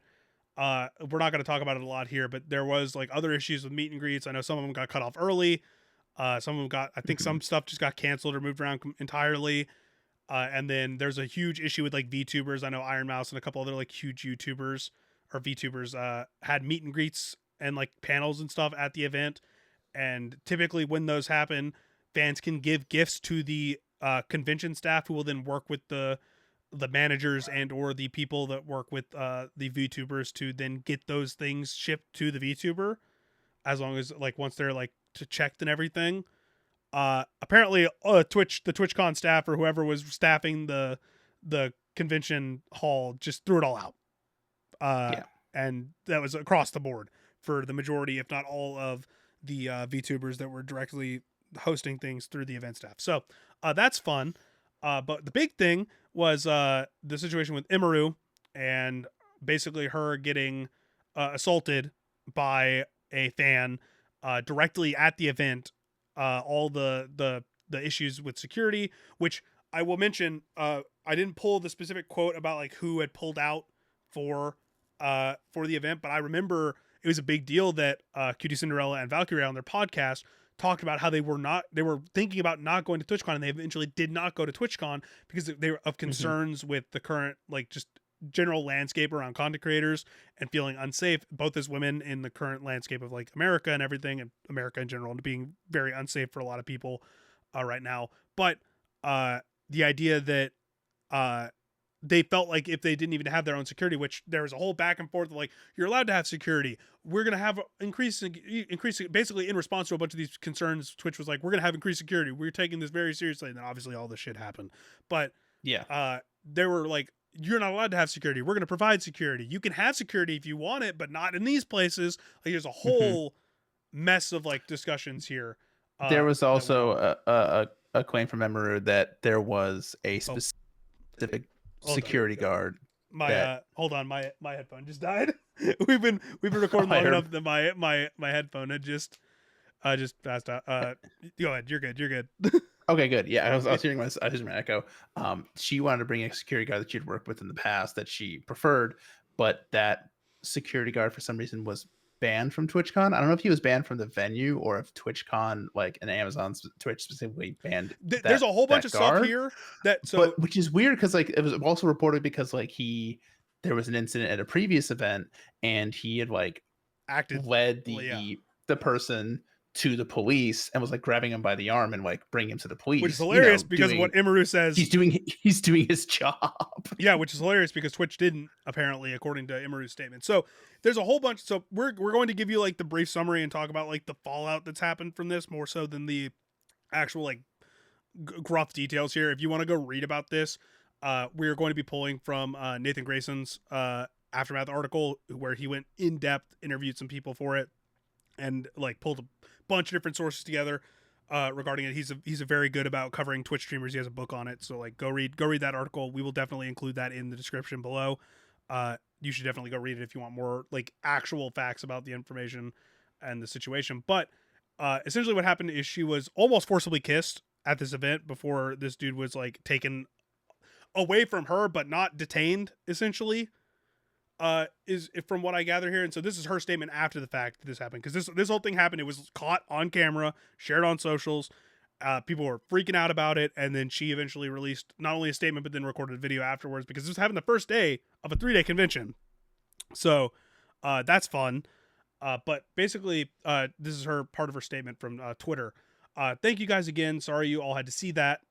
Speaker 1: we're not going to talk about it a lot here, but there was like other issues with meet and greets. I know some of them got cut off early. Some of them got, I think some stuff just got canceled or moved around entirely. And then there's a huge issue with like VTubers. I know Iron Mouse and a couple other like huge YouTubers or VTubers had meet and greets and like panels and stuff at the event. And typically when those happen, fans can give gifts to the convention staff, who will then work with the managers and or the people that work with the VTubers to then get those things shipped to the VTuber, as long as like once they're like checked and everything. Apparently the TwitchCon staff or whoever was staffing the convention hall just threw it all out. And that was across the board for the majority, if not all, of the VTubers that were directly hosting things through the event staff. So that's fun. But the big thing was the situation with Imaru and basically her getting assaulted by a fan directly at the event. All the issues with security, which I will mention. I didn't pull the specific quote about like who had pulled out for the event, but I remember it was a big deal that Cutie Cinderella and Valkyrie on their podcast talked about how they were thinking about not going to TwitchCon, and they eventually did not go to TwitchCon because they were of concerns with the current like just general landscape around content creators and feeling unsafe, both as women in the current landscape of like America and everything, and America in general, and being very unsafe for a lot of people right now. But the idea that they felt like if they didn't even have their own security, which there was a whole back and forth of like, you're allowed to have security. We're going to have increasing, basically in response to a bunch of these concerns, Twitch was like, we're going to have increased security. We're taking this very seriously. And then obviously all this shit happened. But they were like, you're not allowed to have security. We're going to provide security. You can have security if you want it, but not in these places. Like there's a whole mess of like discussions here.
Speaker 3: There was also a claim from Emeru that there was a specific security guard.
Speaker 1: Hold on, my headphone just died. we've been recording long enough that my headphone had just passed out. Go ahead, you're good.
Speaker 3: Okay, good. Yeah, I was hearing my echo. She wanted to bring a security guard that she'd worked with in the past that she preferred, but that security guard for some reason was banned from TwitchCon. I don't know if he was banned from the venue or if TwitchCon, like an Amazon's Twitch specifically banned.
Speaker 1: There's a whole bunch of stuff here
Speaker 3: which is weird because like it was also reported because like there was an incident at a previous event and he had like led the person to the police and was like grabbing him by the arm and like bring him to the police,
Speaker 1: which is hilarious because of what Imaru says.
Speaker 3: He's doing his job.
Speaker 1: Yeah, which is hilarious because Twitch didn't, apparently, according to Imaru's statement. So there's a whole bunch. So we're going to give you like the brief summary and talk about like the fallout that's happened from this more so than the actual like gruff details here. If you want to go read about this, we're going to be pulling from Nathan Grayson's Aftermath article where he went in depth, interviewed some people for it, and like pulled a bunch of different sources together regarding it. He's a very good about covering Twitch streamers. He has a book on it, so like go read that article. We will definitely include that in the description below. You should definitely go read it if you want more like actual facts about the information and the situation. But essentially what happened is she was almost forcibly kissed at this event before this dude was like taken away from her but not detained, essentially. Is from what I gather here. And so this is her statement after the fact that this happened, because this whole thing happened. It was caught on camera, shared on socials. People were freaking out about it, and then she eventually released not only a statement but then recorded a video afterwards, because this was happening the first day of a 3-day convention. So that's fun. But basically, this is her part of her statement from Twitter. Thank you guys again. Sorry you all had to see that.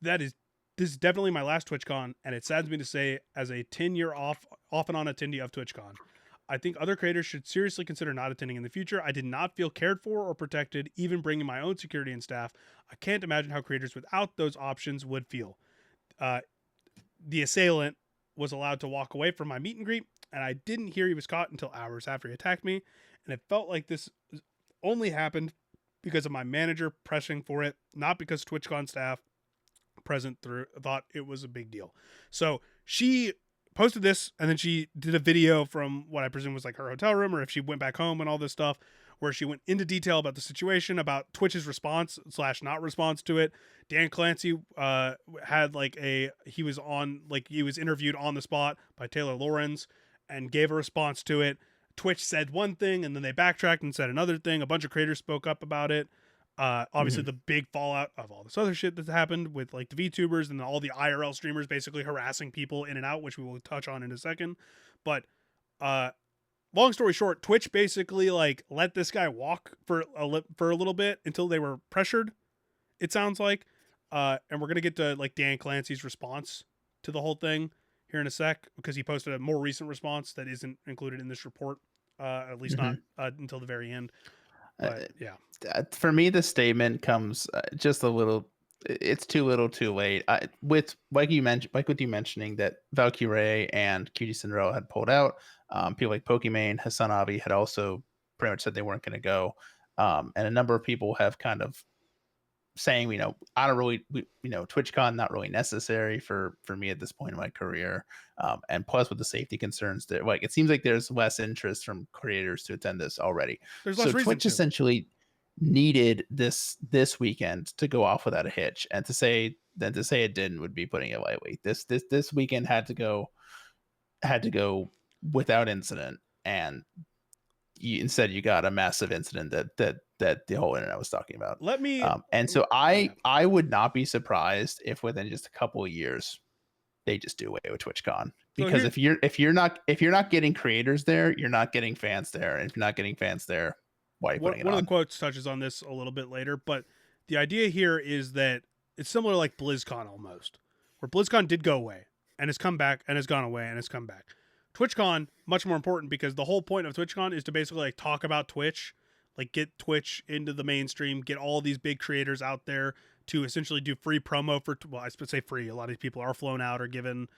Speaker 1: This is definitely my last TwitchCon, and it saddens me to say, as a 10-year off and on attendee of TwitchCon, I think other creators should seriously consider not attending in the future. I did not feel cared for or protected, even bringing my own security and staff. I can't imagine how creators without those options would feel. The assailant was allowed to walk away from my meet and greet, and I didn't hear he was caught until hours after he attacked me, and it felt like this only happened because of my manager pressing for it, not because TwitchCon staff present thought it was a big deal. So she posted this, and then she did a video from what I presume was like her hotel room, or if she went back home and all this stuff, where she went into detail about the situation, about Twitch's response / not response to it. Dan Clancy had he was interviewed on the spot by Taylor Lorenz and gave a response to it. Twitch said one thing, and then they backtracked and said another thing. A bunch of creators spoke up about it. Obviously the big fallout of all this other shit that's happened with like the VTubers and all the IRL streamers basically harassing people in and out, which we will touch on in a second. But long story short, Twitch basically like let this guy walk for a little bit until they were pressured, it sounds like. And we're going to get to like Dan Clancy's response to the whole thing here in a sec, because he posted a more recent response that isn't included in this report, at least not until the very end. But yeah.
Speaker 3: For me, the statement comes just a little. It's too little, too late. With like you mentioning that Valkyrie and QT Cinderella had pulled out. People like Pokimane, Hassan Avi had also pretty much said they weren't going to go, and a number of people have kind of saying, I don't really, TwitchCon not really necessary for me at this point in my career, and plus with the safety concerns, that like it seems like there's less interest from creators to attend this already.
Speaker 1: There's less reason
Speaker 3: Twitch
Speaker 1: to.
Speaker 3: essentially needed this weekend to go off without a hitch, and to say it didn't would be putting it lightly. This weekend had to go without incident, and instead you got a massive incident that the whole internet was talking about.
Speaker 1: Let me
Speaker 3: and so I would not be surprised if within just a couple of years they just do away with TwitchCon, because if you're not getting creators there, you're not getting fans there, and if you're not getting fans there, why are you putting it on?
Speaker 1: One of the quotes touches on this a little bit later, but the idea here is that it's similar like BlizzCon almost, where BlizzCon did go away and has come back and has gone away and has come back. TwitchCon, much more important, because the whole point of TwitchCon is to basically like talk about Twitch, like get Twitch into the mainstream, get all these big creators out there to essentially do free promo for, well, I should say free. A lot of these people are flown out or given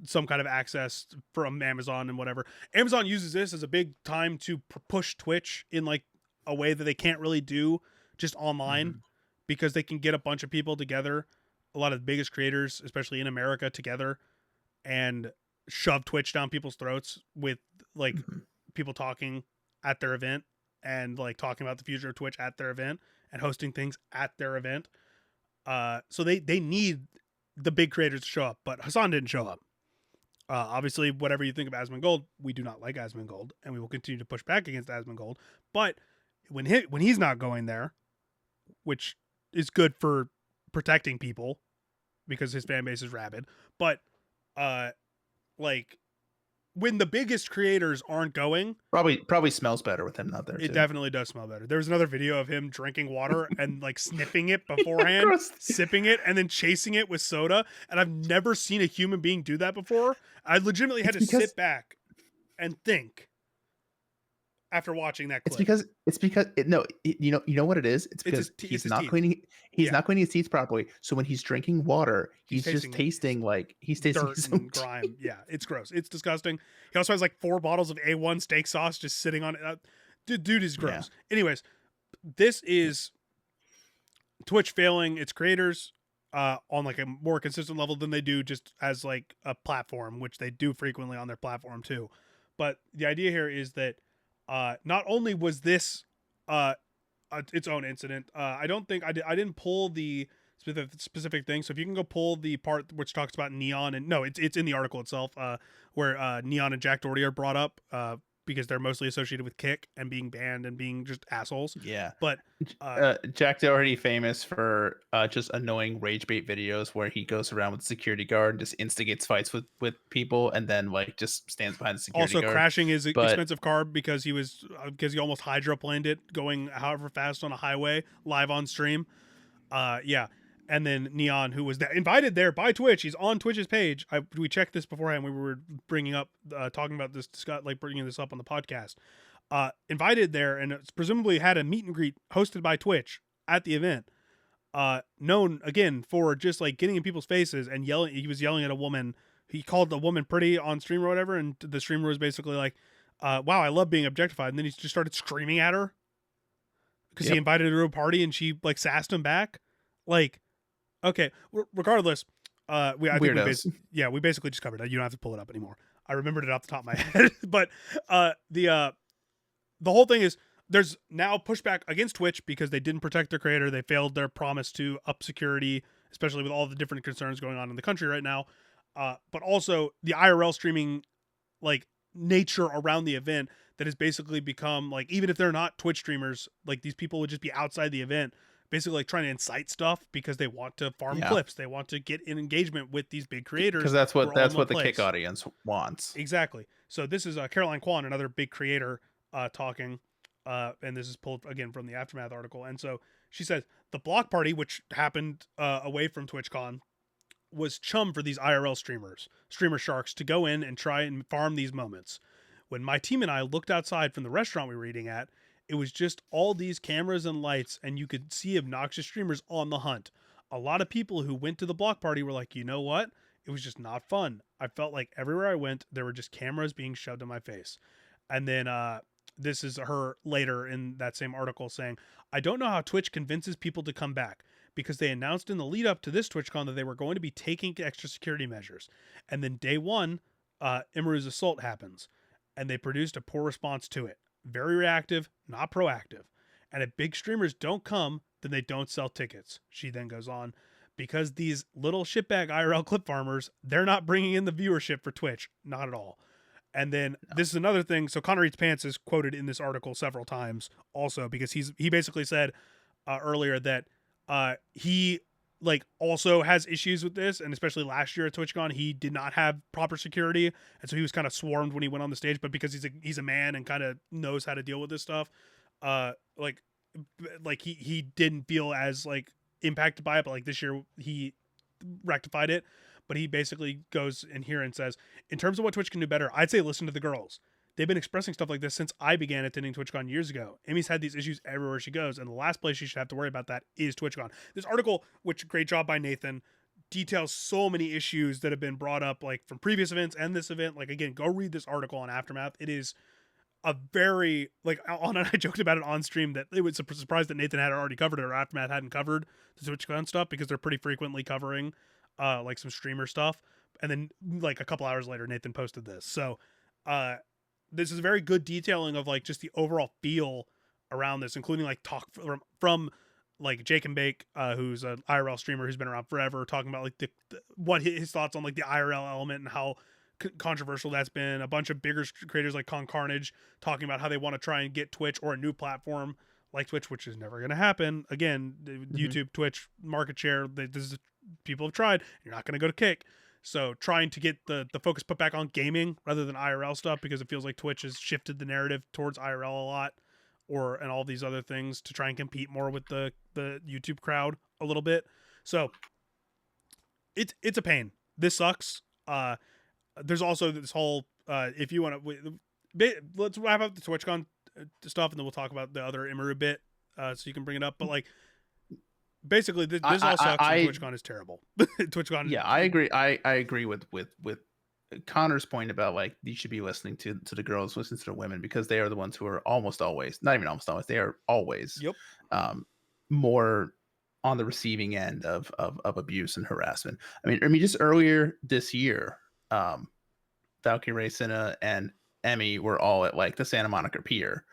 Speaker 1: some kind of access from Amazon and whatever. Amazon uses this as a big time to push Twitch in like a way that they can't really do just online, because they can get a bunch of people together, a lot of the biggest creators, especially in America, together, and shove Twitch down people's throats with like people talking at their event and like talking about the future of Twitch at their event and hosting things at their event. So they need the big creators to show up, but Hassan didn't show up. Obviously, whatever you think of Asmongold, we do not like Asmongold, and we will continue to push back against Asmongold. But when he's not going there, which is good for protecting people because his fan base is rabid, but like when the biggest creators aren't going,
Speaker 3: probably smells better with him not there.
Speaker 1: It definitely does smell better. There was another video of him drinking water and like sniffing it beforehand, sipping it, and then chasing it with soda. And I've never seen a human being do that before. I legitimately had to sit back and think after watching that clip.
Speaker 3: You know what it is? It's because he's not cleaning his teeth properly. So when he's drinking water, he's just tasting like he's tasting
Speaker 1: dirt and grime. Yeah, it's gross. It's disgusting. He also has like 4 bottles of A1 steak sauce just sitting on it. Dude is gross. Yeah. Anyways, this is Twitch failing its creators on like a more consistent level than they do just as like a platform, which they do frequently on their platform too. But the idea here is that not only was this its own incident, I don't think I didn't pull the specific thing. So if you can go pull the part which talks about Neon, and no, it's in the article itself, where Neon and Jack Doherty are brought up, because they're mostly associated with Kick and being banned and being just assholes.
Speaker 3: Yeah.
Speaker 1: But
Speaker 3: Jack Doherty famous for just annoying rage bait videos where he goes around with the security guard and just instigates fights with people and then like just stands behind the security
Speaker 1: also
Speaker 3: guard.
Speaker 1: crashing his
Speaker 3: But
Speaker 1: expensive car because he almost hydroplaned it going however fast on a highway live on stream. Yeah. And then Neon, who was invited there by Twitch, he's on Twitch's page. We checked this beforehand. We were bringing up, talking about this, Scott, like bringing this up on the podcast. Invited there, and it's presumably had a meet and greet hosted by Twitch at the event. Known again for just like getting in people's faces and yelling. He was yelling at a woman. He called the woman pretty on stream or whatever, and the streamer was basically like, "Wow, I love being objectified." And then he just started screaming at her because he invited her to a party, and she like sassed him back, like. Okay, regardless, we basically just covered it. You don't have to pull it up anymore. I remembered it off the top of my head. But the whole thing is there's now pushback against Twitch because they didn't protect their creator. They failed their promise to up security, especially with all the different concerns going on in the country right now. But also the IRL streaming like nature around the event that has basically become like, even if they're not Twitch streamers, like these people would just be outside the event basically like trying to incite stuff because they want to farm clips. They want to get in engagement with these big creators.
Speaker 3: Because that's what the Kick audience wants.
Speaker 1: Exactly. So this is Caroline Kwan, another big creator, talking, and this is pulled again from the Aftermath article. And so she says the block party, which happened away from TwitchCon, was chum for these IRL streamer sharks to go in and try and farm these moments. When my team and I looked outside from the restaurant we were eating at, it was just all these cameras and lights, and you could see obnoxious streamers on the hunt. A lot of people who went to the block party were like, you know what? It was just not fun. I felt like everywhere I went, there were just cameras being shoved in my face. And then this is her later in that same article saying, I don't know how Twitch convinces people to come back because they announced in the lead up to this TwitchCon that they were going to be taking extra security measures. And then day one, Imaru's assault happens, and they produced a poor response to it. Very reactive, not proactive. And if big streamers don't come, then they don't sell tickets. She then goes on, because these little shitbag IRL clip farmers, they're not bringing in the viewership for Twitch. Not at all. And then this is another thing. So Connor Eats Pants is quoted in this article several times also because he basically said earlier that he like also has issues with this, and especially last year at TwitchCon, he did not have proper security, and so he was kind of swarmed when he went on the stage. But because he's a man and kind of knows how to deal with this stuff, like he didn't feel as like impacted by it. But like this year, he rectified it. But he basically goes in here and says, in terms of what Twitch can do better, I'd say listen to the girls. They've been expressing stuff like this since I began attending TwitchCon years ago. Amy's had these issues everywhere she goes, and the last place she should have to worry about that is TwitchCon. This article, which great job by Nathan, details so many issues that have been brought up like from previous events and this event. Like again, go read this article on Aftermath. It is a very like I joked about it on stream that it was surprised that Nathan had already covered it or Aftermath hadn't covered the TwitchCon stuff because they're pretty frequently covering like some streamer stuff. And then like a couple hours later, Nathan posted this. So this is a very good detailing of like just the overall feel around this, including like talk from like Jake and Bake, who's an IRL streamer who's been around forever, talking about like what his thoughts on like the IRL element and how controversial that's been. A bunch of bigger creators like Con Carnage talking about how they want to try and get Twitch or a new platform like Twitch, which is never going to happen. Again, YouTube, Twitch, market share, people have tried. You're not going to go to Kick. So trying to get the focus put back on gaming rather than IRL stuff, because it feels like Twitch has shifted the narrative towards IRL a lot, and all these other things to try and compete more with the YouTube crowd a little bit. So it's a pain. This sucks. There's also this whole if you want to, let's wrap up the TwitchCon stuff and then we'll talk about the other Imaru bit, so you can bring it up. But like, basically, this all sucks. And TwitchCon is terrible. TwitchCon.
Speaker 3: Yeah, I agree. I agree with Connor's point about like you should be listening to the girls, listen to the women, because they are the ones who are almost always, not even almost always, they are always more on the receiving end of abuse and harassment. I mean, just earlier this year, Valkyrie Racina and Emmy were all at like the Santa Monica Pier,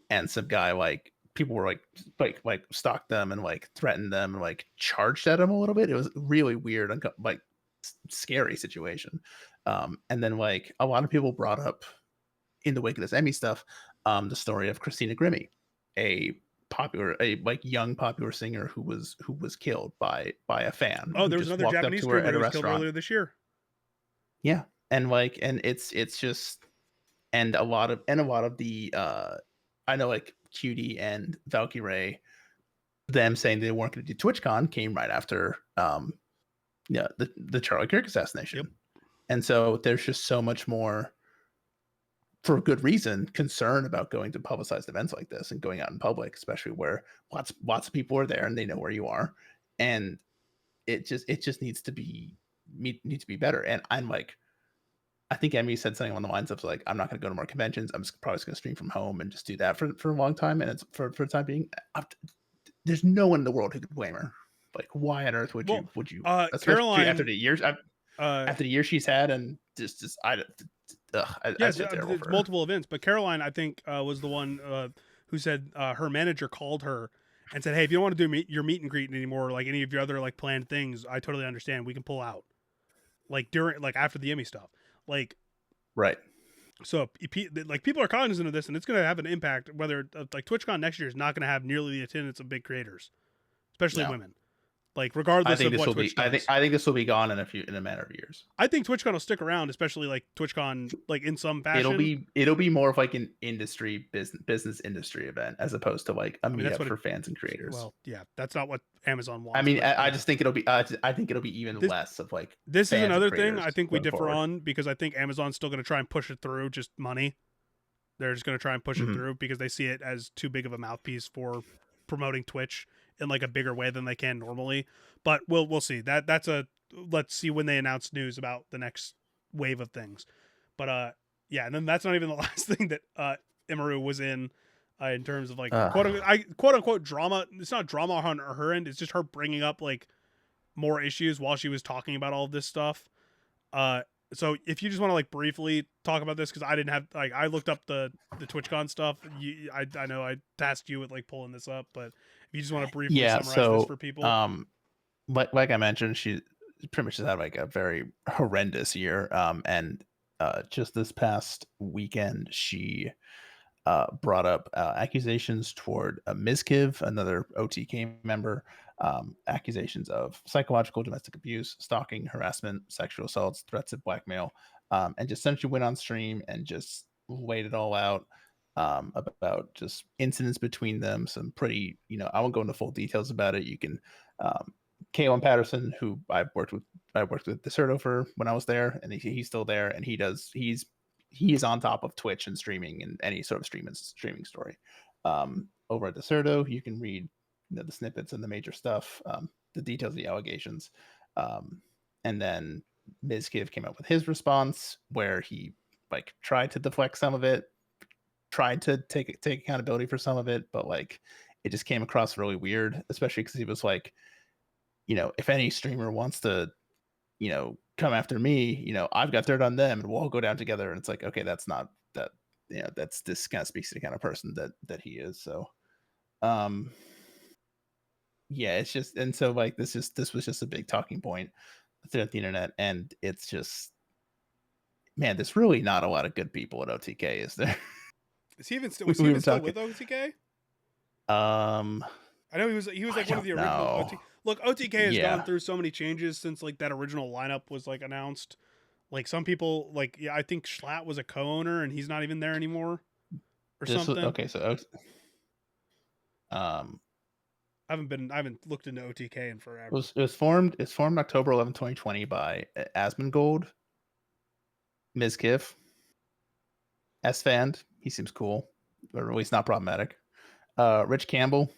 Speaker 3: and some guy like people were like stalked them and like threatened them and like charged at them a little bit. It was really weird and like scary situation. And then like a lot of people brought up in the wake of this Emmy stuff, the story of Christina Grimmie, a young popular singer who was killed by a fan
Speaker 1: Oh,
Speaker 3: who
Speaker 1: there was
Speaker 3: just
Speaker 1: another
Speaker 3: walked up
Speaker 1: Japanese
Speaker 3: to her
Speaker 1: streamer
Speaker 3: at
Speaker 1: who
Speaker 3: a
Speaker 1: was killed
Speaker 3: restaurant.
Speaker 1: earlier this year.
Speaker 3: Yeah, and it's just and a lot of the I know like Cutie and Valkyrie, them saying they weren't going to do TwitchCon came right after the Charlie Kirk assassination.
Speaker 1: Yep.
Speaker 3: And so there's just so much more, for good reason, concern about going to publicized events like this and going out in public, especially where lots of people are there and they know where you are, and it just needs to be better. And I'm like, I think Emmy said something along the lines of like, I'm not going to go to more conventions. I'm probably just going to stream from home and just do that for a long time. And it's for the time being, there's no one in the world who could blame her. Like, why on earth would you especially
Speaker 1: Caroline,
Speaker 3: after the years she's had, and I sit there
Speaker 1: there's multiple events, but Caroline, I think, was the one who said her manager called her and said, "Hey, if you don't want to do your meet and greet anymore, like any of your other like planned things, I totally understand. We can pull out." Like after the Emmy stuff, like
Speaker 3: right.
Speaker 1: So like people are cognizant of this, and it's going to have an impact. Whether like TwitchCon next year is not going to have nearly the attendance of big creators, especially women. Like regardless of what Twitch does.
Speaker 3: I think this will be gone in a matter of years.
Speaker 1: I think TwitchCon will stick around, especially like TwitchCon, like in some fashion.
Speaker 3: It'll be more of like an industry business industry event as opposed to like a meetup for fans and creators.
Speaker 1: Well, yeah, that's not what Amazon wants.
Speaker 3: I mean, I just think it'll be. I think it'll be even less of like.
Speaker 1: This is another thing I think we differ on, because I think Amazon's still going to try and push it through, just money. They're just going to try and push it through because they see it as too big of a mouthpiece for promoting Twitch in like a bigger way than they can normally. But we'll see. Let's see when they announce news about the next wave of things. But yeah, and then that's not even the last thing that Imaru was in terms of like quote unquote drama. It's not drama on her end. It's just her bringing up like more issues while she was talking about all of this stuff. So if you just want to like briefly talk about this, because I didn't have like I looked up the TwitchCon stuff. I know I tasked you with like pulling this up, but if you just want to briefly summarize this for people.
Speaker 3: Like I mentioned, she pretty much has had like a very horrendous year. And just this past weekend, she brought up accusations toward Mizkiv, another OTK member, accusations of psychological domestic abuse, stalking, harassment, sexual assaults, threats of blackmail, and just essentially went on stream and just laid it all out about just incidents between them. Some pretty, I won't go into full details about it. You can, Cale and Patterson, who I worked with Deserto for when I was there, and he's still there, and he is on top of Twitch and streaming and any sort of streaming story. Over at Deserto, you can read the snippets and the major stuff, the details of the allegations. And then Mizkiv came up with his response, where he like tried to deflect some of it, tried to take accountability for some of it, but like it just came across really weird, especially because he was like, if any streamer wants to, come after me, I've got dirt on them and we'll all go down together. And it's like, okay, that's not that, this kind of speaks to the kind of person that he is. So, yeah, it's just, and so like, this was just a big talking point throughout the internet. And it's just, man, there's really not a lot of good people at OTK, is there?
Speaker 1: Is he even still, was he even still with OTK? I know he was like one of the original OTK. Look, OTK has gone through so many changes since like that original lineup was like announced. Like some people, like I think Schlatt was a co-owner and he's not even there anymore, or something.
Speaker 3: Okay, so
Speaker 1: I haven't looked into OTK in forever.
Speaker 3: It was formed October 11, 2020 by Asmongold, Mizkiv, S-Fand, he seems cool, or at least not problematic. Rich Campbell.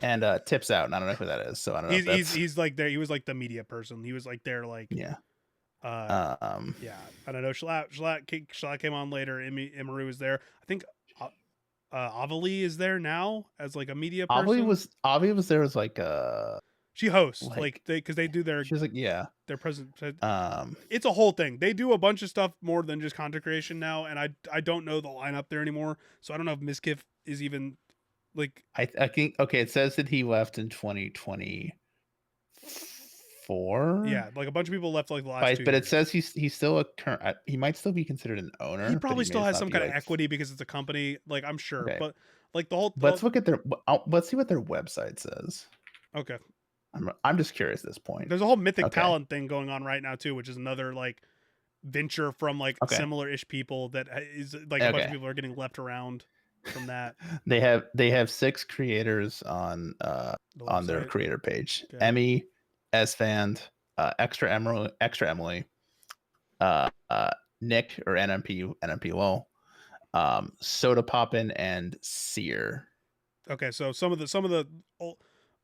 Speaker 3: And Tips Out, and I don't know who that is, so I don't know.
Speaker 1: He's like there. He was like the media person. He was like there, like
Speaker 3: yeah.
Speaker 1: Yeah, I don't know. Schlatt came on later. Imaru was there. I think Avali is there now as like a media person.
Speaker 3: Avi was there as like
Speaker 1: she hosts because they do their.
Speaker 3: She's like
Speaker 1: their present. It's a whole thing. They do a bunch of stuff more than just content creation now, and I don't know the lineup there anymore, so I don't know if Mizkiv is even. Like
Speaker 3: I think, okay, it says that he left in 2020. 4.
Speaker 1: Yeah, like a bunch of people left like the last 2
Speaker 3: but
Speaker 1: years.
Speaker 3: it says he's still a current. He might still be considered an owner.
Speaker 1: He
Speaker 3: but
Speaker 1: probably
Speaker 3: may
Speaker 1: still
Speaker 3: just
Speaker 1: has
Speaker 3: not
Speaker 1: some
Speaker 3: be,
Speaker 1: kind of
Speaker 3: like,
Speaker 1: equity because it's a company. Like I'm sure,
Speaker 3: Okay.
Speaker 1: but like the whole.
Speaker 3: Let's look at their. Let's see what their website says.
Speaker 1: Okay.
Speaker 3: I'm just curious at this point.
Speaker 1: There's a whole mythic
Speaker 3: Okay.
Speaker 1: talent thing going on right now too, which is another like venture from like
Speaker 3: Okay.
Speaker 1: similar-ish people that is like a bunch of
Speaker 3: Okay.
Speaker 1: people are getting left around from that.
Speaker 3: They have 6 creators on
Speaker 1: The
Speaker 3: their
Speaker 1: website.
Speaker 3: creator page.
Speaker 1: Okay.
Speaker 3: Emmy, Esfand, Extra Emily, Nick or NMP Low, Soda Poppin, and Sear.
Speaker 1: Okay, so some of the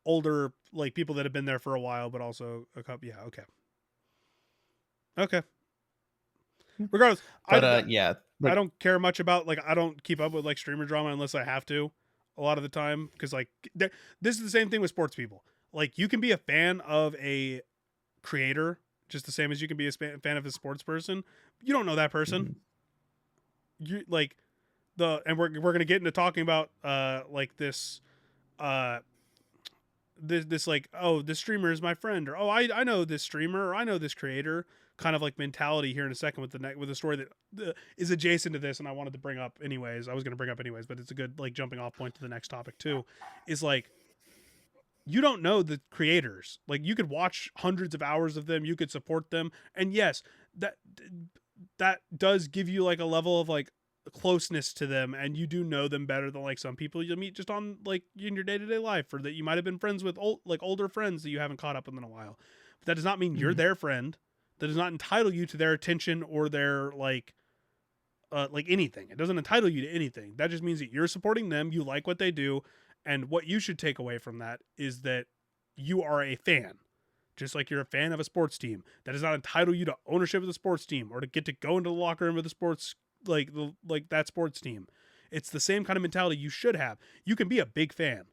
Speaker 1: older like people that have been there for a while, but also a couple. Yeah. Okay. Regardless,
Speaker 3: But yeah,
Speaker 1: I don't care much about like I don't keep up with like streamer drama unless I have to a lot of the time because like this is the same thing with sports people. Like you can be a fan of a creator just the same as you can be a fan of a sports person. You don't know that person. You like and we're going to get into talking about like this this like, oh, this streamer is my friend, or oh, I know this streamer, or I know this creator, kind of like mentality here in a second with the story that is adjacent to this, and I wanted to bring up anyways. I was going to bring up anyways, but it's a good like jumping off point to the next topic too. Is like you don't know the creators. Like you could watch hundreds of hours of them, you could support them, and yes, that does give you like a level of like closeness to them, and you do know them better than like some people you'll meet just on like in your day-to-day life, or that you might have been friends with older friends that you haven't caught up with in a while. But that does not mean you're their friend. That does not entitle you to their attention or their like anything. It doesn't entitle you to anything. That just means that you're supporting them, you like what they do, and what you should take away from that is that you are a fan. Just like you're a fan of a sports team. That does not entitle you to ownership of the sports team or to get to go into the locker room of the sports like that sports team. It's the same kind of mentality you should have. You can be a big fan.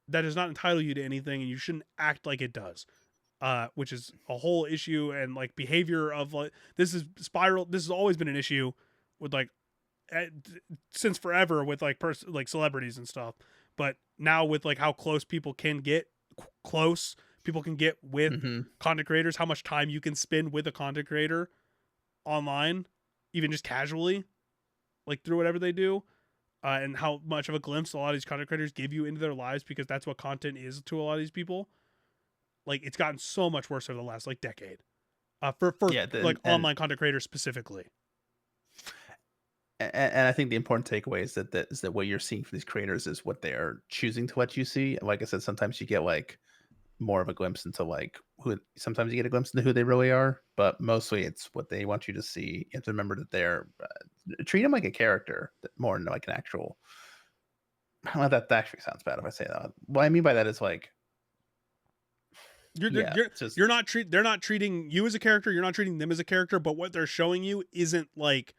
Speaker 1: That does not entitle you to anything, and you shouldn't act like it does. Which is a whole issue, and like behavior of like this has always been an issue with like since forever with like like celebrities and stuff. But now with like how close people can get with content creators, how much time you can spend with a content creator online, even just casually, like through whatever they do, and how much of a glimpse a lot of these content creators give you into their lives, because that's what content is to a lot of these people. Like it's gotten so much worse over the last like decade, for online content creators specifically.
Speaker 3: And I think the important takeaway is that what you're seeing from these creators is what they are choosing to let you see. Like I said, sometimes you get like more of a glimpse into like sometimes you get a glimpse into who they really are, but mostly it's what they want you to see. You have to remember that they're treat them like a character more than like an actual. Well, that actually sounds bad if I say that. What I mean by that is like they're not treating you as a character. You're not treating them as a character, but what they're showing you isn't like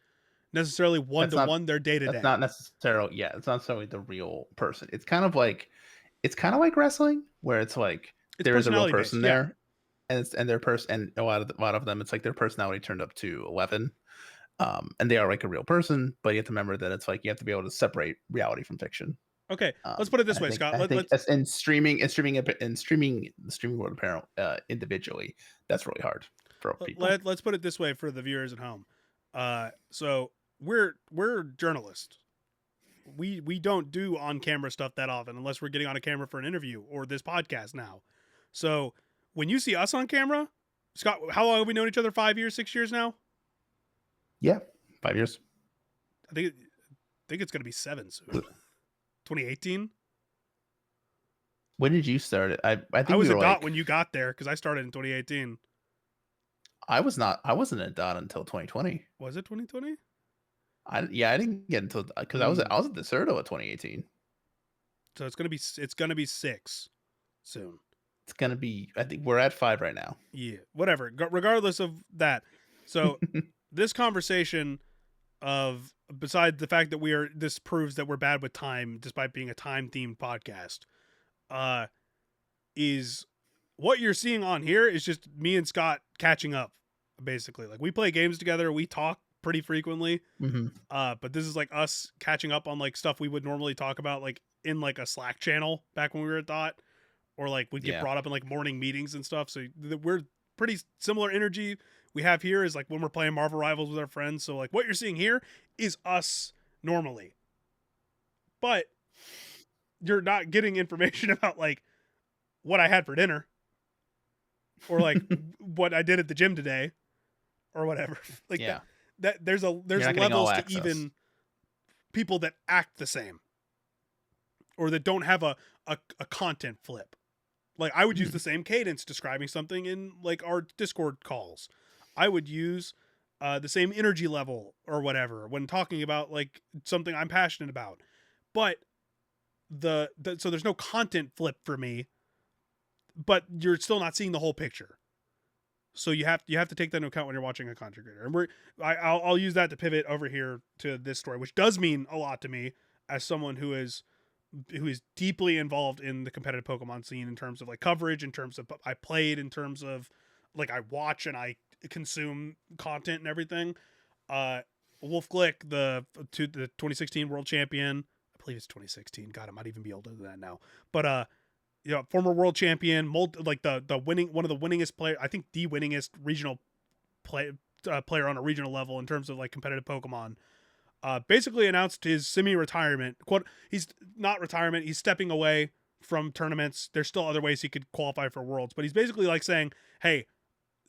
Speaker 3: necessarily one-to-one their day-to-day. That's not necessarily it's not necessarily the real person. It's kind of like wrestling, where it's like there is a real person there, and their person, and a lot of them, it's like their personality turned up to 11, and they are like a real person, but you have to remember that it's like you have to be able to separate reality from fiction.
Speaker 1: Okay, let's put it this way, Scott.
Speaker 3: I think and streaming the streaming world apparel individually, that's really hard for people.
Speaker 1: Let's put it this way for the viewers at home. So we're journalists. We don't do on-camera stuff that often unless we're getting on a camera for an interview or this podcast now. So when you see us on camera, Scott, how long have we known each other? 5 years, 6 years now?
Speaker 3: Yeah, 5 years.
Speaker 1: I think it's going to be 7 soon. 2018.
Speaker 3: When did you start it? I think
Speaker 1: I was a dot when you got there because I started in 2018.
Speaker 3: I wasn't a dot until 2020.
Speaker 1: Was it 2020?
Speaker 3: I didn't get until because I was at the Cerdo at 2018.
Speaker 1: So it's gonna be 6 soon.
Speaker 3: It's gonna be. I think we're at 5 right now.
Speaker 1: Yeah, whatever. Regardless of that, so this conversation of besides the fact that this proves that we're bad with time, despite being a time themed podcast, is what you're seeing on here is just me and Scott catching up. Basically, like we play games together, we talk pretty frequently, but this is like us catching up on like stuff we would normally talk about like in like a Slack channel back when we were at Dot, or like would get
Speaker 3: Yeah.
Speaker 1: brought up in like morning meetings and stuff. So we're pretty similar energy we have here is like when we're playing Marvel Rivals with our friends. So like what you're seeing here is us normally, but you're not getting information about like what I had for dinner or like what I did at the gym today or whatever. Like
Speaker 3: Yeah.
Speaker 1: that there's
Speaker 3: You're not getting
Speaker 1: levels
Speaker 3: all
Speaker 1: to
Speaker 3: access.
Speaker 1: even people that act the same or that don't have a content flip. Like I would use the same cadence describing something in like our Discord calls. I would use the same energy level or whatever when talking about like something I'm passionate about. But so there's no content flip for me, but you're still not seeing the whole picture. So you have to take that into account when you're watching a content creator. And I'll use that to pivot over here to this story, which does mean a lot to me as someone who is deeply involved in the competitive Pokemon scene in terms of like coverage, in terms of I played, in terms of like I watch and I consume content and everything. Wolf Glick, the 2016 world champion, I believe it's 2016. God, I might even be older than that now. But former world champion, like the winning, one of the winningest player, I think the winningest regional player on a regional level in terms of like competitive Pokemon. Basically announced his semi-retirement. He's not retirement. He's stepping away from tournaments. There's still other ways he could qualify for Worlds, but he's basically like saying, "Hey,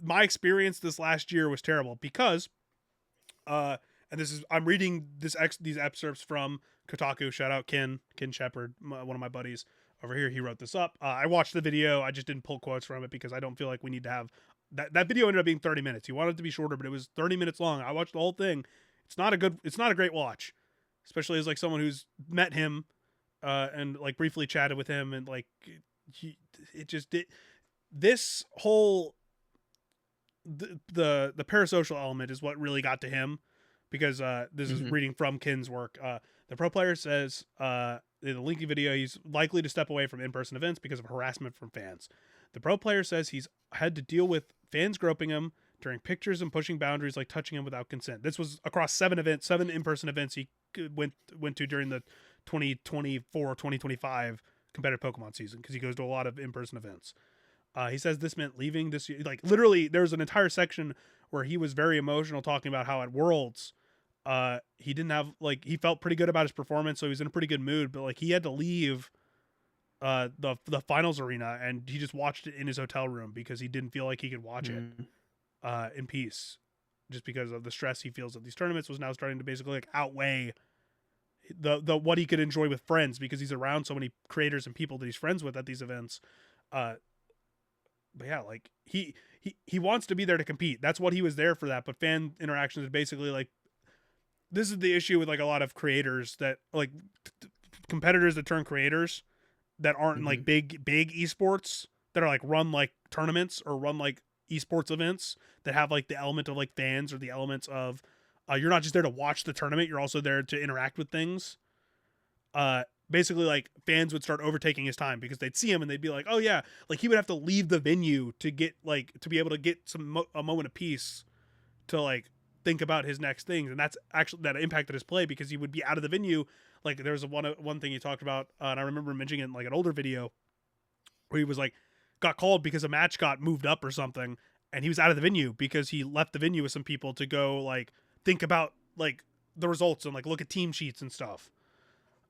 Speaker 1: my experience this last year was terrible because," and I'm reading these excerpts from Kotaku. Shout out Ken Shepard, one of my buddies over here. He wrote this up. I watched the video. I just didn't pull quotes from it because I don't feel like we need to have that video ended up being 30 minutes. He wanted it to be shorter, but it was 30 minutes long. I watched the whole thing. It's not a great watch, especially as like someone who's met him and like briefly chatted with him and like this whole the parasocial element is what really got to him because this is reading from Ken's work. The pro player says in the linking video he's likely to step away from in-person events because of harassment from fans. The pro player says he's had to deal with fans groping him during pictures and pushing boundaries like touching him without consent. This was across 7 in-person events he went to during the 2024-2025 competitive Pokemon season because he goes to a lot of in-person events. He says this meant leaving this year. Like literally there's an entire section where he was very emotional talking about how at Worlds he didn't have like he felt pretty good about his performance, so he was in a pretty good mood, but like he had to leave the finals arena and he just watched it in his hotel room because he didn't feel like he could watch it in peace, just because of the stress he feels at these tournaments was now starting to basically like outweigh the what he could enjoy with friends because he's around so many creators and people that he's friends with at these events. But yeah, like he wants to be there to compete. That's what he was there for that. But fan interactions is basically like this is the issue with like a lot of creators that like competitors that turn creators that aren't like big esports that are like run like tournaments or run like esports events that have like the element of like fans or the elements of you're not just there to watch the tournament, you're also there to interact with things. Basically like fans would start overtaking his time because they'd see him and they'd be like, oh yeah, like he would have to leave the venue to get like to be able to get a moment of peace to like think about his next things. And that's actually that impacted his play because he would be out of the venue. Like there was one thing he talked about and I remember mentioning it in like an older video where he was like got called because a match got moved up or something and he was out of the venue because he left the venue with some people to go like think about like the results and like look at team sheets and stuff.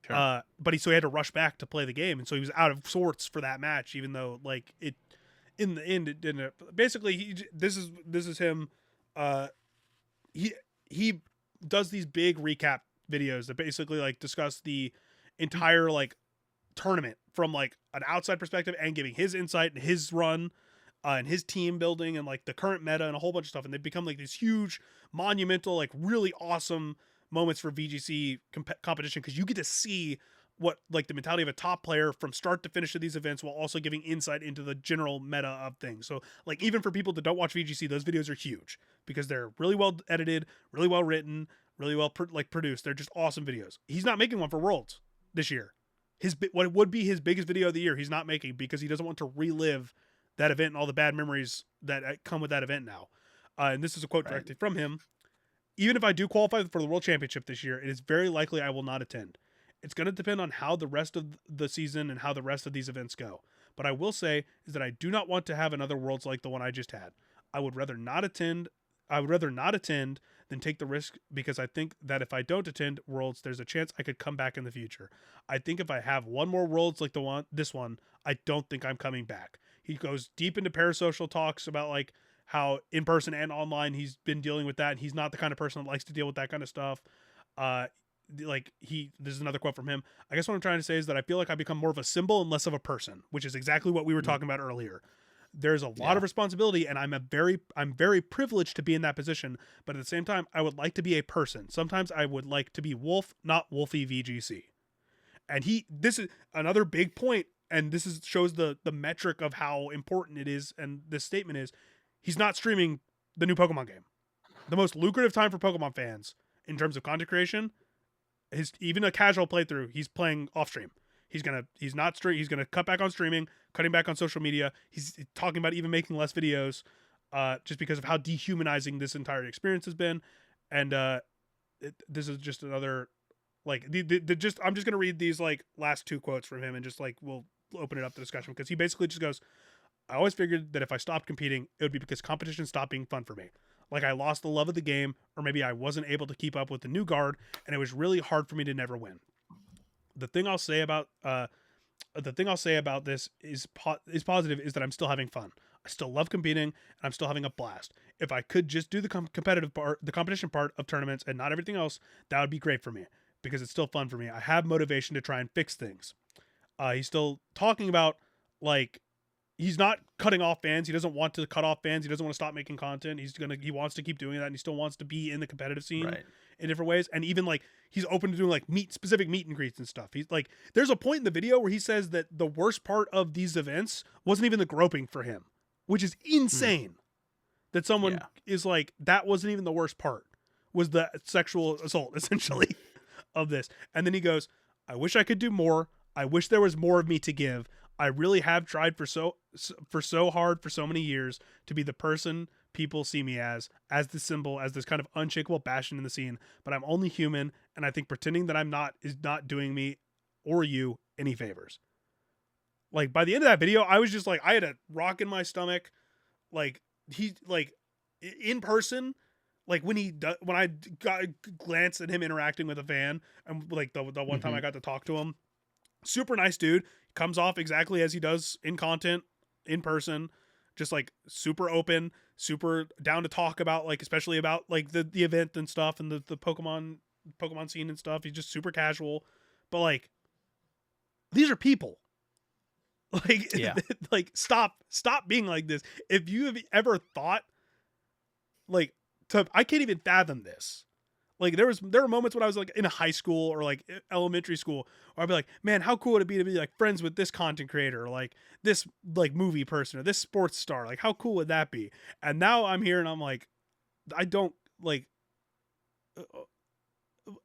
Speaker 1: Sure. But he had to rush back to play the game, and so he was out of sorts for that match, even though like it in the end it didn't. Basically, this is him. He does these big recap videos that basically like discuss the entire like tournament from like an outside perspective and giving his insight and his run and his team building and like the current meta and a whole bunch of stuff, and they become like these huge, monumental, like really awesome moments for VGC competition because you get to see what like the mentality of a top player from start to finish of these events while also giving insight into the general meta of things. So like even for people that don't watch VGC, those videos are huge because they're really well edited, really well written, really well produced. They're just awesome videos. He's not making one for Worlds this year. What would be his biggest video of the year, he's not making because he doesn't want to relive that event and all the bad memories that come with that event now. And this is a quote directly from him. Even if I do qualify for the World Championship this year, it is very likely I will not attend. It's going to depend on how the rest of the season and how the rest of these events go. But I will say is that I do not want to have another Worlds like the one I just had. I would rather not attend. I would rather not attend than take the risk, because I think that if I don't attend Worlds, there's a chance I could come back in the future. I think if I have one more Worlds like this one, I don't think I'm coming back. He goes deep into parasocial talks about like how in person and online he's been dealing with that. And he's not the kind of person that likes to deal with that kind of stuff. This is another quote from him. I guess what I'm trying to say is that I feel like I become more of a symbol and less of a person, which is exactly what we were talking about earlier. There's a lot of responsibility, and I'm very privileged to be in that position. But at the same time, I would like to be a person. Sometimes I would like to be Wolf, not Wolfie VGC. And this is another big point, and this shows the metric of how important it is. And this statement is, he's not streaming the new Pokemon game. The most lucrative time for Pokemon fans in terms of content creation, even a casual playthrough, he's playing off stream. He's gonna cut back on streaming, cutting back on social media. He's talking about even making less videos, just because of how dehumanizing this entire experience has been. And this is just another, like, I'm just gonna read these like last two quotes from him, and just like we'll open it up to discussion, because he basically just goes, "I always figured that if I stopped competing, it would be because competition stopped being fun for me. Like I lost the love of the game, or maybe I wasn't able to keep up with the new guard, and it was really hard for me to never win. The thing I'll say about this is positive, is that I'm still having fun. I still love competing, and I'm still having a blast. If I could just do the competitive part, the competition part of tournaments, and not everything else, that would be great for me, because it's still fun for me. I have motivation to try and fix things." He's still talking about, like, he's not cutting off fans. He doesn't want to cut off fans. He doesn't want to stop making content. He wants to keep doing that, and he still wants to be in the competitive scene in different ways. And even like he's open to doing like specific meet and greets and stuff. He's like, there's a point in the video where he says that the worst part of these events wasn't even the groping for him, which is insane. That someone is like, that wasn't even the worst part, was the sexual assault essentially of this. And then he goes, "I wish I could do more. I wish there was more of me to give. I really have tried for so hard for so many years to be the person people see me as the symbol, as this kind of unshakable bastion in the scene. But I'm only human, and I think pretending that I'm not is not doing me or you any favors." Like by the end of that video, I was just like, I had a rock in my stomach. Like he, like in person, like when I glanced at him interacting with a fan, and like the one time I got to talk to him, super nice dude. Comes off exactly as he does in content, in person, just like super open, super down to talk about, like, especially about like the event and stuff, and the Pokemon scene and stuff. He's just super casual, but like, these are people. Like, like stop being like this. If you have ever thought, like, I can't even fathom this. Like there were moments when I was like in high school or like elementary school where I'd be like, man, how cool would it be to be like friends with this content creator, or like this like movie person, or this sports star? Like how cool would that be? And now I'm here and I'm like, I don't like,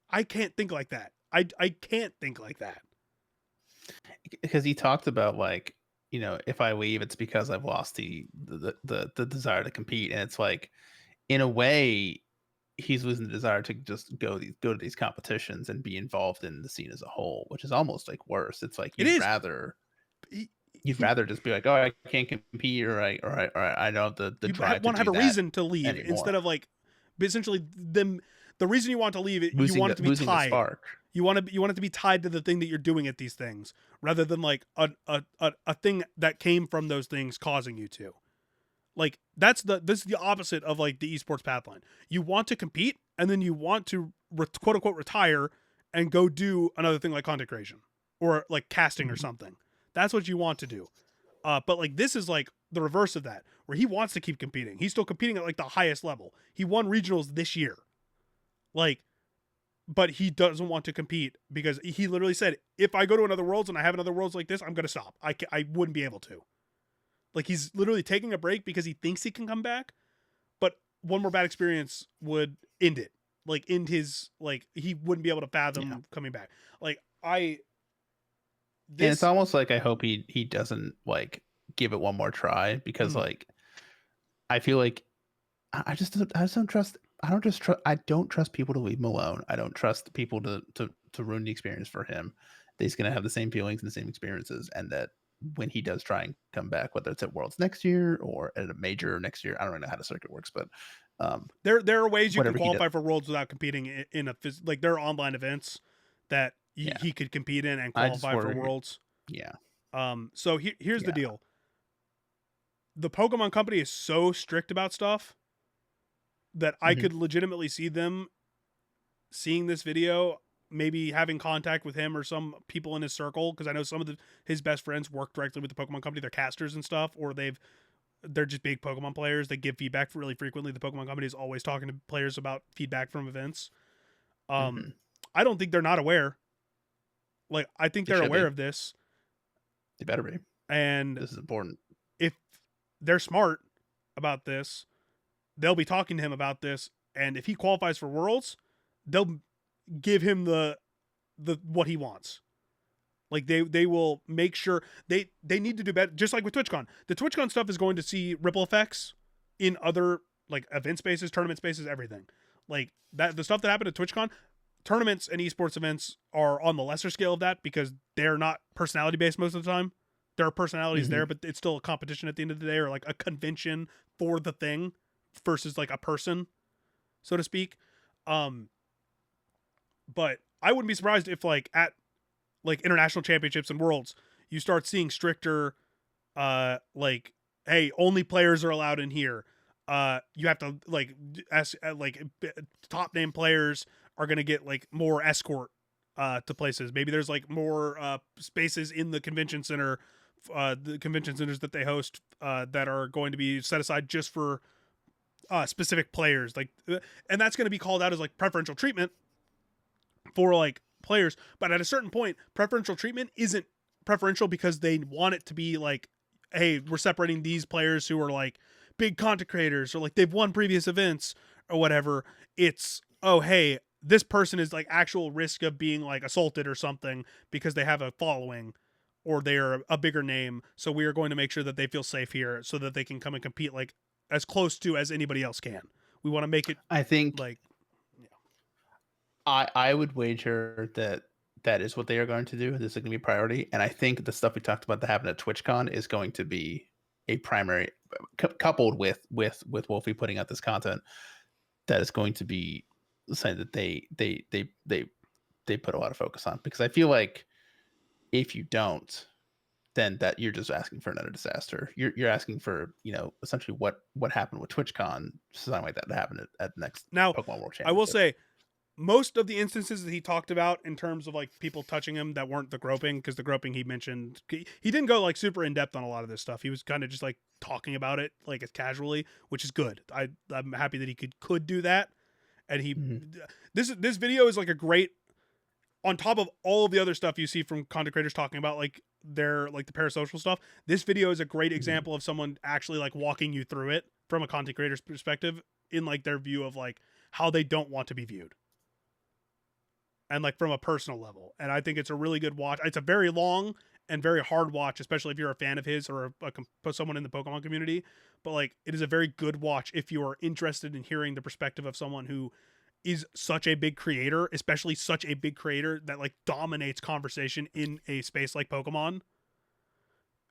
Speaker 1: I can't think like that. I can't think like that.
Speaker 3: Because he talked about, like, you know, if I leave, it's because I've lost the desire to compete. And it's like, in a way, he's losing the desire to just go to these competitions and be involved in the scene as a whole, which is almost like worse. It's like you'd rather just be like, oh, I can't compete, or I don't have the drive to
Speaker 1: want to have a reason to leave
Speaker 3: anymore.
Speaker 1: Instead of like essentially the reason you want to leave it, you want it to be tied. You want it to be tied to the thing that you're doing at these things, rather than like a thing that came from those things causing you to. Like this is the opposite of like the esports pathline. You want to compete, and then you want to quote unquote retire and go do another thing like content creation or like casting or something. That's what you want to do. But like this is like the reverse of that, where he wants to keep competing. He's still competing at like the highest level. He won regionals this year. Like, but he doesn't want to compete because he literally said, if I go to another Worlds and I have another Worlds like this, I'm going to stop. I wouldn't be able to. Like he's literally taking a break because he thinks he can come back, but one more bad experience would end it. Like end his, like he wouldn't be able to fathom coming back. Like
Speaker 3: and it's almost like I hope he doesn't like give it one more try, because like I feel like I don't trust people to leave him alone. I don't trust people to ruin the experience for him. That he's gonna have the same feelings and the same experiences, and that when he does try and come back, whether it's at Worlds next year or at a major next year. I don't really know how the circuit works, but
Speaker 1: there are ways you can
Speaker 3: whatever he does.
Speaker 1: qualify for Worlds without competing in a like there are online events that
Speaker 3: Yeah.
Speaker 1: he could compete in and
Speaker 3: I just
Speaker 1: qualify for
Speaker 3: wonder-
Speaker 1: Worlds.
Speaker 3: Yeah.
Speaker 1: So here's the
Speaker 3: Yeah.
Speaker 1: deal. The Pokemon Company is so strict about stuff that I
Speaker 3: Mhm.
Speaker 1: could legitimately see them seeing this video, maybe having contact with him or some people in his circle, because I know some of his best friends work directly with the Pokemon Company. They're casters and stuff, or they're just big Pokemon players. They give feedback really frequently. The Pokemon Company is always talking to players about feedback from events.
Speaker 3: Mhm.
Speaker 1: I don't think they're not aware. Like, I think
Speaker 3: They
Speaker 1: they're
Speaker 3: should
Speaker 1: aware
Speaker 3: be.
Speaker 1: of this.
Speaker 3: They better be.
Speaker 1: And
Speaker 3: This is important.
Speaker 1: if they're smart about this, they'll be talking to him about this. And if he qualifies for Worlds, they'll give him the what he wants. Like they will make sure they need to do better. Just like with TwitchCon, the TwitchCon stuff is going to see ripple effects in other like event spaces, tournament spaces, everything. Like that, the stuff that happened at TwitchCon, tournaments and esports events are on the lesser scale of that because they're not personality based most of the time. There are personalities there, but it's still a competition at the end of the day, or like a convention for the thing versus like a person, so to speak. But I wouldn't be surprised if like at like international championships and worlds, you start seeing stricter, like, hey, only players are allowed in here. You have to like, top name players are gonna get like more escort to places. Maybe there's like more spaces in the convention center, the convention centers that they host that are going to be set aside just for specific players. Like, and that's going to be called out as like preferential treatment for like players. But at a certain point, preferential treatment isn't preferential because they want it to be like, hey, we're separating these players who are like big content creators or like they've won previous events or whatever. It's, oh, hey, this person is like actual risk of being like assaulted or something because they have a following or they're a bigger name. So we are going to make sure that they feel safe here so that they can come and compete like as close to as anybody else can. We want to make it,
Speaker 3: I think
Speaker 1: like,
Speaker 3: I would wager that is what they are going to do. This is going to be a priority, and I think the stuff we talked about that happened at TwitchCon is going to be a primary, coupled with Wolfie putting out this content. That is going to be something that they put a lot of focus on, because I feel like if you don't, then that you're just asking for another disaster. You're asking for, essentially what happened with TwitchCon, something like that happened at the next
Speaker 1: now,
Speaker 3: Pokemon World Championship.
Speaker 1: I will say, most of the instances that he talked about in terms of like people touching him that weren't the groping, because the groping he mentioned, he didn't go like super in depth on a lot of this stuff. He was kind of just like talking about it like as casually, which is good. I'm happy that he could do that. And he, this video is like a great, on top of all of the other stuff you see from content creators talking about like their like the parasocial stuff. This video is a great example of someone actually like walking you through it from a content creator's perspective in like their view of like how they don't want to be viewed. And like from a personal level. And I think it's a really good watch. It's a very long and very hard watch, especially if you're a fan of his or someone in the Pokemon community. But like, it is a very good watch if you are interested in hearing the perspective of someone who is such a big creator, especially such a big creator that like dominates conversation in a space like Pokemon,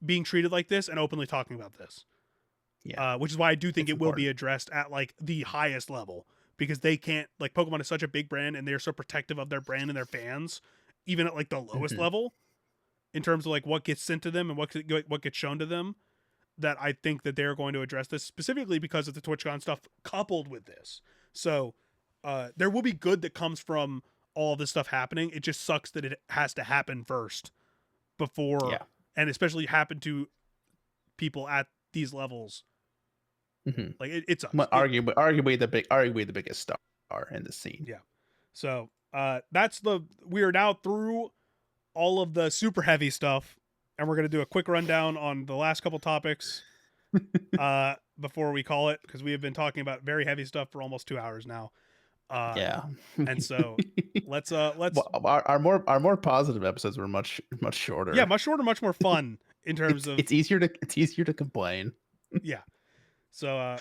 Speaker 1: being treated like this and openly talking about this.
Speaker 3: Yeah.
Speaker 1: Which is why I do think
Speaker 3: It's
Speaker 1: it will
Speaker 3: important.
Speaker 1: be addressed at like the highest level, because they can't, like, Pokemon is such a big brand and they're so protective of their brand and their fans, even at like the lowest level in terms of like what gets sent to them and what gets shown to them, that I think that they're going to address this specifically because of the TwitchCon stuff coupled with this. So there will be good that comes from all of this stuff happening. It just sucks that it has to happen first before, and especially happen to people at these levels. Like it sucks.
Speaker 3: Arguably the biggest star in the scene.
Speaker 1: Yeah. So we are now through all of the super heavy stuff, and we're gonna do a quick rundown on the last couple topics before we call it, because we have been talking about very heavy stuff for almost 2 hours now. And so let's
Speaker 3: our more positive episodes were much shorter.
Speaker 1: Yeah, much shorter, much more fun in terms of
Speaker 3: it's easier to complain.
Speaker 1: Yeah. So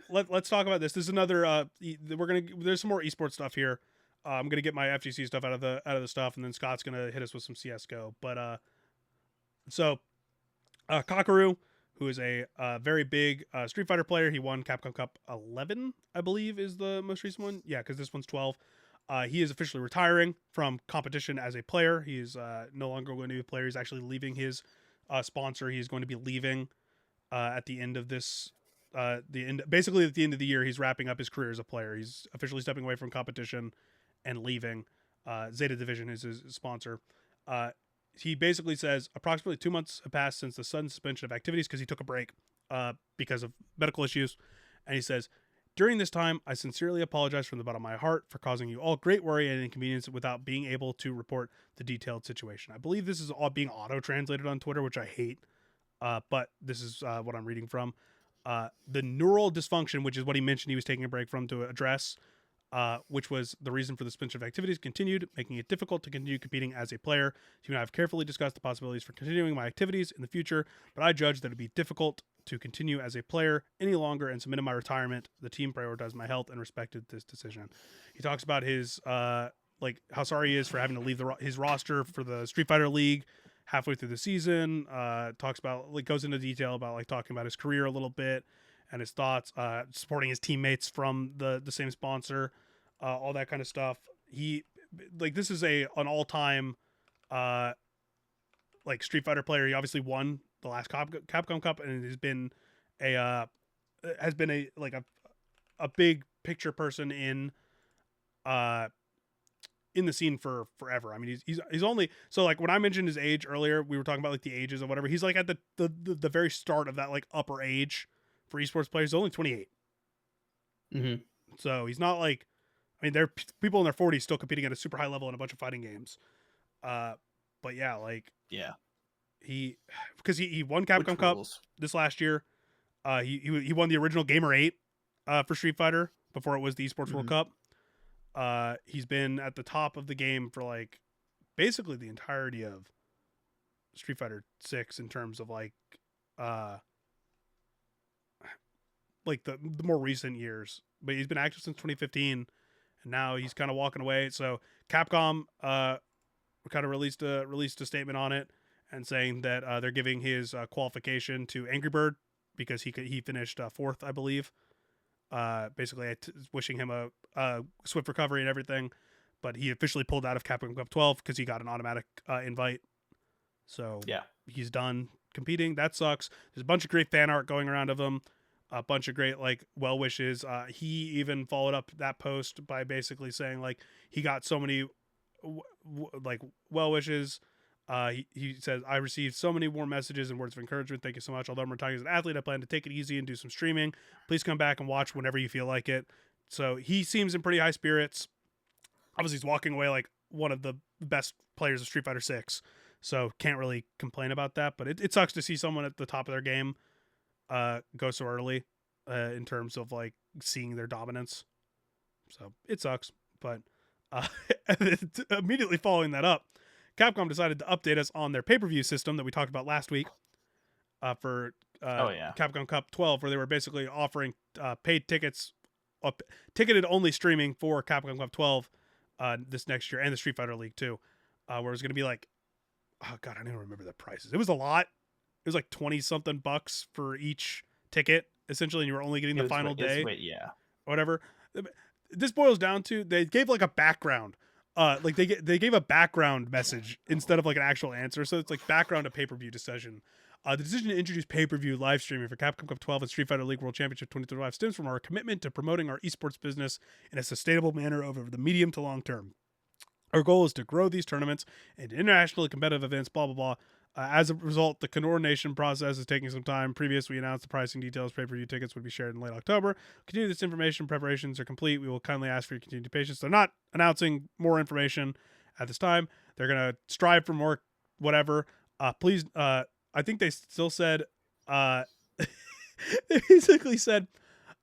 Speaker 1: let's talk about this. This is another there's some more esports stuff here. I'm gonna get my FGC stuff out of the stuff, and then Scott's gonna hit us with some CS:GO. But so Kakaru, who is a very big Street Fighter player. He won Capcom Cup 11, I believe, is the most recent one. Yeah, because this one's 12. He is officially retiring from competition as a player. He is no longer going to be a player. He's actually leaving his sponsor. He's going to be leaving at the end of this. Basically at the end of the year, he's wrapping up his career as a player. He's officially stepping away from competition and leaving. Zeta Division is his sponsor. He basically says approximately 2 months have passed since the sudden suspension of activities because he took a break because of medical issues. And he says, during this time, I sincerely apologize from the bottom of my heart for causing you all great worry and inconvenience without being able to report the detailed situation. I believe this is all being auto-translated on Twitter, which I hate, but this is what I'm reading from. The neural dysfunction, which is what he mentioned he was taking a break from to address, which was the reason for the suspension of activities, continued, making it difficult to continue competing as a player. You and I have carefully discussed the possibilities for continuing my activities in the future, but I judged that it would be difficult to continue as a player any longer and submitted my retirement. The team prioritized my health and respected this decision. He talks about his like how sorry he is for having to leave his roster for the Street Fighter League halfway through the season. Talks about, like, goes into detail about like talking about his career a little bit and his thoughts, supporting his teammates from the same sponsor, all that kind of stuff. He, like, this is an all-time like Street Fighter player. He obviously won the last Capcom Cup and has been a like a big picture person in the scene for forever. I mean, he's only, so like when I mentioned his age earlier, we were talking about like the ages or whatever. He's like at the very start of that like upper age for esports players. He's only 28.
Speaker 3: Mm-hmm.
Speaker 1: So he's not like, I mean, there are people in their 40s still competing at a super high level in a bunch of fighting games. But yeah, like,
Speaker 3: Yeah,
Speaker 1: because he won Capcom Cup this last year. He won the original Gamer 8 for Street Fighter before it was the Esports World Cup. He's been at the top of the game for like basically the entirety of Street Fighter 6 in terms of like the more recent years. But he's been active since 2015, and now he's kind of walking away. So Capcom kind of released a statement on it and saying that they're giving his qualification to Angry Bird because he finished fourth, I believe. Basically wishing him a swift recovery and everything, but he officially pulled out of Capcom Cup 12 because he got an automatic invite. So
Speaker 3: yeah,
Speaker 1: he's done competing. That sucks. There's a bunch of great fan art going around of him, a bunch of great like well wishes. He even followed up that post by basically saying like he got so many like well wishes. He says, I received so many warm messages and words of encouragement. Thank you so much. Although I'm retiring as an athlete, I plan to take it easy and do some streaming. Please come back and watch whenever you feel like it. So he seems in pretty high spirits. Obviously, he's walking away like one of the best players of Street Fighter 6. So can't really complain about that. But it sucks to see someone at the top of their game go so early in terms of like seeing their dominance. So it sucks. But immediately following that up, Capcom decided to update us on their pay-per-view system that we talked about last week for Capcom Cup 12, where they were basically offering paid tickets, ticketed only streaming for Capcom Cup 12 this next year, and the Street Fighter League too, where it was going to be like, oh god, I don't remember the prices. It was a lot. It was like 20 something bucks for each ticket, essentially, and you were only getting the final day. Whatever. This boils down to they gave like a background. Like they gave a background message instead of like an actual answer. So it's like background to pay-per-view decision. The decision to introduce pay-per-view live streaming for Capcom Cup 12 and Street Fighter League World Championship 2025 stems from our commitment to promoting our esports business in a sustainable manner over the medium to long term. Our goal is to grow these tournaments into internationally competitive events, blah, blah, blah. As a result, the coordination process is taking some time. Previously, we announced the pricing details. Pay-per-view tickets would be shared in late October. Continue this information. Preparations are complete. We will kindly ask for your continued patience. They're not announcing more information at this time. They're going to strive for more whatever. Please, I think they still said, they basically said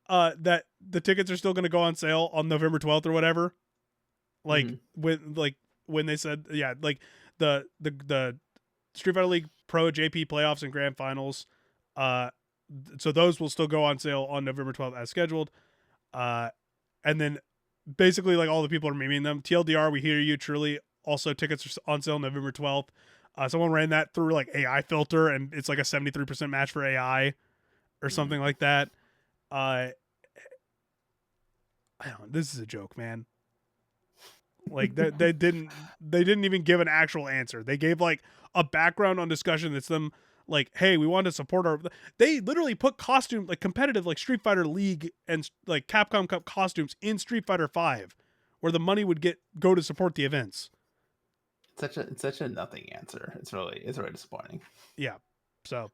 Speaker 1: that the tickets are still going to go on sale on November 12th or whatever. Like, when they said, yeah, like the Street Fighter League Pro, JP playoffs, and Grand Finals. So those will still go on sale on November 12th as scheduled. And then basically like all the people are memeing them. TLDR, we hear you truly. Also tickets are on sale November 12th. Someone ran that through like AI filter, and it's like a 73% match for AI or something like that. I don't. This is a joke, man. Like they didn't even give an actual answer. They gave like a background on discussion that's them like, hey, we want to support our. They literally put costume like competitive like Street Fighter League and like Capcom Cup costumes in Street Fighter 5, where the money would go to support the events.
Speaker 3: It's such a nothing answer. It's really disappointing.
Speaker 1: Yeah, so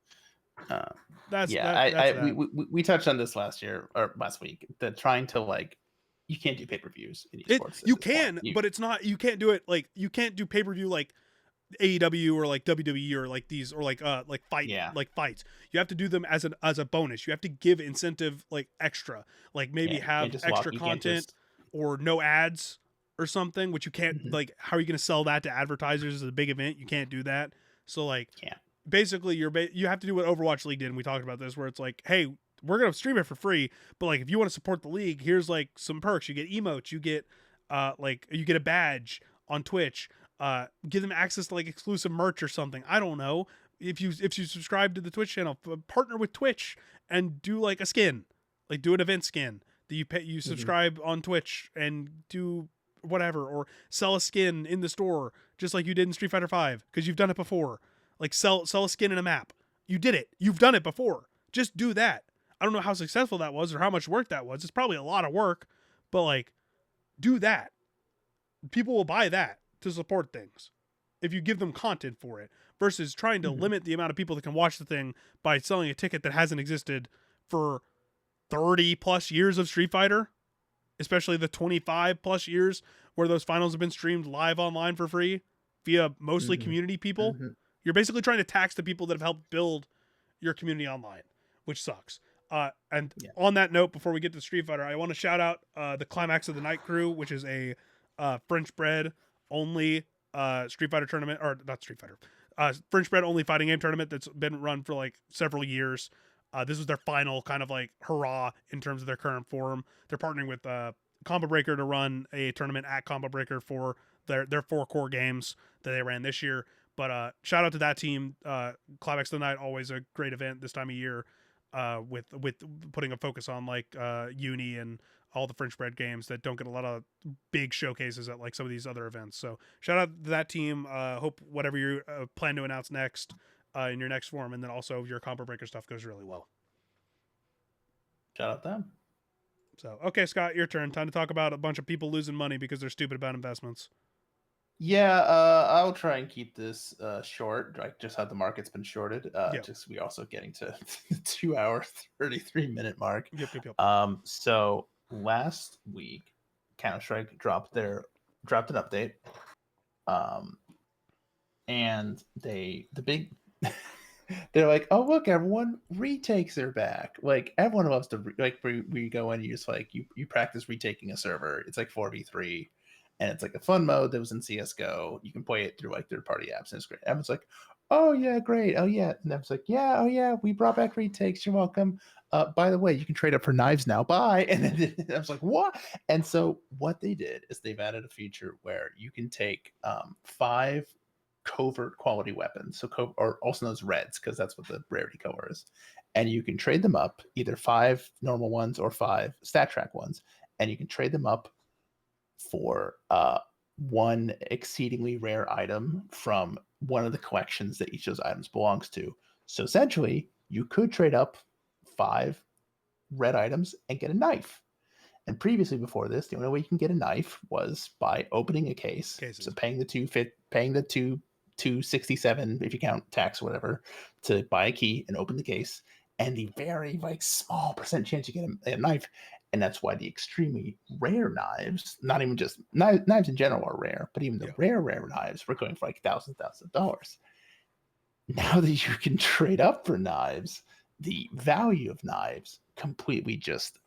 Speaker 3: that's we touched on this last week. That trying to like, you can't do pay-per-views in esports.
Speaker 1: You can, but it's not. You can't do it like you can't do pay-per-view like AEW or like WWE or like these or like fights. You have to do them as a bonus. You have to give incentive like extra, like maybe have extra content or no ads or something, which you can't like. How are you going to sell that to advertisers as a big event? You can't do that. So like, basically you have to do what Overwatch League did, and we talked about this, where it's like, hey, we're gonna stream it for free, but like if you want to support the league, here's like some perks. You get emotes, you get like you get a badge on Twitch, give them access to like exclusive merch or something. I don't know. If you subscribe to the Twitch channel, partner with Twitch and do like a skin, like do an event skin that you subscribe on Twitch and do whatever, or sell a skin in the store just like you did in Street Fighter 5 because you've done it before. Like sell a skin in a map. You did it. You've done it before. Just do that. I don't know how successful that was or how much work that was. It's probably a lot of work, but like, do that. People will buy that to support things if you give them content for it, versus trying to limit the amount of people that can watch the thing by selling a ticket that hasn't existed for 30 plus years of Street Fighter, especially the 25 plus years where those finals have been streamed live online for free via mostly community people. You're basically trying to tax the people that have helped build your community online, which sucks. On that note, before we get to Street Fighter, I want to shout out the Climax of the Night crew, which is a French bread only Street Fighter tournament, or not Street Fighter, French bread only fighting game tournament that's been run for like several years. This was their final kind of like hurrah in terms of their current form. They're partnering with Combo Breaker to run a tournament at Combo Breaker for their 4 core games that they ran this year. But shout out to that team. Climax of the Night, always a great event this time of year, with putting a focus on like Uni and all the French bread games that don't get a lot of big showcases at like some of these other events. So shout out to that team. Hope whatever you plan to announce next in your next form, and then also your Combo Breaker stuff goes really well.
Speaker 3: Shout out them.
Speaker 1: So, okay, Scott, your turn. Time to talk about a bunch of people losing money because they're stupid about investments.
Speaker 3: Yeah, I'll try and keep this short, like just how the market's been shorted. Just we also getting to the 2 hour 33-minute mark.
Speaker 1: Yep.
Speaker 3: So last week, Counter-Strike dropped an update. And they're like, oh look, everyone, retakes are back. Like everyone loves to like we go in, you just like you practice retaking a server. It's like 4v3. And it's like a fun mode that was in CSGO. You can play it through like third-party apps, and it's great. Everyone's like, oh yeah, great. Oh yeah. And everyone's like, yeah, oh yeah, we brought back retakes. You're welcome. By the way, you can trade up for knives now. Bye. And then I was like, what? And so what they did is they've added a feature where you can take 5 covert quality weapons, or also known as reds, because that's what the rarity color is. And you can trade them up, either 5 normal ones or 5 stat track ones, and you can trade them up for 1 exceedingly rare item from one of the collections that each of those items belongs to. So essentially, you could trade up 5 red items and get a knife. And previously, before this, the only way you can get a knife was by opening a case. So paying the $267 if you count tax or whatever to buy a key and open the case, and the very like small percent chance you get a knife. And that's why the extremely rare knives, not even just knives in general are rare, but even the rare knives were going for like thousands of dollars. Now that you can trade up for knives, the value of knives completely just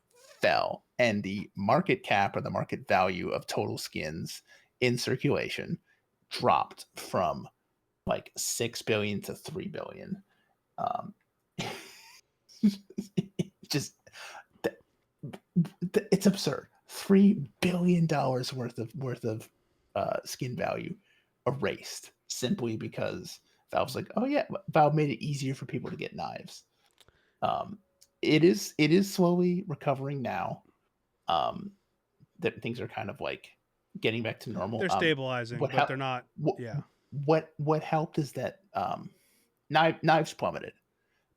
Speaker 3: fell. And the market cap, or the market value of total skins in circulation, dropped from like 6 billion to 3 billion. Just it's absurd. $3 billion worth of skin value,
Speaker 2: erased simply because Valve's like, oh yeah, Valve made it easier for people to get knives. It is slowly recovering now. That things are kind of like getting back to normal.
Speaker 1: They're stabilizing, but they're not. Yeah.
Speaker 2: What helped is that knives plummeted,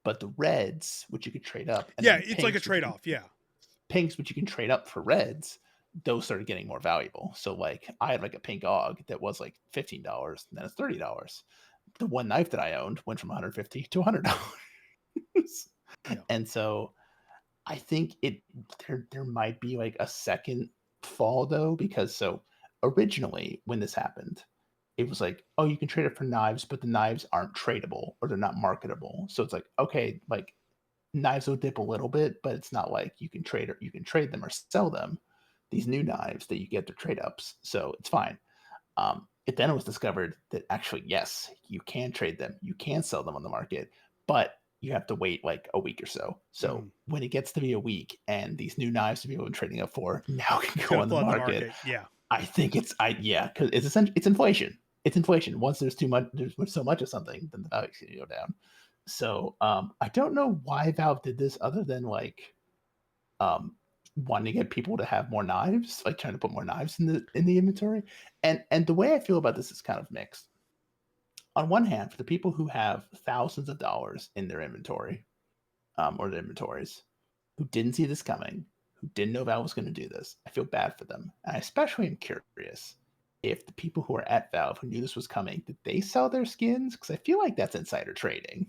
Speaker 2: but the reds, which you could trade up, and
Speaker 1: Yeah,
Speaker 2: then
Speaker 1: it's like a trade-off. Yeah.
Speaker 2: pinks, which you can trade up for reds, those started getting more valuable. So like I had like a pink AUG that was like $15, and then it's $30. The one knife that I owned went from $150 to $100.
Speaker 1: Yeah.
Speaker 2: And so I think there might be like a second fall though, because so originally when this happened, it was like, oh, you can trade it for knives, but the knives aren't tradable or they're not marketable. So it's like, okay, like knives will dip a little bit, but it's not like you can trade them or sell them. These new knives that you get, they're trade ups, so it's fine. It then was discovered that actually, yes, you can trade them, you can sell them on the market, but you have to wait like a week or so. So when it gets to be a week and these new knives that people have been trading up for now can go on the market,
Speaker 1: yeah,
Speaker 2: I think because it's essentially it's inflation. It's inflation. Once there's so much of something, then the value's going to go down. So I don't know why Valve did this other than like wanting to get people to have more knives, like trying to put more knives in the inventory. And the way I feel about this is kind of mixed. On one hand, for the people who have thousands of dollars in their inventory, or their inventories, who didn't see this coming, who didn't know Valve was going to do this, I feel bad for them. And I especially am curious if the people who are at Valve who knew this was coming, did they sell their skins? Because I feel like that's insider trading.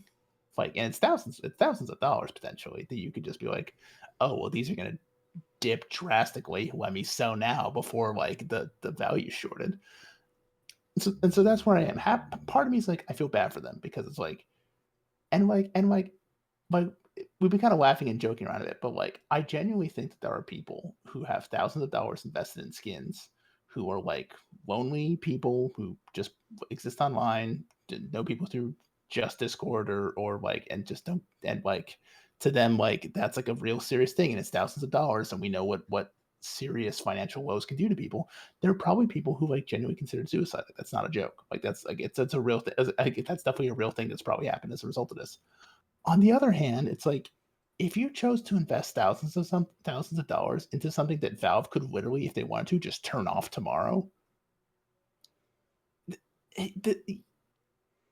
Speaker 2: Like, and it's thousands of dollars potentially that you could just be like, oh, well, these are going to dip drastically. Let me sell now before like the value shorted. And so that's where I am. Part of me is like, I feel bad for them because it's like, and we've been kind of laughing and joking around it, but like I genuinely think that there are people who have thousands of dollars invested in skins who are like lonely people who just exist online, know people through just Discord or like, and just don't, and like to them, like that's like a real serious thing and it's thousands of dollars and we know what serious financial woes can do to people. There are probably people who like genuinely considered suicide. Like, that's not a joke. Like that's like it's a real thing. That's definitely a real thing that's probably happened as a result of this. On the other hand, it's like if you chose to invest thousands of dollars into something that Valve could literally, if they wanted to, just turn off tomorrow,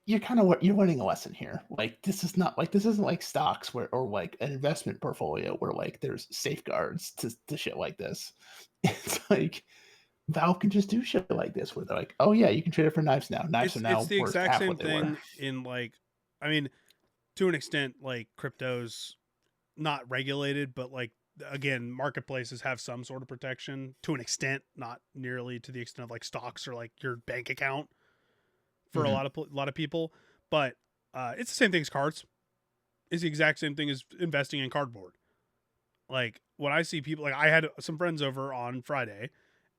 Speaker 2: you're learning a lesson here. Like this isn't like stocks where or like an investment portfolio where like there's safeguards to shit like this. It's like Valve can just do shit like this where they're like, oh yeah, you can trade it for knives now. Knives are now
Speaker 1: it's the
Speaker 2: worth
Speaker 1: exact
Speaker 2: half
Speaker 1: same
Speaker 2: what they
Speaker 1: thing
Speaker 2: were.
Speaker 1: in like, I mean, to an extent, like crypto's not regulated, but like again, marketplaces have some sort of protection to an extent, not nearly to the extent of like stocks or like your bank account for a lot of people. But it's the same thing as cards. It's the exact same thing as investing in cardboard. Like when I see people, like I had some friends over on Friday,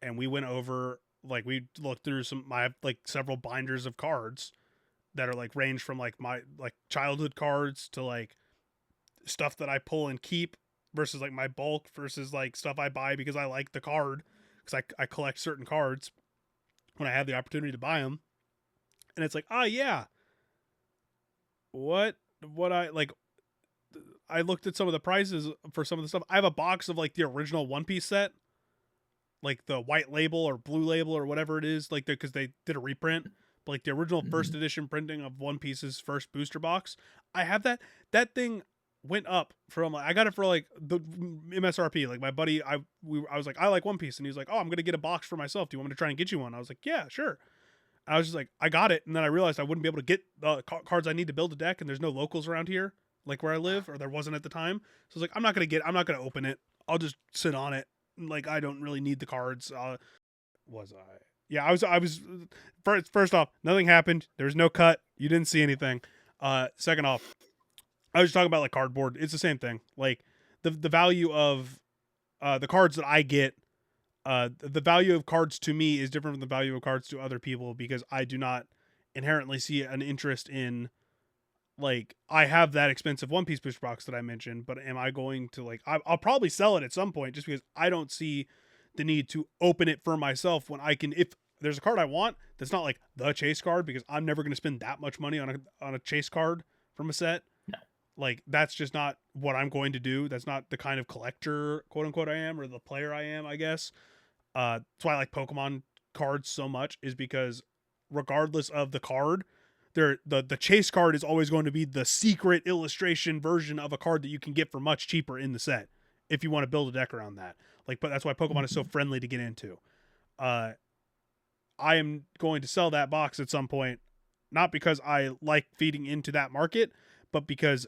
Speaker 1: and we went over, like we looked through my like several binders of cards that are like range from like my like childhood cards to like stuff that I pull and keep versus like my bulk versus like stuff I buy because I like the card because I collect certain cards when I have the opportunity to buy them. And it's like, oh yeah, what I like, I looked at some of the prices for some of the stuff. I have a box of like the original One Piece set, like the white label or blue label or whatever it is, like because they did a reprint, but like the original first edition printing of One Piece's first booster box. I have that. That thing went up from, I got it for like the MSRP. Like my buddy, I was like, I like One Piece, and he was like, oh, I'm gonna get a box for myself. Do you want me to try and get you one? I was like, yeah, sure. I was just like, I got it, and then I realized I wouldn't be able to get the cards I need to build a deck, and there's no locals around here, like where I live, or there wasn't at the time. So I was like, I'm not gonna open it. I'll just sit on it. Like I don't really need the cards. Was I? Yeah, I was. First off, nothing happened. There was no cut. You didn't see anything. Second off, I was talking about like cardboard. It's the same thing. Like the value of the cards that I get. The value of cards to me is different from the value of cards to other people because I do not inherently see an interest in, like, I have that expensive One Piece booster box that I mentioned, but am I going to like, I'll probably sell it at some point just because I don't see the need to open it for myself when I can, if there's a card I want that's not like the chase card, because I'm never going to spend that much money on a chase card from a set.
Speaker 2: No.
Speaker 1: Like, that's just not what I'm going to do. That's not the kind of collector, quote unquote, I am, or the player I am, I guess. That's why I like Pokemon cards so much, is because regardless of the card, the chase card is always going to be the secret illustration version of a card that you can get for much cheaper in the set if you want to build a deck around that. Like, but that's why Pokemon is so friendly to get into. I am going to sell that box at some point, not because I like feeding into that market, but because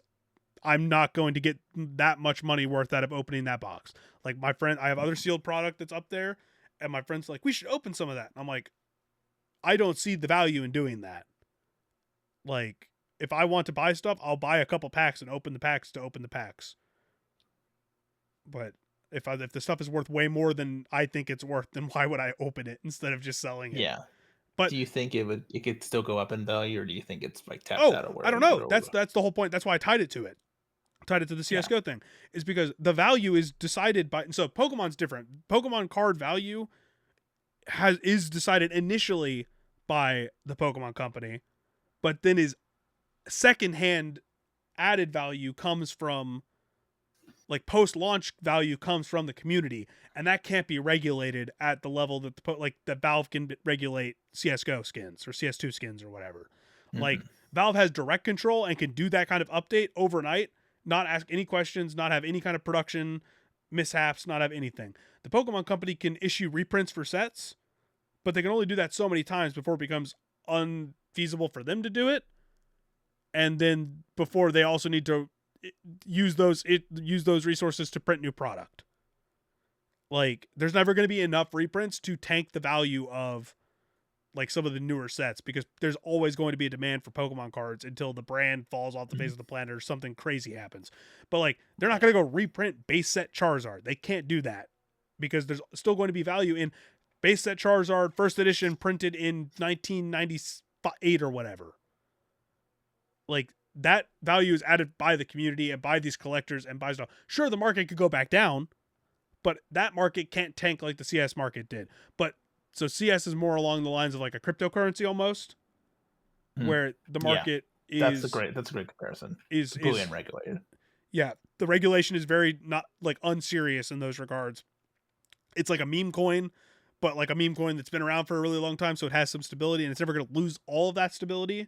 Speaker 1: I'm not going to get that much money worth out of opening that box. Like, my friend, I have other sealed product that's up there, and my friend's like, we should open some of that. And I'm like, I don't see the value in doing that. Like, if I want to buy stuff, I'll buy a couple packs and open the packs to open the packs. But if the stuff is worth way more than I think it's worth, then why would I open it instead of just selling it?
Speaker 2: Yeah.
Speaker 1: But
Speaker 2: do you think it could still go up in value, or do you think it's like tapped out? Or
Speaker 1: I don't know. That's the whole point. That's why I tied it to it. Tied it to the CSGO thing, is because the value is decided by. So Pokemon's different. Pokemon card value is decided initially by the Pokemon Company, but then is secondhand added value comes from, like, post-launch value comes from the community, and that can't be regulated at the level that that Valve can regulate CSGO skins or CS2 skins or whatever. Mm-hmm. Like, Valve has direct control and can do that kind of update overnight, not ask any questions, not have any kind of production mishaps, not have anything. The Pokemon Company can issue reprints for sets, but they can only do that so many times before it becomes unfeasible for them to do it. And then before they also need to use those resources to print new product. Like, there's never going to be enough reprints to tank the value of, like, some of the newer sets, because there's always going to be a demand for Pokemon cards until the brand falls off the face of the planet or something crazy happens. But, like, they're not going to go reprint base set Charizard. They can't do that, because there's still going to be value in base set Charizard first edition printed in 1998 or whatever. Like, that value is added by the community and by these collectors and by stuff. Sure, the market could go back down, but that market can't tank like the CS market did. But so CS is more along the lines of like a cryptocurrency almost, where the market is.
Speaker 2: That's a great comparison. Is completely unregulated.
Speaker 1: Yeah, the regulation is very not like unserious in those regards. It's like a meme coin, but like a meme coin that's been around for a really long time, so it has some stability, and it's never going to lose all of that stability.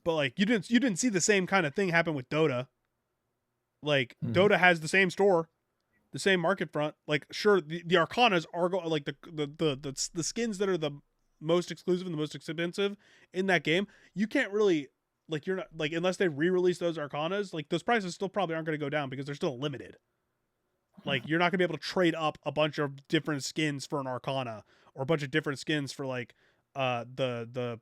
Speaker 1: But like, you didn't see the same kind of thing happen with Dota. Like, Dota has the same store, the same market front. Like, sure, the Arcanas are like the skins that are the most exclusive and the most expensive in that game. You can't really, like, you're not, like, unless they re-release those Arcanas, like, those prices still probably aren't going to go down because they're still limited. Like, you're not gonna be able to trade up a bunch of different skins for an Arcana, or a bunch of different skins for like the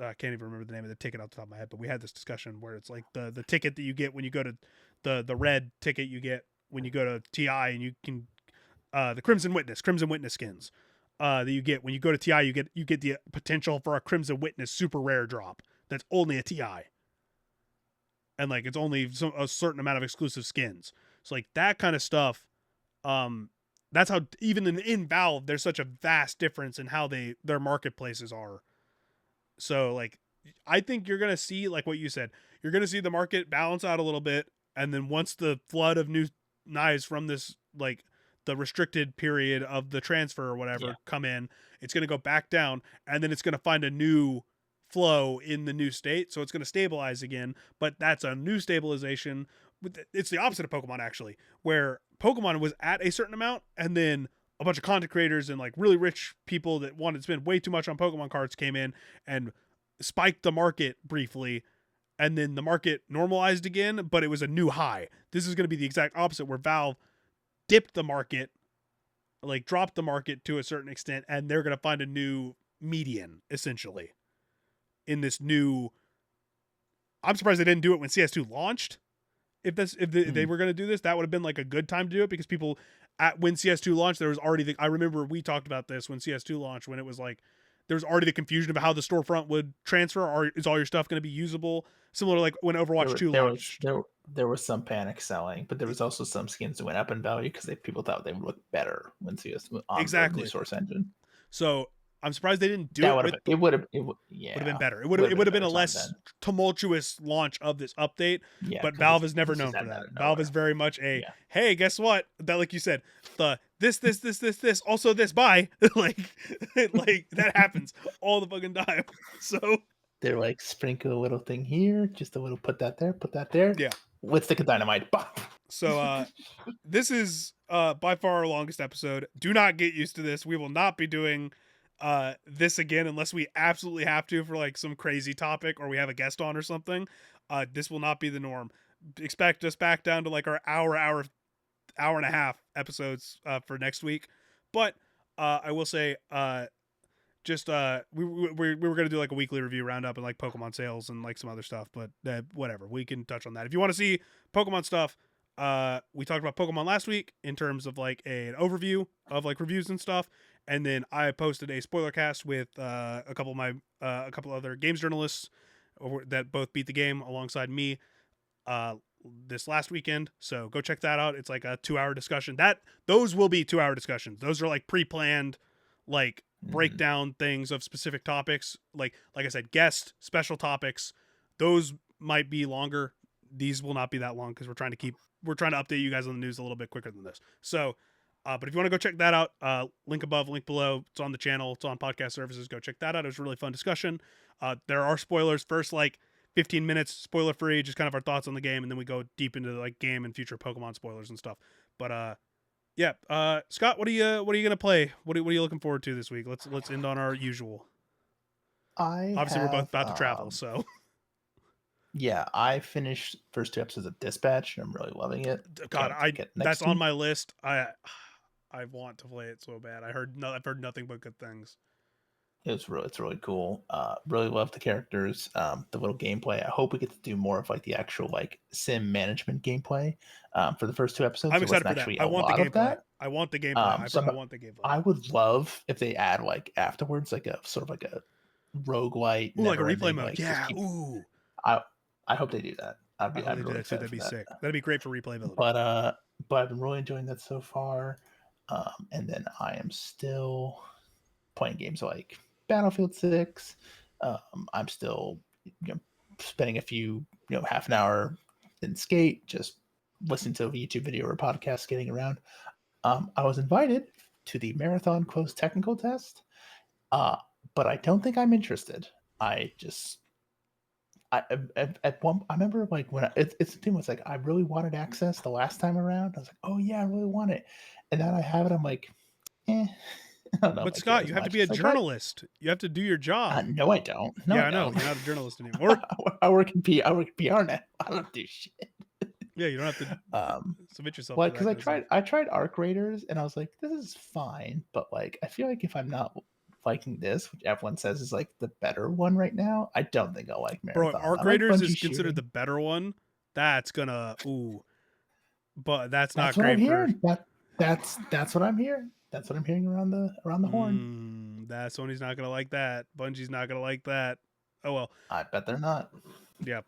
Speaker 1: I can't even remember the name of the ticket off the top of my head, but we had this discussion where it's like the ticket that you get when you go to the red ticket you get when you go to TI, and you can the Crimson Witness skins that you get when you go to TI, you get the potential for a Crimson Witness super rare drop that's only a TI, and like it's only a certain amount of exclusive skins. So like that kind of stuff, that's how even in Valve there's such a vast difference in how their marketplaces are. So, like, I think you're going to see, like what you said, you're going to see the market balance out a little bit. And then once the flood of new knives from this, like, the restricted period of the transfer or whatever come in, it's going to go back down. And then it's going to find a new flow in the new state. So it's going to stabilize again. But that's a new stabilization. It's the opposite of Pokemon, actually, where Pokemon was at a certain amount, and then a bunch of content creators and like really rich people that wanted to spend way too much on Pokemon cards came in and spiked the market briefly, and then the market normalized again, but it was a new high. This is going to be the exact opposite, where Valve dipped the market, like dropped the market to a certain extent, and they're going to find a new median essentially in this new. I'm surprised they didn't do it when CS2 launched. If they were going to do this, that would have been like a good time to do it, because people when CS2 launched, there was already I remember we talked about this when CS2 launched, when it was like there was already the confusion about how the storefront would transfer, or is all your stuff going to be usable, similar to like when Overwatch 2 launched.
Speaker 2: There was some panic selling, but there was also some skins that went up in value because people thought they would look better when CS on the new source engine.
Speaker 1: So I'm surprised they didn't do
Speaker 2: That
Speaker 1: it.
Speaker 2: would have
Speaker 1: With,
Speaker 2: would have
Speaker 1: been better. It would have been a less tumultuous launch of this update.
Speaker 2: Yeah,
Speaker 1: but Valve is never known for that. Valve is very much hey, guess what? That, like you said, the this, also this, bye. like that happens all the fucking time. So
Speaker 2: they're like, sprinkle a little thing here, just a little, put that there.
Speaker 1: Yeah.
Speaker 2: Let's stick a dynamite.
Speaker 1: So this is by far our longest episode. Do not get used to this. We will not be doing this again unless we absolutely have to for like some crazy topic or we have a guest on or something. This will not be the norm. Expect us back down to like our hour and a half episodes for next week. But I will say just we were gonna do like a weekly review roundup and like Pokemon sales and like some other stuff, but whatever, we can touch on that. If you want to see Pokemon stuff, we talked about Pokemon last week in terms of like an overview of like reviews and stuff, and then I posted a spoiler cast with a couple other games journalists that both beat the game alongside me this last weekend. So go check that out. It's like a 2-hour discussion. Those will be 2-hour discussions. Those are like pre-planned, like breakdown things of specific topics. Like I said, guest special topics. Those might be longer. These will not be that long because we're trying to update you guys on the news a little bit quicker than this. So, but if you want to go check that out, link above, link below. It's on the channel. It's on podcast services. Go check that out. It was a really fun discussion. There are spoilers. First, like 15 minutes, spoiler free, just kind of our thoughts on the game, and then we go deep into like game and future Pokemon spoilers and stuff. But yeah, Scott, what are you gonna play? What are you looking forward to this week? Let's end on our usual. Obviously we're both about to travel, so.
Speaker 2: Yeah, I finished first 2 episodes of Dispatch, and I'm really loving it.
Speaker 1: God, that's on my list. I want to play it so bad. I've heard nothing but good things.
Speaker 2: It's really cool. Really love the characters, the little gameplay. I hope we get to do more of like the actual like sim management gameplay for the first 2 episodes.
Speaker 1: I'm excited for that. I want the gameplay. I want the gameplay. I want the gameplay.
Speaker 2: I would love if they add like afterwards like a sort of like a roguelite,
Speaker 1: like a replay mode.
Speaker 2: Like,
Speaker 1: yeah.
Speaker 2: I hope they do that. I'd really excited.
Speaker 1: That'd be sick. That'd be great for replayability.
Speaker 2: But I've been really enjoying that so far. And then I am still playing games like Battlefield 6. I'm still spending a few half an hour in Skate, just listening to a YouTube video or a podcast, skating around. I was invited to the Marathon Close Technical Test, but I don't think I'm interested. I remember like when it's the thing was like I really wanted access the last time around. I was like, oh yeah, I really want it, and now I have it. I'm like, I don't know.
Speaker 1: But Scott, you have to be a journalist. You have to do your job.
Speaker 2: No, I don't. No,
Speaker 1: yeah, I know. You're not a journalist anymore.
Speaker 2: I work in PR now. I don't do shit.
Speaker 1: Yeah, you don't have to submit yourself.
Speaker 2: Well, because I tried Arc Raiders, and I was like, this is fine, but like I feel like if I'm not liking this, which everyone says is like the better one right now, I don't think I'll like Marathon.
Speaker 1: Bro, Arc Raiders is considered the better one. That's gonna but that's not great for.
Speaker 2: That's what I'm hearing. That's what I'm hearing around the horn.
Speaker 1: That Sony's not gonna like that. Bungie's not gonna like that. Oh well.
Speaker 2: I bet they're not.
Speaker 1: Yeah.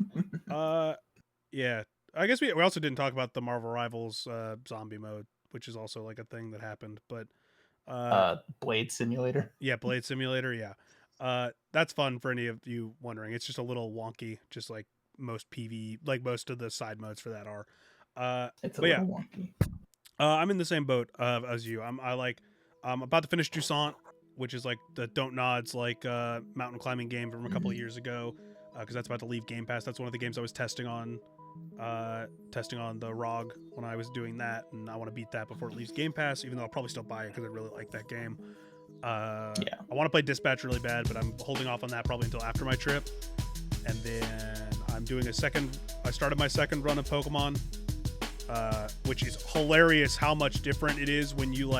Speaker 1: Yeah. I guess we also didn't talk about the Marvel Rivals zombie mode, which is also like a thing that happened, but
Speaker 2: Blade Simulator.
Speaker 1: Yeah, Blade Simulator, yeah. That's fun for any of you wondering. It's just a little wonky, just like most most of the side modes for that are.
Speaker 2: It's a little wonky.
Speaker 1: I'm in the same boat as you. I'm about to finish Jusant, which is like the Don't Nods like mountain climbing game from a couple of years ago, because that's about to leave Game Pass. That's one of the games I was testing on the ROG when I was doing that, and I want to beat that before it leaves Game Pass, even though I'll probably still buy it because I really like that game. I want to play Dispatch really bad, but I'm holding off on that probably until after my trip. And then I'm doing I started my second run of Pokemon, which is hilarious how much different it is when you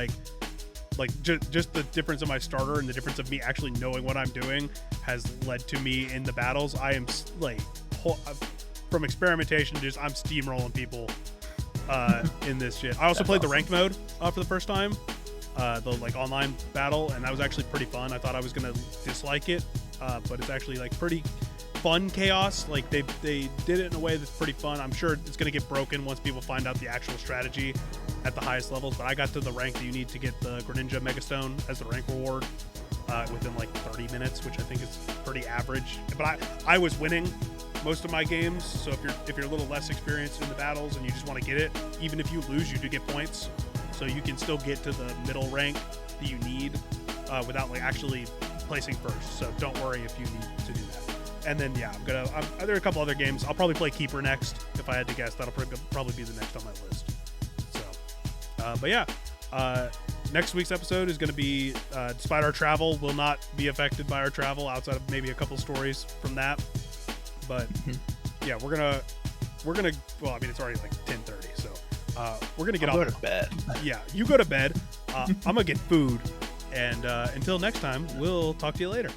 Speaker 1: just the difference of my starter and the difference of me actually knowing what I'm doing has led to me in the battles. I am like from experimentation, I'm steamrolling people in this shit. I also played the ranked mode for the first time, the like online battle, and that was actually pretty fun. I thought I was gonna dislike it, but it's actually like pretty fun chaos. Like they did it in a way that's pretty fun. I'm sure it's gonna get broken once people find out the actual strategy at the highest levels, but I got to the rank that you need to get the Greninja Megastone as the rank reward, within like 30 minutes, which I think is pretty average. But I was winning most of my games, so if you're a little less experienced in the battles and you just want to get it, even if you lose, you do get points, so you can still get to the middle rank that you need without like actually placing first. So don't worry if you need to do that. And then yeah, there are a couple other games. I'll probably play Keeper next. If I had to guess, that'll probably be the next on my list. So, but yeah, next week's episode is going to be, despite our travel, will not be affected by our travel outside of maybe a couple stories from that. But yeah, we're gonna. Well, I mean, it's already like 10:30, so we're gonna get off.
Speaker 3: Go to bed.
Speaker 1: Yeah, you go to bed. I'm gonna get food, and until next time, we'll talk to you later.